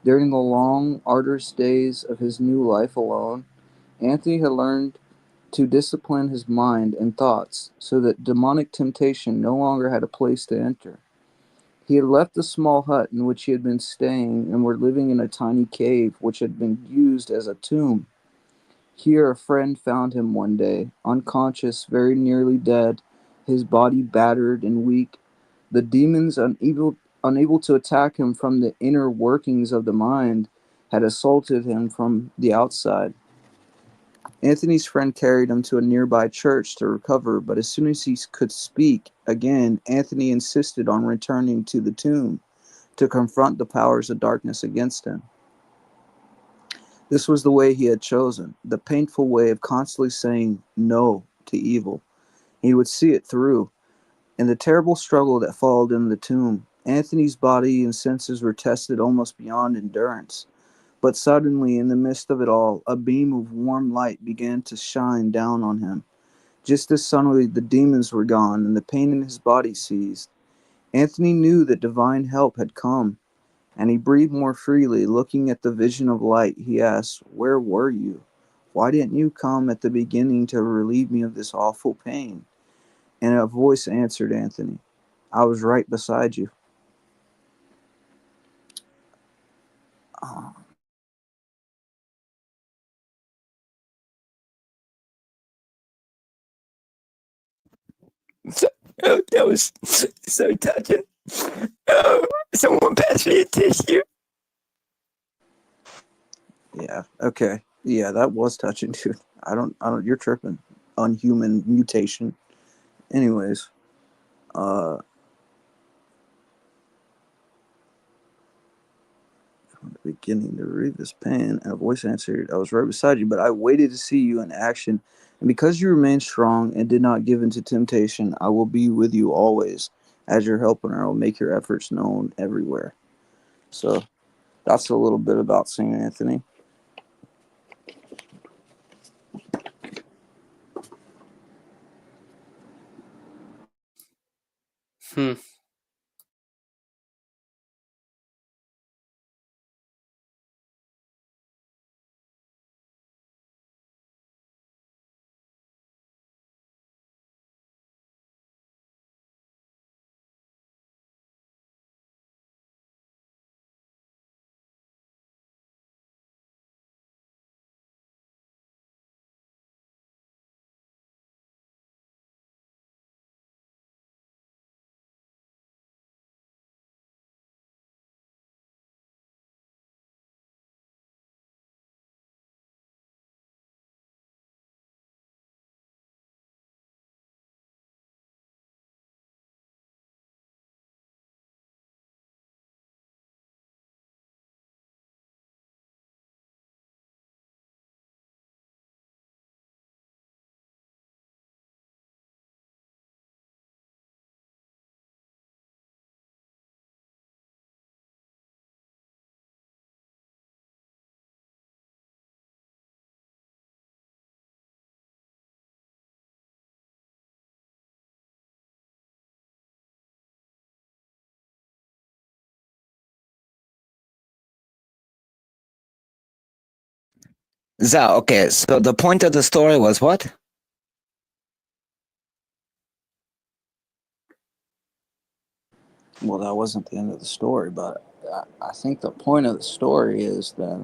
Speaker 2: During the long, arduous days of his new life alone, Anthony had learned to discipline his mind and thoughts so that demonic temptation no longer had a place to enter. He had left the small hut in which he had been staying and were living in a tiny cave which had been used as a tomb. Here a friend found him one day, unconscious, very nearly dead, his body battered and weak. The demons, unable to attack him from the inner workings of the mind, had assaulted him from the outside. Anthony's friend carried him to a nearby church to recover, but as soon as he could speak again, Anthony insisted on returning to the tomb to confront the powers of darkness against him. This was the way he had chosen, the painful way of constantly saying no to evil. He would see it through. In the terrible struggle that followed in the tomb, Anthony's body and senses were tested almost beyond endurance. But suddenly, in the midst of it all, a beam of warm light began to shine down on him. Just as suddenly the demons were gone and the pain in his body ceased. Anthony knew that divine help had come, and he breathed more freely. Looking at the vision of light, he asked, "Where were you? Why didn't you come at the beginning to relieve me of this awful pain?" And a voice answered Anthony, "I was right beside you." Uh,
Speaker 12: Oh, that was so touching. Oh, someone pass me a tissue.
Speaker 2: yeah, okay. Yeah, that was touching, dude. You're tripping. Unhuman mutation. Anyways, uh, beginning to relieve this pain, and a voice answered, "I was right beside you, but I waited to see you in action. And because you remained strong and did not give in to temptation, I will be with you always. As your helper, and I will make your efforts known everywhere." So that's a little bit about St. Anthony.
Speaker 5: Hmm.
Speaker 12: Okay, so the point of the story was what?
Speaker 2: Well, that wasn't the end of the story, but I think the point of the story is that,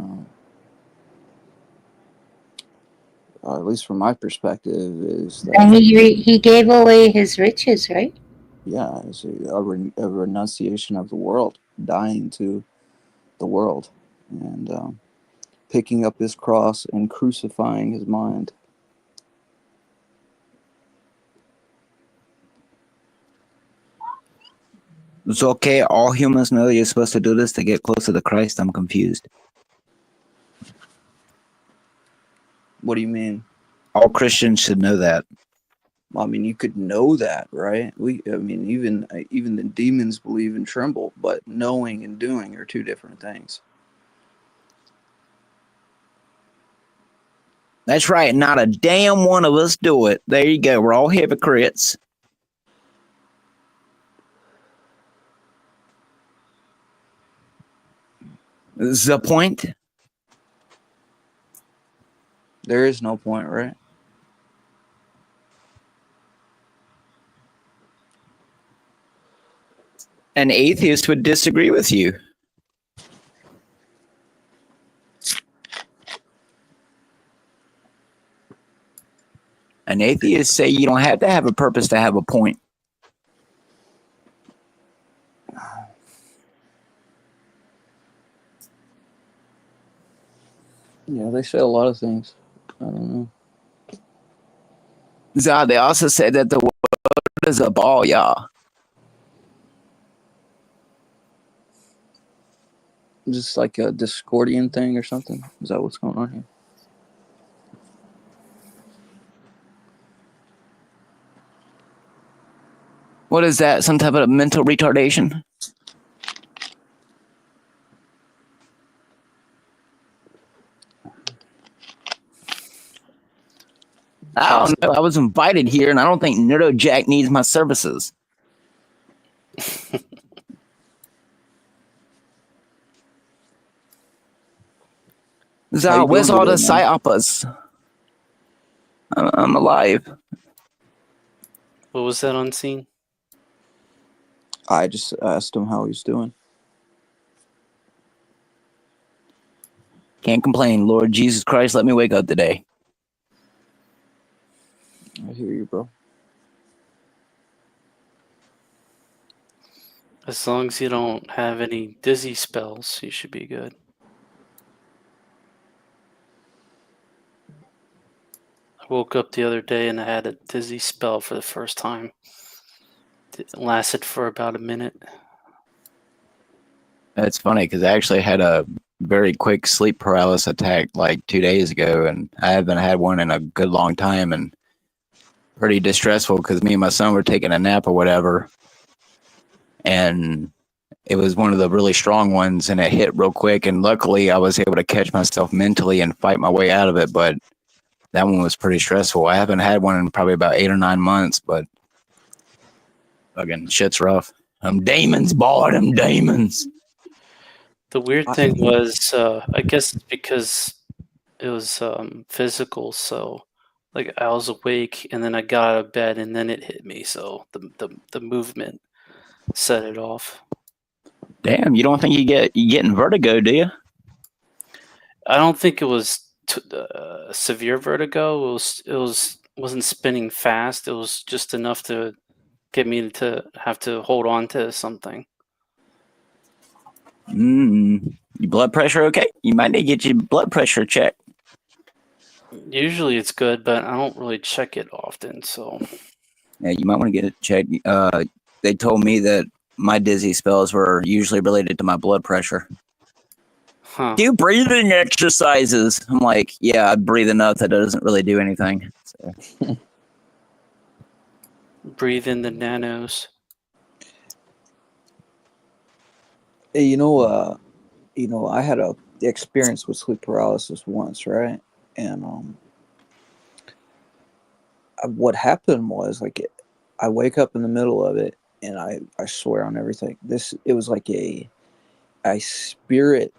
Speaker 2: at least from my perspective, is that
Speaker 4: And he gave away his riches, right?
Speaker 2: yeah, it's a renunciation of the world, dying to the world, and picking up his cross and crucifying his mind.
Speaker 12: It's okay. All humans know you're supposed to do this to get closer to Christ. I'm confused.
Speaker 2: What do you mean?
Speaker 12: All Christians should know that.
Speaker 2: Well, I mean, you could know that, right? I mean, even the demons believe and tremble, but knowing and doing are two different things.
Speaker 12: That's right. Not a damn one of us do it. There you go. We're all hypocrites. The point?
Speaker 2: There is no point, right?
Speaker 12: An atheist would disagree with you. An atheist say you don't have to have a purpose to have a point.
Speaker 2: Yeah, they say a lot of things. I don't know.
Speaker 12: They also say that the world is a ball, y'all.
Speaker 2: Just like a Discordian thing or something. Is that what's going on here?
Speaker 12: What is that? Some type of mental retardation? I don't know. I was invited here, and I don't think Nerdo Jack needs my services. Zal, where's all the psyopas? I'm alive.
Speaker 5: What was that unseen?
Speaker 2: I just asked him how he's doing.
Speaker 12: Can't complain. Lord Jesus Christ, let me wake up today.
Speaker 2: I hear you, bro.
Speaker 5: As long as you don't have any dizzy spells, you should be good. I woke up the other day and I had a dizzy spell for the first time. It lasted for about a minute.
Speaker 12: It's funny because I actually had a very quick sleep paralysis attack like 2 days ago, and I haven't had one in a good long time, and pretty distressful because me and my son were taking a nap or whatever, and it was one of the really strong ones, and it hit real quick, and luckily I was able to catch myself mentally and fight my way out of it, but that one was pretty stressful. I haven't had one in probably about 8 or 9 months, but fucking shit's rough. Them demons, boy, them demons.
Speaker 5: The weird thing was, I guess it's because it was physical, so like I was awake and then I got out of bed and then it hit me, so the movement set it off.
Speaker 12: Damn, you don't think you getting vertigo, do you?
Speaker 5: I don't think it was severe vertigo. Wasn't spinning fast. It was just enough to get me to have to hold on to something.
Speaker 12: Your blood pressure okay? You might need to get your blood pressure checked.
Speaker 5: Usually it's good, but I don't really check it often, so.
Speaker 12: Yeah, you might want to get it checked. They told me that my dizzy spells were usually related to my blood pressure.
Speaker 5: Huh.
Speaker 12: Do breathing exercises. I'm like, yeah, I breathe enough that it doesn't really do anything. So.
Speaker 5: Breathe in the nanos.
Speaker 2: Hey, I had a experience with sleep paralysis once, right? And what happened was I wake up in the middle of it, and I swear on everything, it was like a spirit,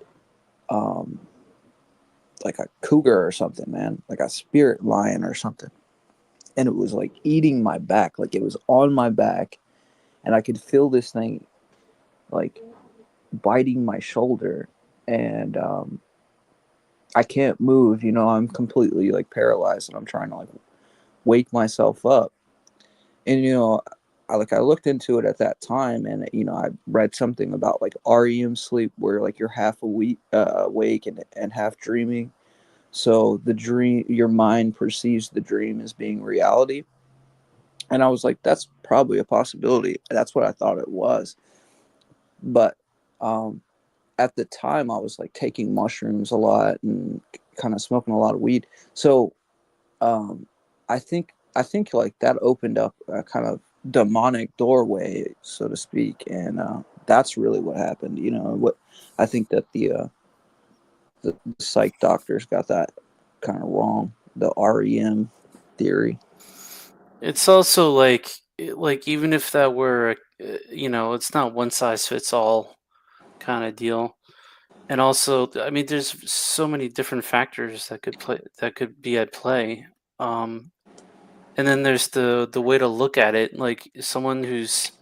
Speaker 2: like a cougar or something, man, like a spirit lion or something, and it was like eating my back, like it was on my back, and I could feel this thing like biting my shoulder, and I can't move, I'm completely like paralyzed, and I'm trying to like wake myself up. And I looked into it at that time, and I read something about like REM sleep, where like you're half awake and half dreaming. So the dream, your mind perceives the dream as being reality. And I was like, that's probably a possibility. That's what I thought it was. But at the time, I was like taking mushrooms a lot and kind of smoking a lot of weed. So I think like that opened up a kind of demonic doorway, so to speak, and that's really what happened. What I think that the psych doctors got that kind of wrong, the REM theory.
Speaker 5: It's also like even if that were, it's not one size fits all kind of deal. And also, I mean, there's so many different factors that could be at play. And then there's the way to look at it, like someone who's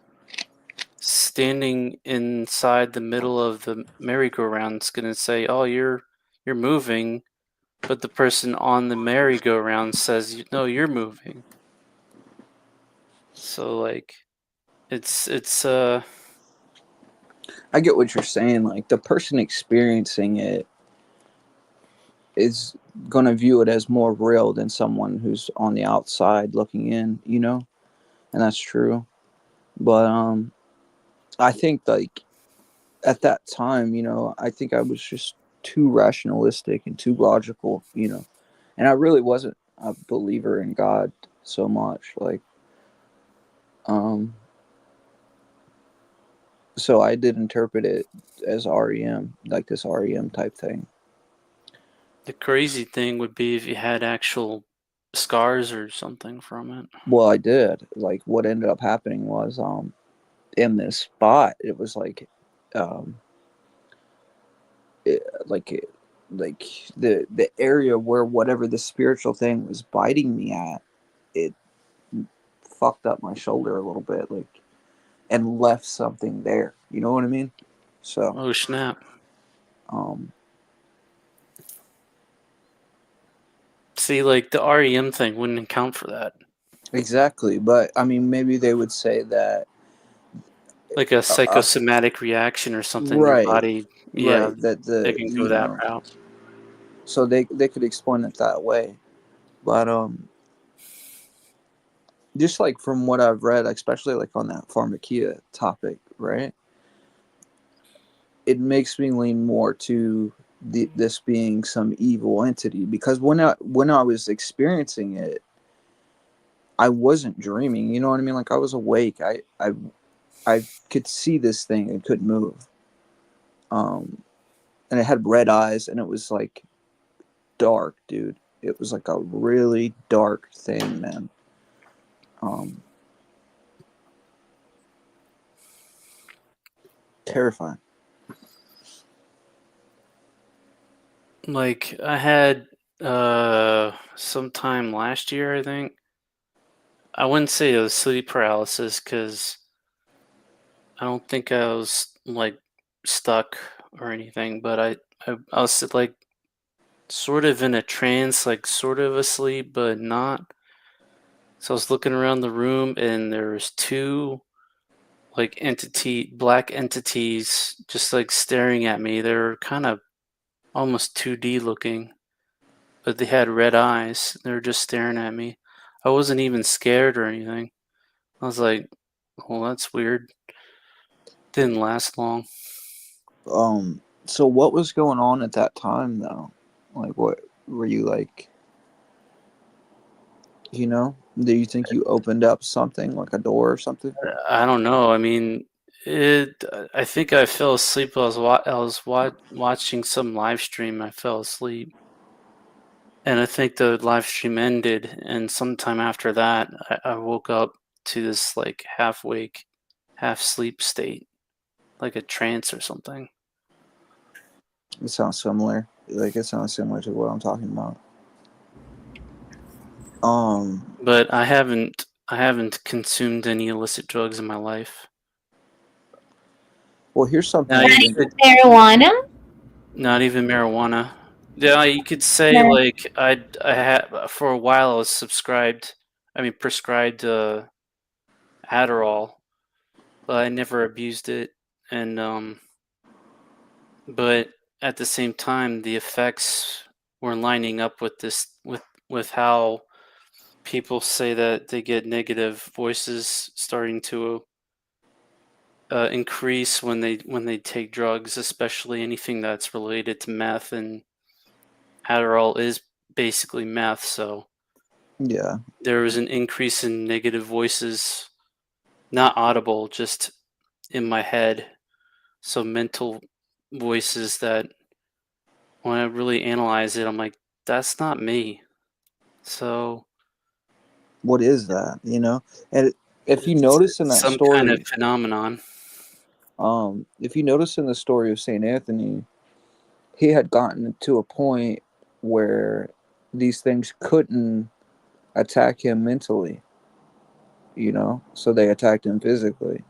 Speaker 5: standing inside the middle of the merry-go-round is gonna say, "Oh, you're moving," but the person on the merry-go-round says, "No, you're moving." So like, it's
Speaker 2: I get what you're saying. Like the person experiencing it is going to view it as more real than someone who's on the outside looking in, and that's true. But I think like at that time, I think I was just too rationalistic and too logical, and I really wasn't a believer in God so much. Like, so I did interpret it as REM, like this REM type thing.
Speaker 5: the crazy thing would be if you had actual scars or something from it.
Speaker 2: Well, I did. Like, what ended up happening was, in this spot, it was like, um, it, like, it, like the area where whatever the spiritual thing was biting me at, it fucked up my shoulder a little bit, like, and left something there. You know what I mean? So,
Speaker 5: Oh snap!
Speaker 2: um,
Speaker 5: See, like the REM thing wouldn't account for that.
Speaker 2: exactly. But I mean, maybe they would say that,
Speaker 5: Like a
Speaker 2: uh,
Speaker 5: psychosomatic reaction or something. Your
Speaker 2: right,
Speaker 5: body, yeah,
Speaker 2: right, that
Speaker 5: they
Speaker 2: the
Speaker 5: can go that route.
Speaker 2: so they could explain it that way. But just like from what I've read, especially like on that pharmakia topic, right? It makes me lean more to this being some evil entity, because when I was experiencing it, I wasn't dreaming. You know what I mean? Like, I was awake. I could see this thing and couldn't move. And it had red eyes, and it was like dark, dude. It was like a really dark thing, man. Um, Terrifying.
Speaker 5: Like I had sometime last year, I think. I wouldn't say it was sleep paralysis because I don't think I was like stuck or anything, but I was like sort of in a trance, like sort of asleep, but not. So I was looking around the room and there was two like black entities just like staring at me. They're kind of almost 2D looking, but they had red eyes. They were just staring at me. I wasn't even scared or anything. I was like, well, that's weird. Didn't last long.
Speaker 2: So what was going on at that time, though? Like, what were you like? You know, do you think you opened up something like a door or something?
Speaker 5: I don't know. I mean, I think I fell asleep. I was watching some live stream. I fell asleep, and I think the live stream ended. And sometime after that, I woke up to this like half wake, half sleep state, like a trance or something.
Speaker 2: It sounds similar. Like, it sounds similar to what I'm talking about.
Speaker 5: But I haven't consumed any illicit drugs in my life.
Speaker 2: Well, here's something.
Speaker 5: Now,
Speaker 4: Not
Speaker 5: you
Speaker 4: even
Speaker 5: could,
Speaker 4: marijuana.
Speaker 5: not even marijuana. Yeah, you could say
Speaker 4: No.
Speaker 5: like I had for a while I was prescribed Adderall, but I never abused it, and but at the same time the effects were lining up with with how people say that they get negative voices starting to increase when they take drugs, especially anything that's related to meth, and Adderall is basically meth, so
Speaker 2: Yeah.
Speaker 5: there was an increase in negative voices, not audible, just in my head. So mental voices that when I really analyze it, I'm like, that's not me. So
Speaker 2: What is that? You know, and if you
Speaker 5: it's
Speaker 2: notice in that
Speaker 5: some kind of
Speaker 2: story,
Speaker 5: phenomenon.
Speaker 2: if you notice in the story of Saint Anthony, he had gotten to a point where these things couldn't attack him mentally. You know, so they attacked him physically.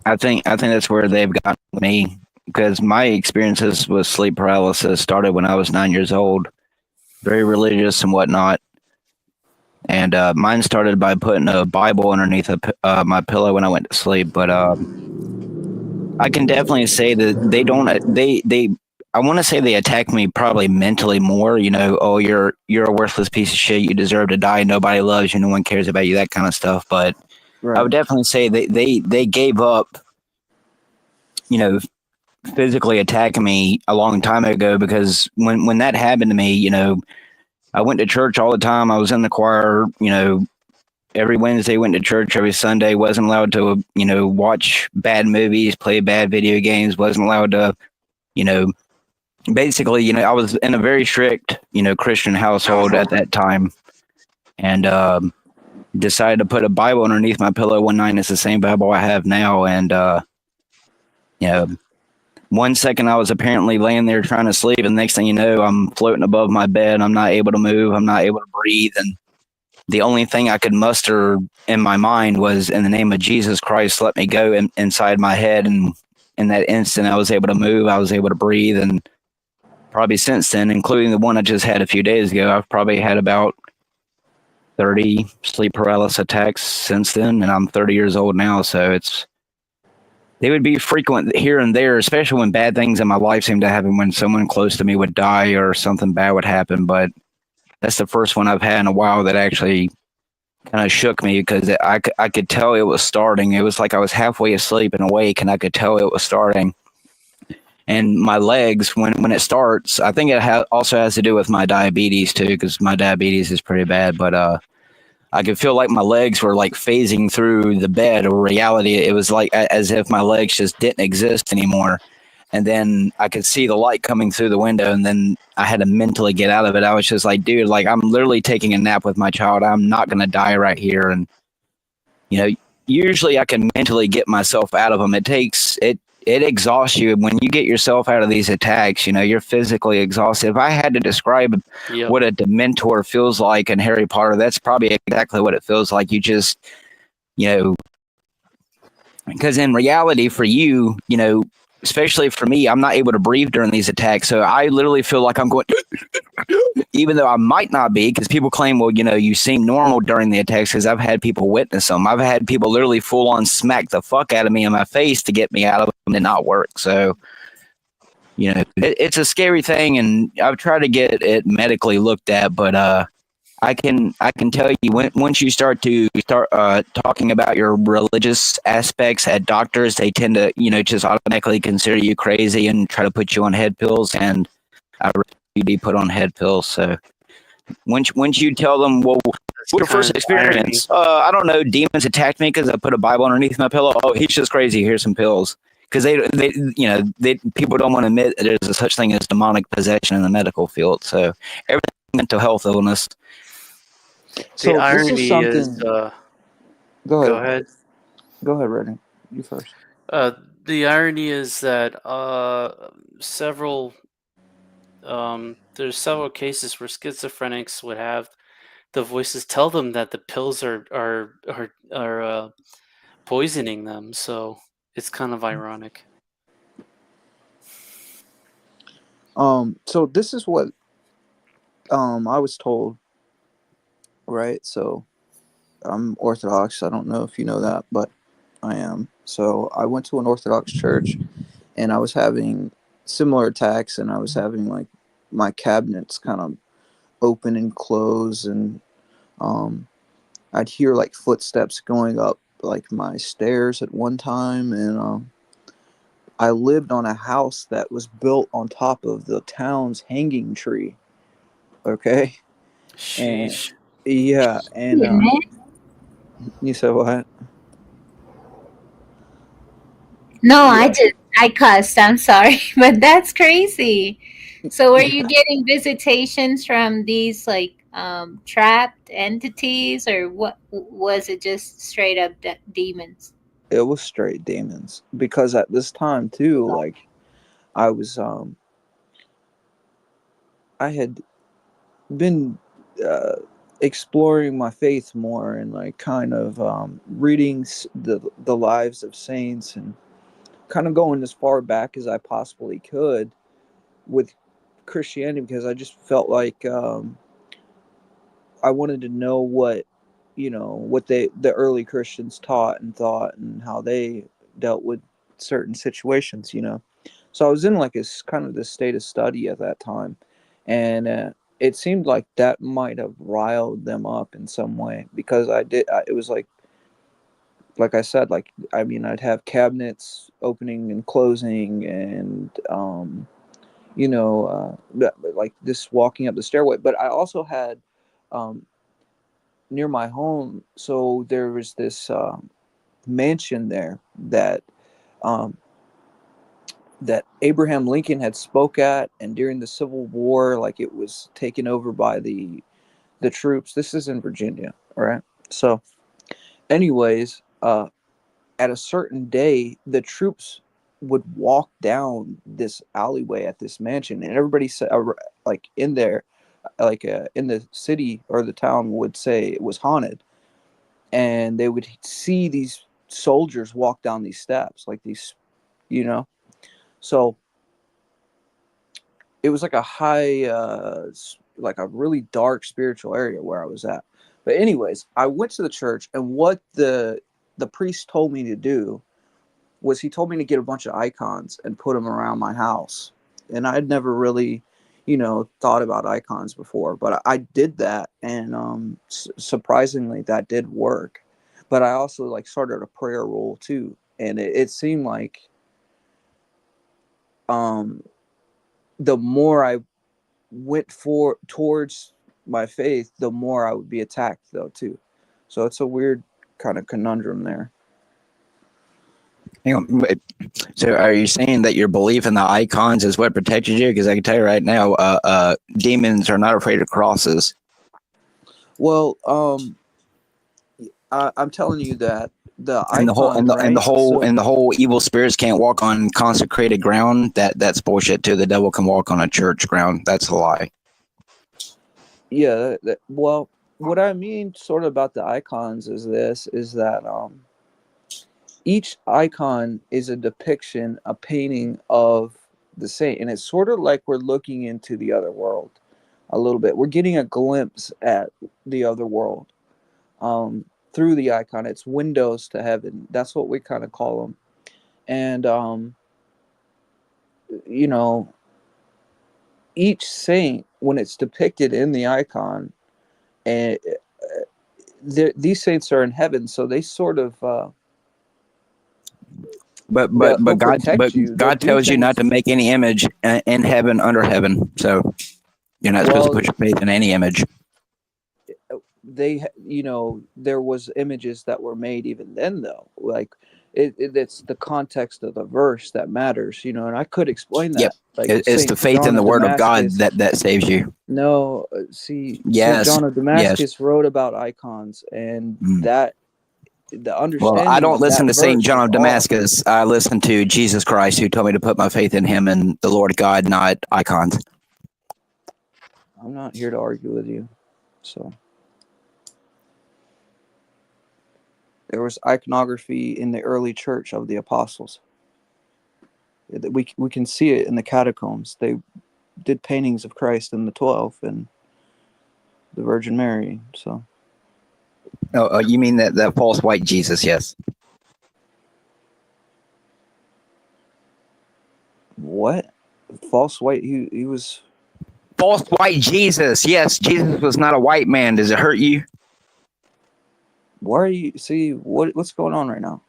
Speaker 12: I think that's where they've got me, because my experiences with sleep paralysis started when I was 9 years old, very religious and whatnot. And mine started by putting a Bible underneath my pillow when I went to sleep. But I can definitely say that they don't. They. I want to say they attack me probably mentally more. You know, oh, you're a worthless piece of shit. You deserve to die. Nobody loves you. No one cares about you. That kind of stuff. But I would definitely say they gave up. You know, physically attacking me a long time ago, because when that happened to me, you know, I went to church all the time. I was in the choir. You know, every Wednesday went to church, every Sunday, wasn't allowed to, you know, watch bad movies, play bad video games, wasn't allowed to, you know, basically, I was in a very strict, Christian household at that time, and decided to put a Bible underneath my pillow one night. And it's the same Bible I have now, and you know, one second I was apparently laying there trying to sleep, and the next thing you know, I'm floating above my bed. I'm not able to move. I'm not able to breathe, and the only thing I could muster in my mind was, "In the name of Jesus Christ, let me go." Inside my head, and in that instant, I was able to move. I was able to breathe, and probably since then, including the one I just had a few days ago, I've probably had about 30 sleep paralysis attacks since then, and I'm 30 years old now, so they would be frequent here and there, especially when bad things in my life seem to happen, when someone close to me would die or something bad would happen. But that's the first one I've had in a while that actually kind of shook me, because I could tell it was starting. It was like I was halfway asleep and awake, and I could tell it was starting. And my legs, when it starts, I think it also has to do with my diabetes too, because my diabetes is pretty bad. But I could feel like my legs were like phasing through the bed, or reality. It was like as if my legs just didn't exist anymore. And then I could see the light coming through the window, and then I had to mentally get out of it. I was just like, dude, like, I'm literally taking a nap with my child. I'm not going to die right here. And, usually I can mentally get myself out of them. It exhausts you when you get yourself out of these attacks. You're physically exhausted. If I had to describe
Speaker 5: Yep.
Speaker 12: what a Dementor feels like in Harry Potter, that's probably exactly what it feels like. You just, because in reality for you, especially for me, I'm not able to breathe during these attacks. So I literally feel like I'm going, even though I might not be, because people claim, well, you seem normal during the attacks, because I've had people witness them. I've had people literally full on smack the fuck out of me in my face to get me out of them and not work. So, it's a scary thing, and I've tried to get it medically looked at, but I can tell you, once you start talking about your religious aspects at doctors, they tend to just automatically consider you crazy and try to put you on head pills, and I refuse to be put on head pills. So once you tell them, well, what's your first experience? I don't know, demons attacked me because I put a Bible underneath my pillow. Oh, he's just crazy. Here's some pills. Because people don't want to admit that there's a such thing as demonic possession in the medical field. So everything mental health illness.
Speaker 2: So
Speaker 5: The
Speaker 2: this is
Speaker 5: irony
Speaker 2: something.
Speaker 5: is,
Speaker 2: Go
Speaker 5: go
Speaker 2: ahead.
Speaker 5: ahead.
Speaker 2: Go ahead, Reddy. You first.
Speaker 5: The irony is that there's several cases where schizophrenics would have the voices tell them that the pills are poisoning them. So it's kind of ironic.
Speaker 2: So this is what I was told, right? So I'm Orthodox. I don't know if you know that, but I am. So I went to an Orthodox church, and I was having similar attacks, and I was having like my cabinets kind of open and close, and I'd hear like footsteps going up like my stairs at one time, and I lived on a house that was built on top of the town's hanging tree. Okay, and
Speaker 5: Sheesh.
Speaker 2: yeah, and you said what?
Speaker 4: No,
Speaker 2: Yeah,
Speaker 4: I cussed. I'm sorry, but that's crazy. So, were you getting visitations from these like trapped entities, or what? Was it just straight up demons?
Speaker 2: it was straight demons, because at this time too, like I was I had been uh, exploring my faith more, and like kind of reading the lives of saints, and kind of going as far back as I possibly could with Christianity, because I just felt like I wanted to know what the early Christians taught and thought, and how they dealt with certain situations. So I was in like this kind of this state of study at that time, and it seemed like that might have riled them up in some way, because it was like I said, like, I mean, I'd have cabinets opening and closing, and like this walking up the stairway. But I also had um, near my home, so there was this mansion there that um, that Abraham Lincoln had spoke at, and during the Civil War, like it was taken over by the troops. This is in Virginia, all right? So, anyways, at a certain day, the troops would walk down this alleyway at this mansion, and everybody said, like in there, like in the city or the town would say it was haunted, and they would see these soldiers walk down these steps, like these, you know. So it was like a high, like a really dark spiritual area where I was at. But anyways, I went to the church, and what the priest told me to do was he told me to get a bunch of icons and put them around my house. And I'd never really, thought about icons before, but I did that, and surprisingly, that did work. But I also like started a prayer rule too, and it seemed like the more I went towards my faith, the more I would be attacked though too. So it's a weird kind of conundrum there.
Speaker 12: Hang on. Wait. So are you saying that your belief in the icons is what protected you? Because I can tell you right now, demons are not afraid of crosses.
Speaker 2: Well, I'm telling you that the
Speaker 12: And the whole and the whole evil spirits can't walk on consecrated ground. That's bullshit too. The devil can walk on a church ground. That's a lie.
Speaker 2: Yeah. Well, what I mean sort of about the icons is that each icon is a depiction, a painting of the saint, and it's sort of like we're looking into the other world a little bit. We're getting a glimpse at the other world through the icon. It's windows to heaven. That's what we kind of call them. And each saint, when it's depicted in the icon, and these saints are in heaven, so they sort of
Speaker 12: But God tells you not to make any image in heaven, under heaven. So you're not supposed to put your faith in any image.
Speaker 2: There was images that were made even then, though. Like it's the context of the verse that matters, and I could explain that.
Speaker 12: Yep.
Speaker 2: Like
Speaker 12: it's the faith in the word of God that saves you.
Speaker 2: No, see,
Speaker 12: yes,
Speaker 2: St. John of Damascus wrote about icons, and that the understanding.
Speaker 12: Well, I don't listen to St. John of
Speaker 2: Damascus.
Speaker 12: I listen to Jesus Christ, who told me to put my faith in him and the Lord God, not icons.
Speaker 2: I'm not here to argue with you. So there was iconography in the early church of the apostles. We can see it in the catacombs. They did paintings of Christ and the 12 and the Virgin Mary. So.
Speaker 12: Oh, you mean that false white Jesus? Yes.
Speaker 2: What? False white? He was
Speaker 12: false white Jesus. Yes, Jesus was not a white man. Does it hurt you?
Speaker 2: Why are you? See what's going on right now?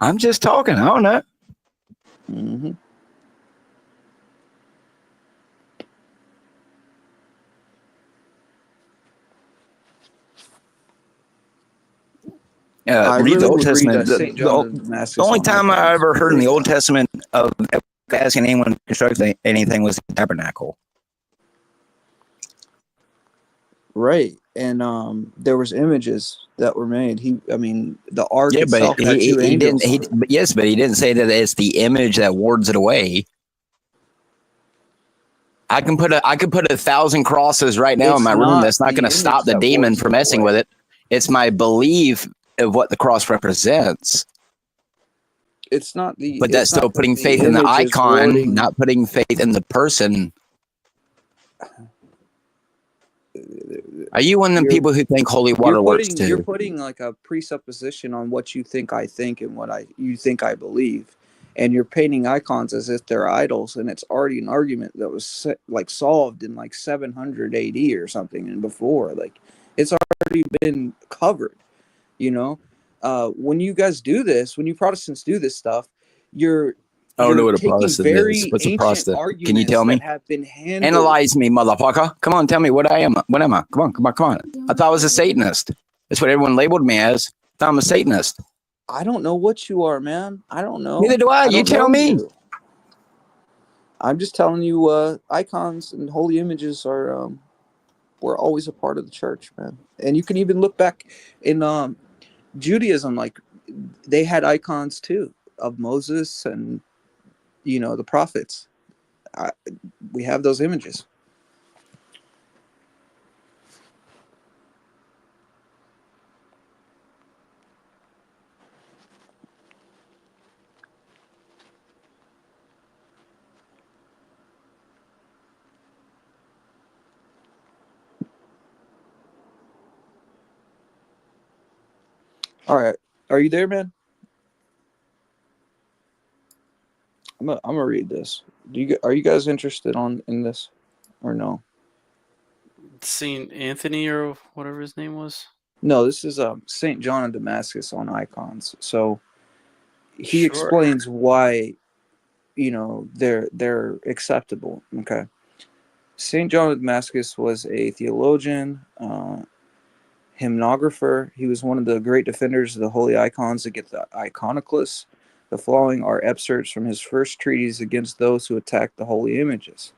Speaker 12: I'm just talking. I don't know.
Speaker 2: Mm-hmm.
Speaker 12: Read the Old Testament. The only time I ever heard in the Old Testament of asking anyone to construct anything was the tabernacle.
Speaker 2: Right, and there was images that were made. The ark itself had two angels.
Speaker 12: But he didn't say that it's the image that wards it away. I can put 1,000 crosses right now in my room. That's not going to stop the demon from messing with it. It's my belief of what the cross represents.
Speaker 2: It's not the.
Speaker 12: But that's still putting faith in the icon, not putting faith in the person. Are you one of the people who think holy water works too?
Speaker 2: You're putting like a presupposition on what you think I think and what you think I believe, and you're painting icons as if they're idols, and it's already an argument that was solved in like 700 AD or something and before. Like it's already been covered. When you guys do this, when you Protestants do this stuff, you're
Speaker 12: I don't know what a Protestant is. What's a Protestant? Can you tell me? Analyze me, motherfucker. Come on, tell me what I am. What am I? Come on. I thought I was a Satanist. That's what everyone labeled me as. I'm a Satanist.
Speaker 2: I don't know what you are, man. I don't know.
Speaker 12: Neither do I. You
Speaker 2: don't
Speaker 12: tell
Speaker 2: know
Speaker 12: me.
Speaker 2: you. I'm just telling you, icons and holy images are were always a part of the church, man. And you can even look back in Judaism, like they had icons too of Moses and the prophets. We have those images. All right, are you there, man? I'm gonna read this. Are you guys interested in this or no?
Speaker 5: Saint Anthony or whatever his name was.
Speaker 2: No, this is Saint John of Damascus on icons. So he
Speaker 5: Sure.
Speaker 2: explains why they're acceptable. Okay, Saint John of Damascus was a theologian, hymnographer. He was one of the great defenders of the holy icons against the iconoclasts. The following are excerpts from his first treatise against those who attacked the holy images.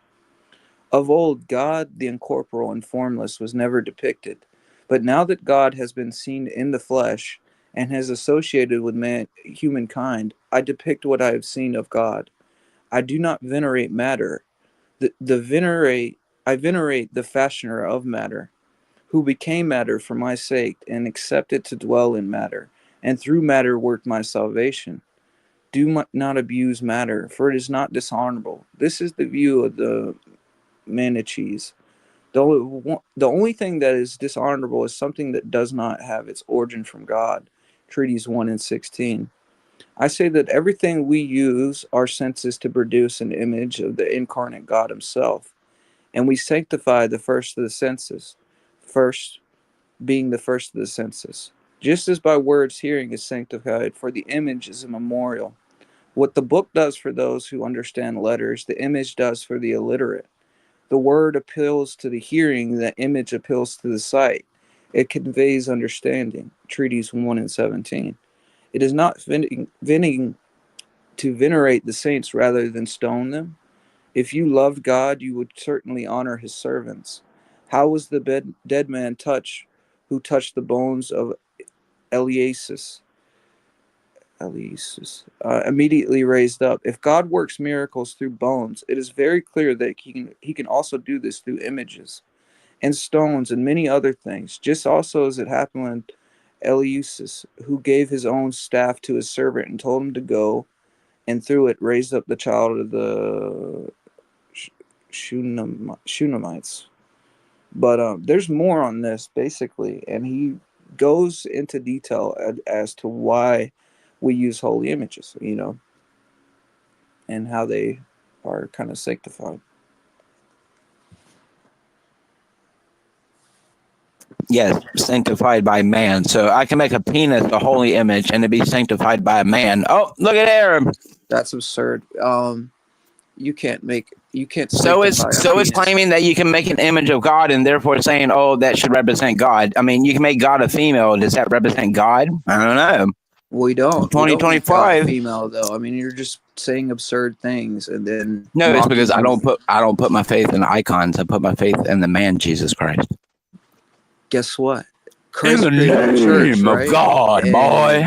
Speaker 2: Of old, God, the incorporeal and formless, was never depicted. But now that God has been seen in the flesh and has associated with humankind, I depict what I have seen of God. I do not venerate matter. I venerate the fashioner of matter, who became matter for my sake and accepted to dwell in matter, and through matter worked my salvation. Do not abuse matter, for it is not dishonorable. This is the view of the Manichees. The only thing that is dishonorable is something that does not have its origin from God. Treaties 1 and 16. I say that everything we use our senses to produce an image of the incarnate God himself, and we sanctify the first of the senses, first being the first of the senses. Just as by words hearing is sanctified, for the image is a memorial. What the book does for those who understand letters, the image does for the illiterate. The word appeals to the hearing, the image appeals to the sight. It conveys understanding. Treaties 1 and 17. It is not fitting to venerate the saints rather than stone them. If you loved God, you would certainly honor his servants. How was the dead man who touched the bones of Eliasus, immediately raised up? If God works miracles through bones, it is very clear that he can also do this through images and stones and many other things, just also as it happened when Eleusis, who gave his own staff to his servant and told him to go, and through it raised up the child of the Shunamites. But there's more on this, basically, and he goes into detail as to why we use holy images, and how they are kind of sanctified.
Speaker 12: Yes, sanctified by man. So I can make a penis a holy image and it be sanctified by a man. Oh, look at there.
Speaker 2: That's absurd. You can't
Speaker 12: So
Speaker 2: sanctify
Speaker 12: it's claiming that you can make an image of God and therefore saying, oh, that should represent God. I mean, you can make God a female. Does that represent God? I don't know.
Speaker 2: We don't. We don't make
Speaker 12: 2025.
Speaker 2: female though. I mean, you're just saying absurd things and then
Speaker 12: No, it's
Speaker 2: mocking
Speaker 12: because I
Speaker 2: him.
Speaker 12: don't put my faith in icons. I put my faith in the man Jesus Christ.
Speaker 2: Guess what?
Speaker 12: In
Speaker 2: Christ
Speaker 12: the
Speaker 2: created the
Speaker 12: name
Speaker 2: church,
Speaker 12: of
Speaker 2: right?
Speaker 12: God, boy.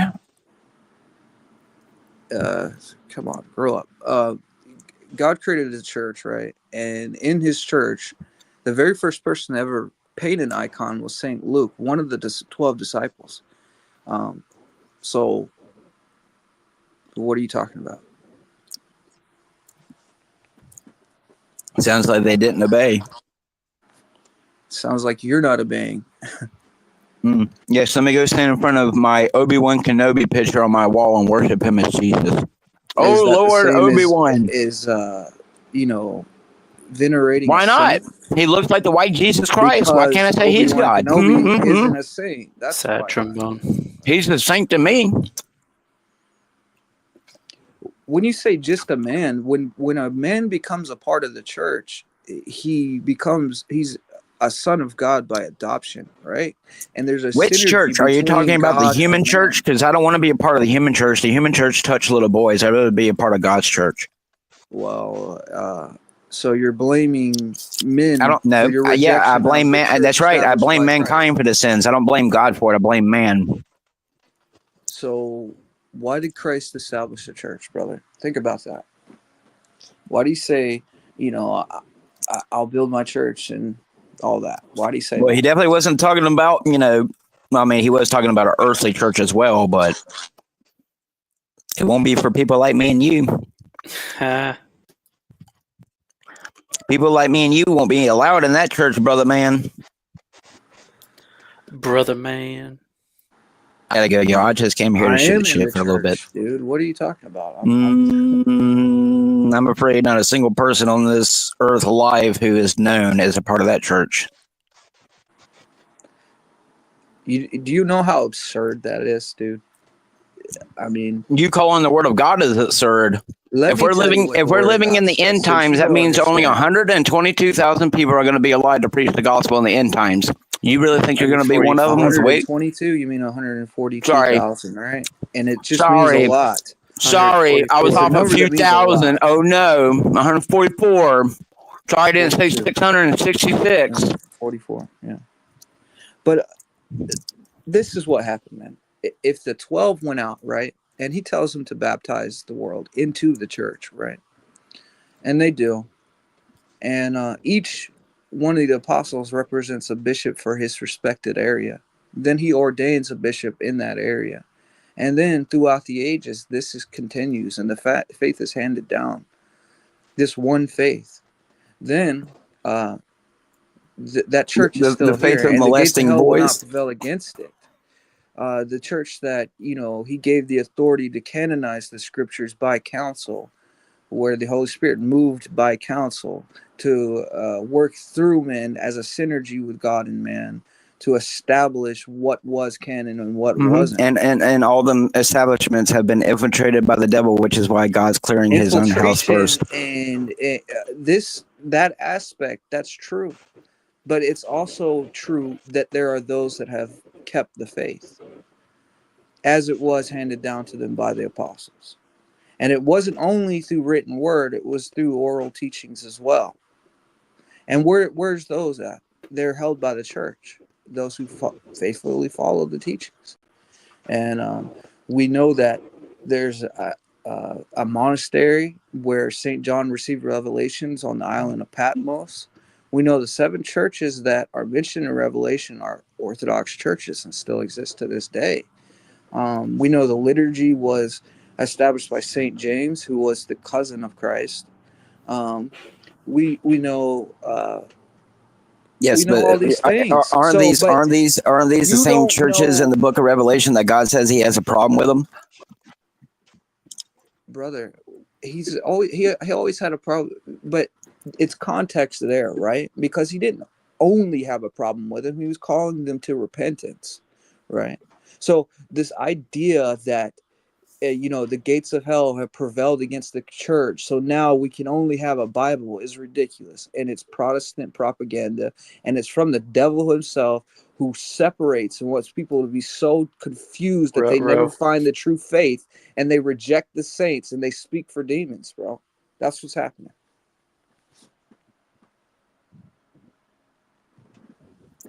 Speaker 2: Come on, grow up. God created the church, right? And in his church, the very first person to ever paint an icon was Saint Luke, one of the 12 disciples. So, what are you talking about?
Speaker 12: Sounds like they didn't obey.
Speaker 2: Sounds like you're not obeying.
Speaker 12: Yes, let me go stand in front of my Obi-Wan Kenobi picture on my wall and worship him as Jesus. Oh, Lord, Obi-Wan.
Speaker 2: Is venerating
Speaker 12: Why
Speaker 2: a
Speaker 12: not?
Speaker 2: saint?
Speaker 12: He looks like the white Jesus Christ. Why can't I
Speaker 2: Because
Speaker 12: say he's
Speaker 2: Obi-Wan
Speaker 12: God?
Speaker 2: Kenobi isn't a saint. That's
Speaker 5: Sad
Speaker 2: why.
Speaker 5: trombone.
Speaker 12: He's a saint to me.
Speaker 2: When you say just a man, when a man becomes a part of the church, he's a son of God by adoption, right? And there's a
Speaker 12: Which
Speaker 2: synergy
Speaker 12: church? Are you
Speaker 2: between
Speaker 12: talking about the
Speaker 2: God
Speaker 12: human
Speaker 2: and
Speaker 12: church?
Speaker 2: man.
Speaker 12: Because I don't want to be a part of the human church. The human church touch little boys. I'd rather be a part of God's church.
Speaker 2: Well, so you're blaming men
Speaker 12: I don't
Speaker 2: for
Speaker 12: know.
Speaker 2: your
Speaker 12: Yeah, I
Speaker 2: rejection
Speaker 12: blame
Speaker 2: of the
Speaker 12: man.
Speaker 2: church
Speaker 12: That's right. I
Speaker 2: established
Speaker 12: blame
Speaker 2: by
Speaker 12: mankind
Speaker 2: Christ.
Speaker 12: for the sins. I don't blame God for it. I blame man.
Speaker 2: So why did Christ establish the church, brother? Think about that. Why do you say, I'll build my church and all that? Why do you say
Speaker 12: Well, he
Speaker 2: that?
Speaker 12: definitely wasn't talking about, I mean, he was talking about an earthly church as well, but it won't be for people like me and you. People like me and you won't be allowed in that church, brother man.
Speaker 5: Brother man.
Speaker 12: I gotta go, yo. I just came here to
Speaker 2: I
Speaker 12: shoot
Speaker 2: am
Speaker 12: the
Speaker 2: in
Speaker 12: shit
Speaker 2: the
Speaker 12: for a little bit.
Speaker 2: church, dude. What are you talking about?
Speaker 12: I'm afraid not a single person on this earth alive who is known as a part of that church.
Speaker 2: Do you know how absurd that is, dude? I mean,
Speaker 12: You calling the word of God is absurd.
Speaker 2: let
Speaker 12: If
Speaker 2: me
Speaker 12: we're
Speaker 2: tell you
Speaker 12: living,
Speaker 2: what
Speaker 12: if
Speaker 2: the
Speaker 12: we're
Speaker 2: word of
Speaker 12: living in
Speaker 2: God
Speaker 12: the
Speaker 2: says,
Speaker 12: end
Speaker 2: since
Speaker 12: times,
Speaker 2: you
Speaker 12: that
Speaker 2: don't
Speaker 12: means only
Speaker 2: understand.
Speaker 12: 122,000 people are going to be allowed to preach the gospel in the end times. You really think you're going to be one of them with weight?
Speaker 2: 122, you mean
Speaker 12: Sorry.
Speaker 2: 142,000, right? And it just means a
Speaker 12: Sorry.
Speaker 2: lot.
Speaker 12: Sorry, I was
Speaker 2: It's a
Speaker 12: off a
Speaker 2: number
Speaker 12: few
Speaker 2: that means a lot.
Speaker 12: thousand. Oh no, 144. Sorry, I didn't say
Speaker 2: 42.
Speaker 12: 666.
Speaker 2: 44, yeah. But this is what happened, man. If the 12 went out, right, and he tells them to baptize the world into the church, right, and they do, and each one of the apostles represents a bishop for his respected area. Then he ordains a bishop in that area, and then throughout the ages, continues, and the faith is handed down. This one faith. Then that church is
Speaker 12: The
Speaker 2: still
Speaker 12: faith
Speaker 2: here,
Speaker 12: of
Speaker 2: and the gates of
Speaker 12: molesting
Speaker 2: hell will not
Speaker 12: boys.
Speaker 2: prevail against it. The church that he gave the authority to canonize the scriptures by counsel, where the Holy Spirit moved by counsel to work through men as a synergy with God and man to establish what was canon and what wasn't.
Speaker 12: And all the establishments have been infiltrated by the devil, which is why God's clearing his own house
Speaker 2: Infiltration
Speaker 12: first.
Speaker 2: and that aspect, that's true, but it's also true that there are those that have kept the faith as it was handed down to them by the apostles. And it wasn't only through written word, it was through oral teachings as well. And where's those at? They're held by the church, those who faithfully follow the teachings. And we know that there's a monastery where St. John received revelations on the island of Patmos. We know the 7 churches that are mentioned in Revelation are Orthodox churches and still exist to this day. We know the liturgy was established by St. James, who was the cousin of Christ. We know
Speaker 12: Yes,
Speaker 2: we know
Speaker 12: but
Speaker 2: all these things.
Speaker 12: aren't
Speaker 2: So,
Speaker 12: these
Speaker 2: but
Speaker 12: aren't these aren't these the
Speaker 2: you
Speaker 12: same
Speaker 2: don't
Speaker 12: churches in
Speaker 2: know,
Speaker 12: the Book of Revelation that God says He has a problem with them?
Speaker 2: brother. He always had a problem, but it's context there, right? Because he didn't only have a problem with them; he was calling them to repentance, right? So this idea that the gates of hell have prevailed against the church, so now we can only have a Bible is ridiculous, and it's Protestant propaganda, and it's from the devil himself, who separates and wants people to be so confused that they never find the true faith, and they reject the saints and they speak for demons, bro. That's what's happening.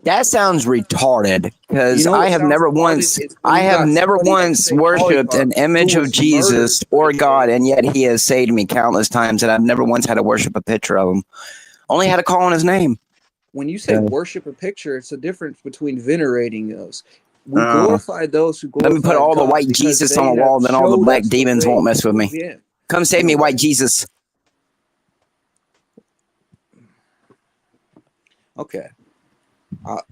Speaker 12: That sounds retarded because
Speaker 2: What
Speaker 12: I have
Speaker 2: sounds
Speaker 12: never
Speaker 2: retarded
Speaker 12: once
Speaker 2: is when you got somebody like St.
Speaker 12: worshipped
Speaker 2: Polycarp,
Speaker 12: an
Speaker 2: who
Speaker 12: image of
Speaker 2: was murdered
Speaker 12: Jesus
Speaker 2: for
Speaker 12: or
Speaker 2: his
Speaker 12: God,
Speaker 2: faith.
Speaker 12: and yet He has saved me countless times, and I've never once had to worship a picture of Him. Only had to call on His name.
Speaker 2: When you say
Speaker 12: So,
Speaker 2: worship a picture, it's a difference between venerating those. We glorify those who
Speaker 12: let me put
Speaker 2: glorify
Speaker 12: all the
Speaker 2: God
Speaker 12: white
Speaker 2: because
Speaker 12: Jesus on the
Speaker 2: they
Speaker 12: wall,
Speaker 2: have
Speaker 12: then all the
Speaker 2: showed
Speaker 12: black
Speaker 2: us the
Speaker 12: demons
Speaker 2: way
Speaker 12: won't mess with me.
Speaker 2: through Him.
Speaker 12: Come save me, white Jesus.
Speaker 2: Okay,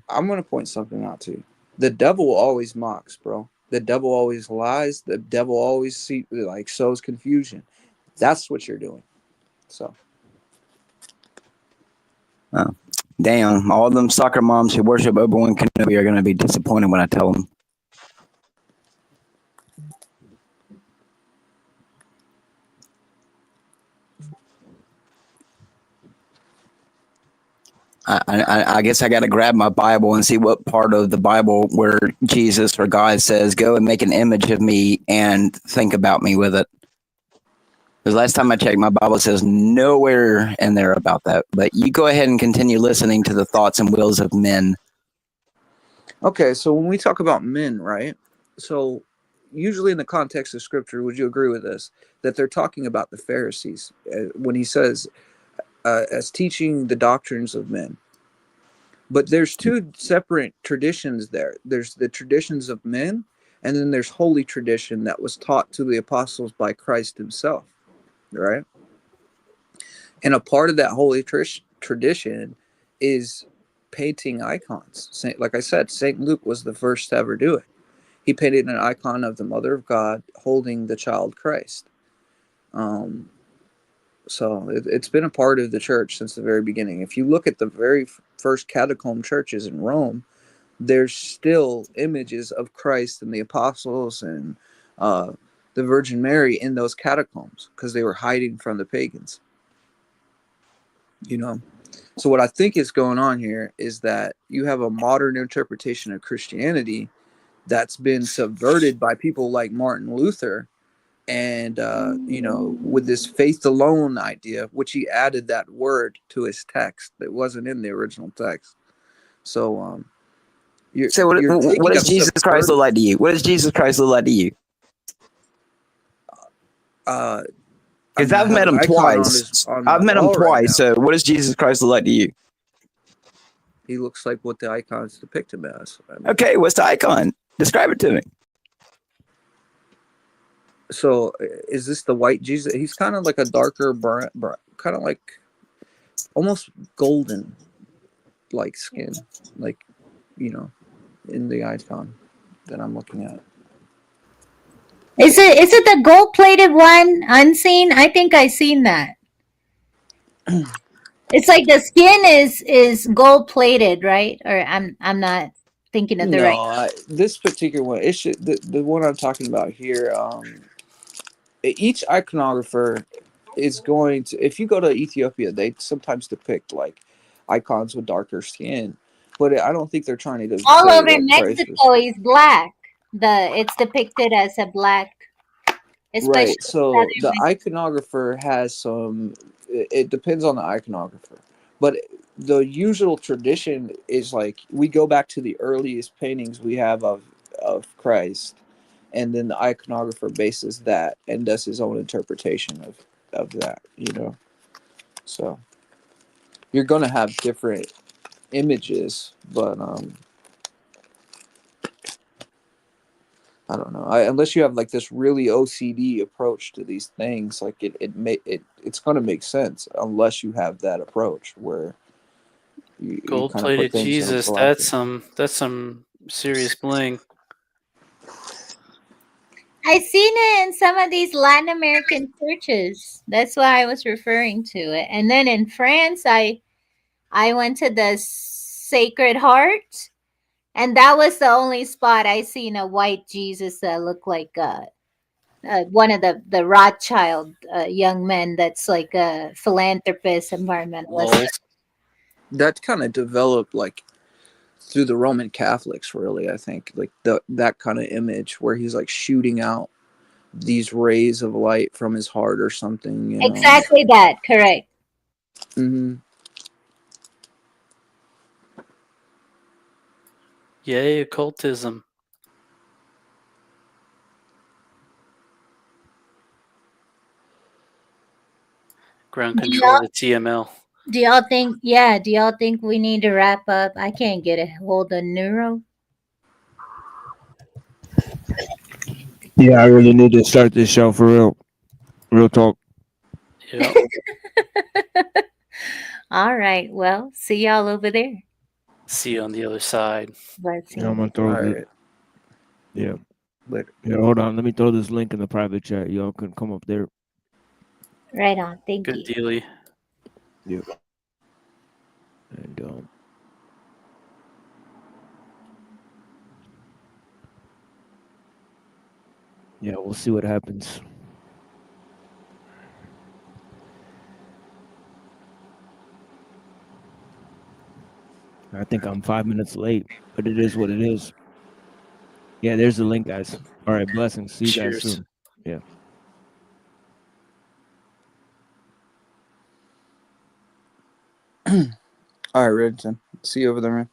Speaker 2: I'm going to point something out to you. The devil always mocks, bro. The devil always lies. The devil always sows confusion. That's what you're doing. So.
Speaker 12: Oh, damn. All them soccer moms who worship Obi-Wan Kenobi are going to be disappointed when I tell them. I guess I got to grab my Bible and see what part of the Bible where Jesus or God says, "Go and make an image of me and think about me with it." Because last time I checked, my Bible says nowhere in there about that. But you go ahead and continue listening to the thoughts and wills of men.
Speaker 2: Okay, so when we talk about men, right? So usually in the context of Scripture, would you agree with this that they're talking about the Pharisees when he says as teaching the doctrines of men? But there's two separate traditions there. There's the traditions of men, and then there's holy tradition that was taught to the apostles by Christ himself, right? And a part of that holy tradition is painting icons. Like I said, St. Luke was the first to ever do it. He painted an icon of the Mother of God holding the child Christ. So it's been a part of the church since the very beginning. If you look at the very first catacomb churches in Rome, there's still images of Christ and the apostles and the Virgin Mary in those catacombs because they were hiding from the pagans. You know, so what I think is going on here is that you have a modern interpretation of Christianity that's been subverted by people like Martin Luther, and you know, with this faith alone idea, which he added that word to his text that wasn't in the original text. So
Speaker 12: So
Speaker 2: you're
Speaker 12: what
Speaker 2: taking a
Speaker 12: does Jesus Christ look
Speaker 2: subverted.
Speaker 12: like to you? What does Jesus Christ look like to you?
Speaker 2: I
Speaker 12: Because
Speaker 2: mean, I
Speaker 12: I've
Speaker 2: have
Speaker 12: met
Speaker 2: an
Speaker 12: him
Speaker 2: icon
Speaker 12: twice.
Speaker 2: on my
Speaker 12: I've met him
Speaker 2: wall right
Speaker 12: twice.
Speaker 2: now.
Speaker 12: So what does Jesus Christ look like to you?
Speaker 2: He looks like what the icons depict him as. I mean,
Speaker 12: Okay, what's the icon? Describe it to me.
Speaker 2: so is this the white Jesus? He's kind of like a darker brown, kind of like almost golden like skin, like, you know, in the icon that I'm looking at.
Speaker 4: Is it the gold plated one unseen? I think I seen that. It's like the skin is gold plated, right? Or I'm not thinking of the right.
Speaker 2: No, this particular one, it should the one I'm talking about here. Each iconographer is going to. If you go to Ethiopia, they sometimes depict like icons with darker skin, but I don't think they're trying to
Speaker 4: All
Speaker 2: say
Speaker 4: over
Speaker 2: that Christ is
Speaker 4: Mexico is black. It's depicted as a black, especially
Speaker 2: right. So the
Speaker 4: southern
Speaker 2: iconographer has some. It depends on the iconographer, but the usual tradition is like we go back to the earliest paintings we have of Christ, and then the iconographer bases that and does his own interpretation of that. You know, so you're gonna have different images, but I don't know. Unless you have like this really OCD approach to these things, like it's gonna make sense unless you have that approach where you
Speaker 5: Gold
Speaker 2: kind of put
Speaker 5: plated
Speaker 2: things in a
Speaker 5: Jesus.
Speaker 2: black.
Speaker 5: That's some serious bling.
Speaker 4: I seen it in some of these Latin American churches. That's why I was referring to it. And then in France, I went to the Sacred Heart, and that was the only spot I seen a white Jesus that looked like one of the Rothschild young men that's like a philanthropist, environmentalist.
Speaker 5: Lol.
Speaker 2: That kind of developed like through the Roman Catholics, really. I think like that kind of image where he's like shooting out these rays of light from his heart or something, you know.
Speaker 4: Exactly that, correct.
Speaker 2: Hmm.
Speaker 5: Yay, occultism. Ground
Speaker 4: Do
Speaker 5: control
Speaker 4: y'all,
Speaker 5: to TML.
Speaker 4: do y'all think we need to wrap up? I can't get a hold of Neuro.
Speaker 7: Yeah, I really need to start this show for real. Real talk.
Speaker 5: Yep.
Speaker 4: All right. Well, see y'all over there.
Speaker 5: See you on the other side.
Speaker 7: Yeah, I'm
Speaker 4: Blessings.
Speaker 7: gonna
Speaker 2: All
Speaker 7: throw the
Speaker 2: right,
Speaker 7: yeah.
Speaker 2: later.
Speaker 7: Yeah, hold on. Let me throw this link in the private chat. Y'all can come up there.
Speaker 4: Right on. Thank
Speaker 5: Good
Speaker 4: you.
Speaker 5: dealy.
Speaker 7: Yep. And yeah, we'll see what happens. I think I'm 5 minutes late, but it is what it is. Yeah, there's the link, guys. All right, blessings. See you guys
Speaker 1: Cheers.
Speaker 7: soon. Yeah.
Speaker 2: All right, Redington. See you over there, man.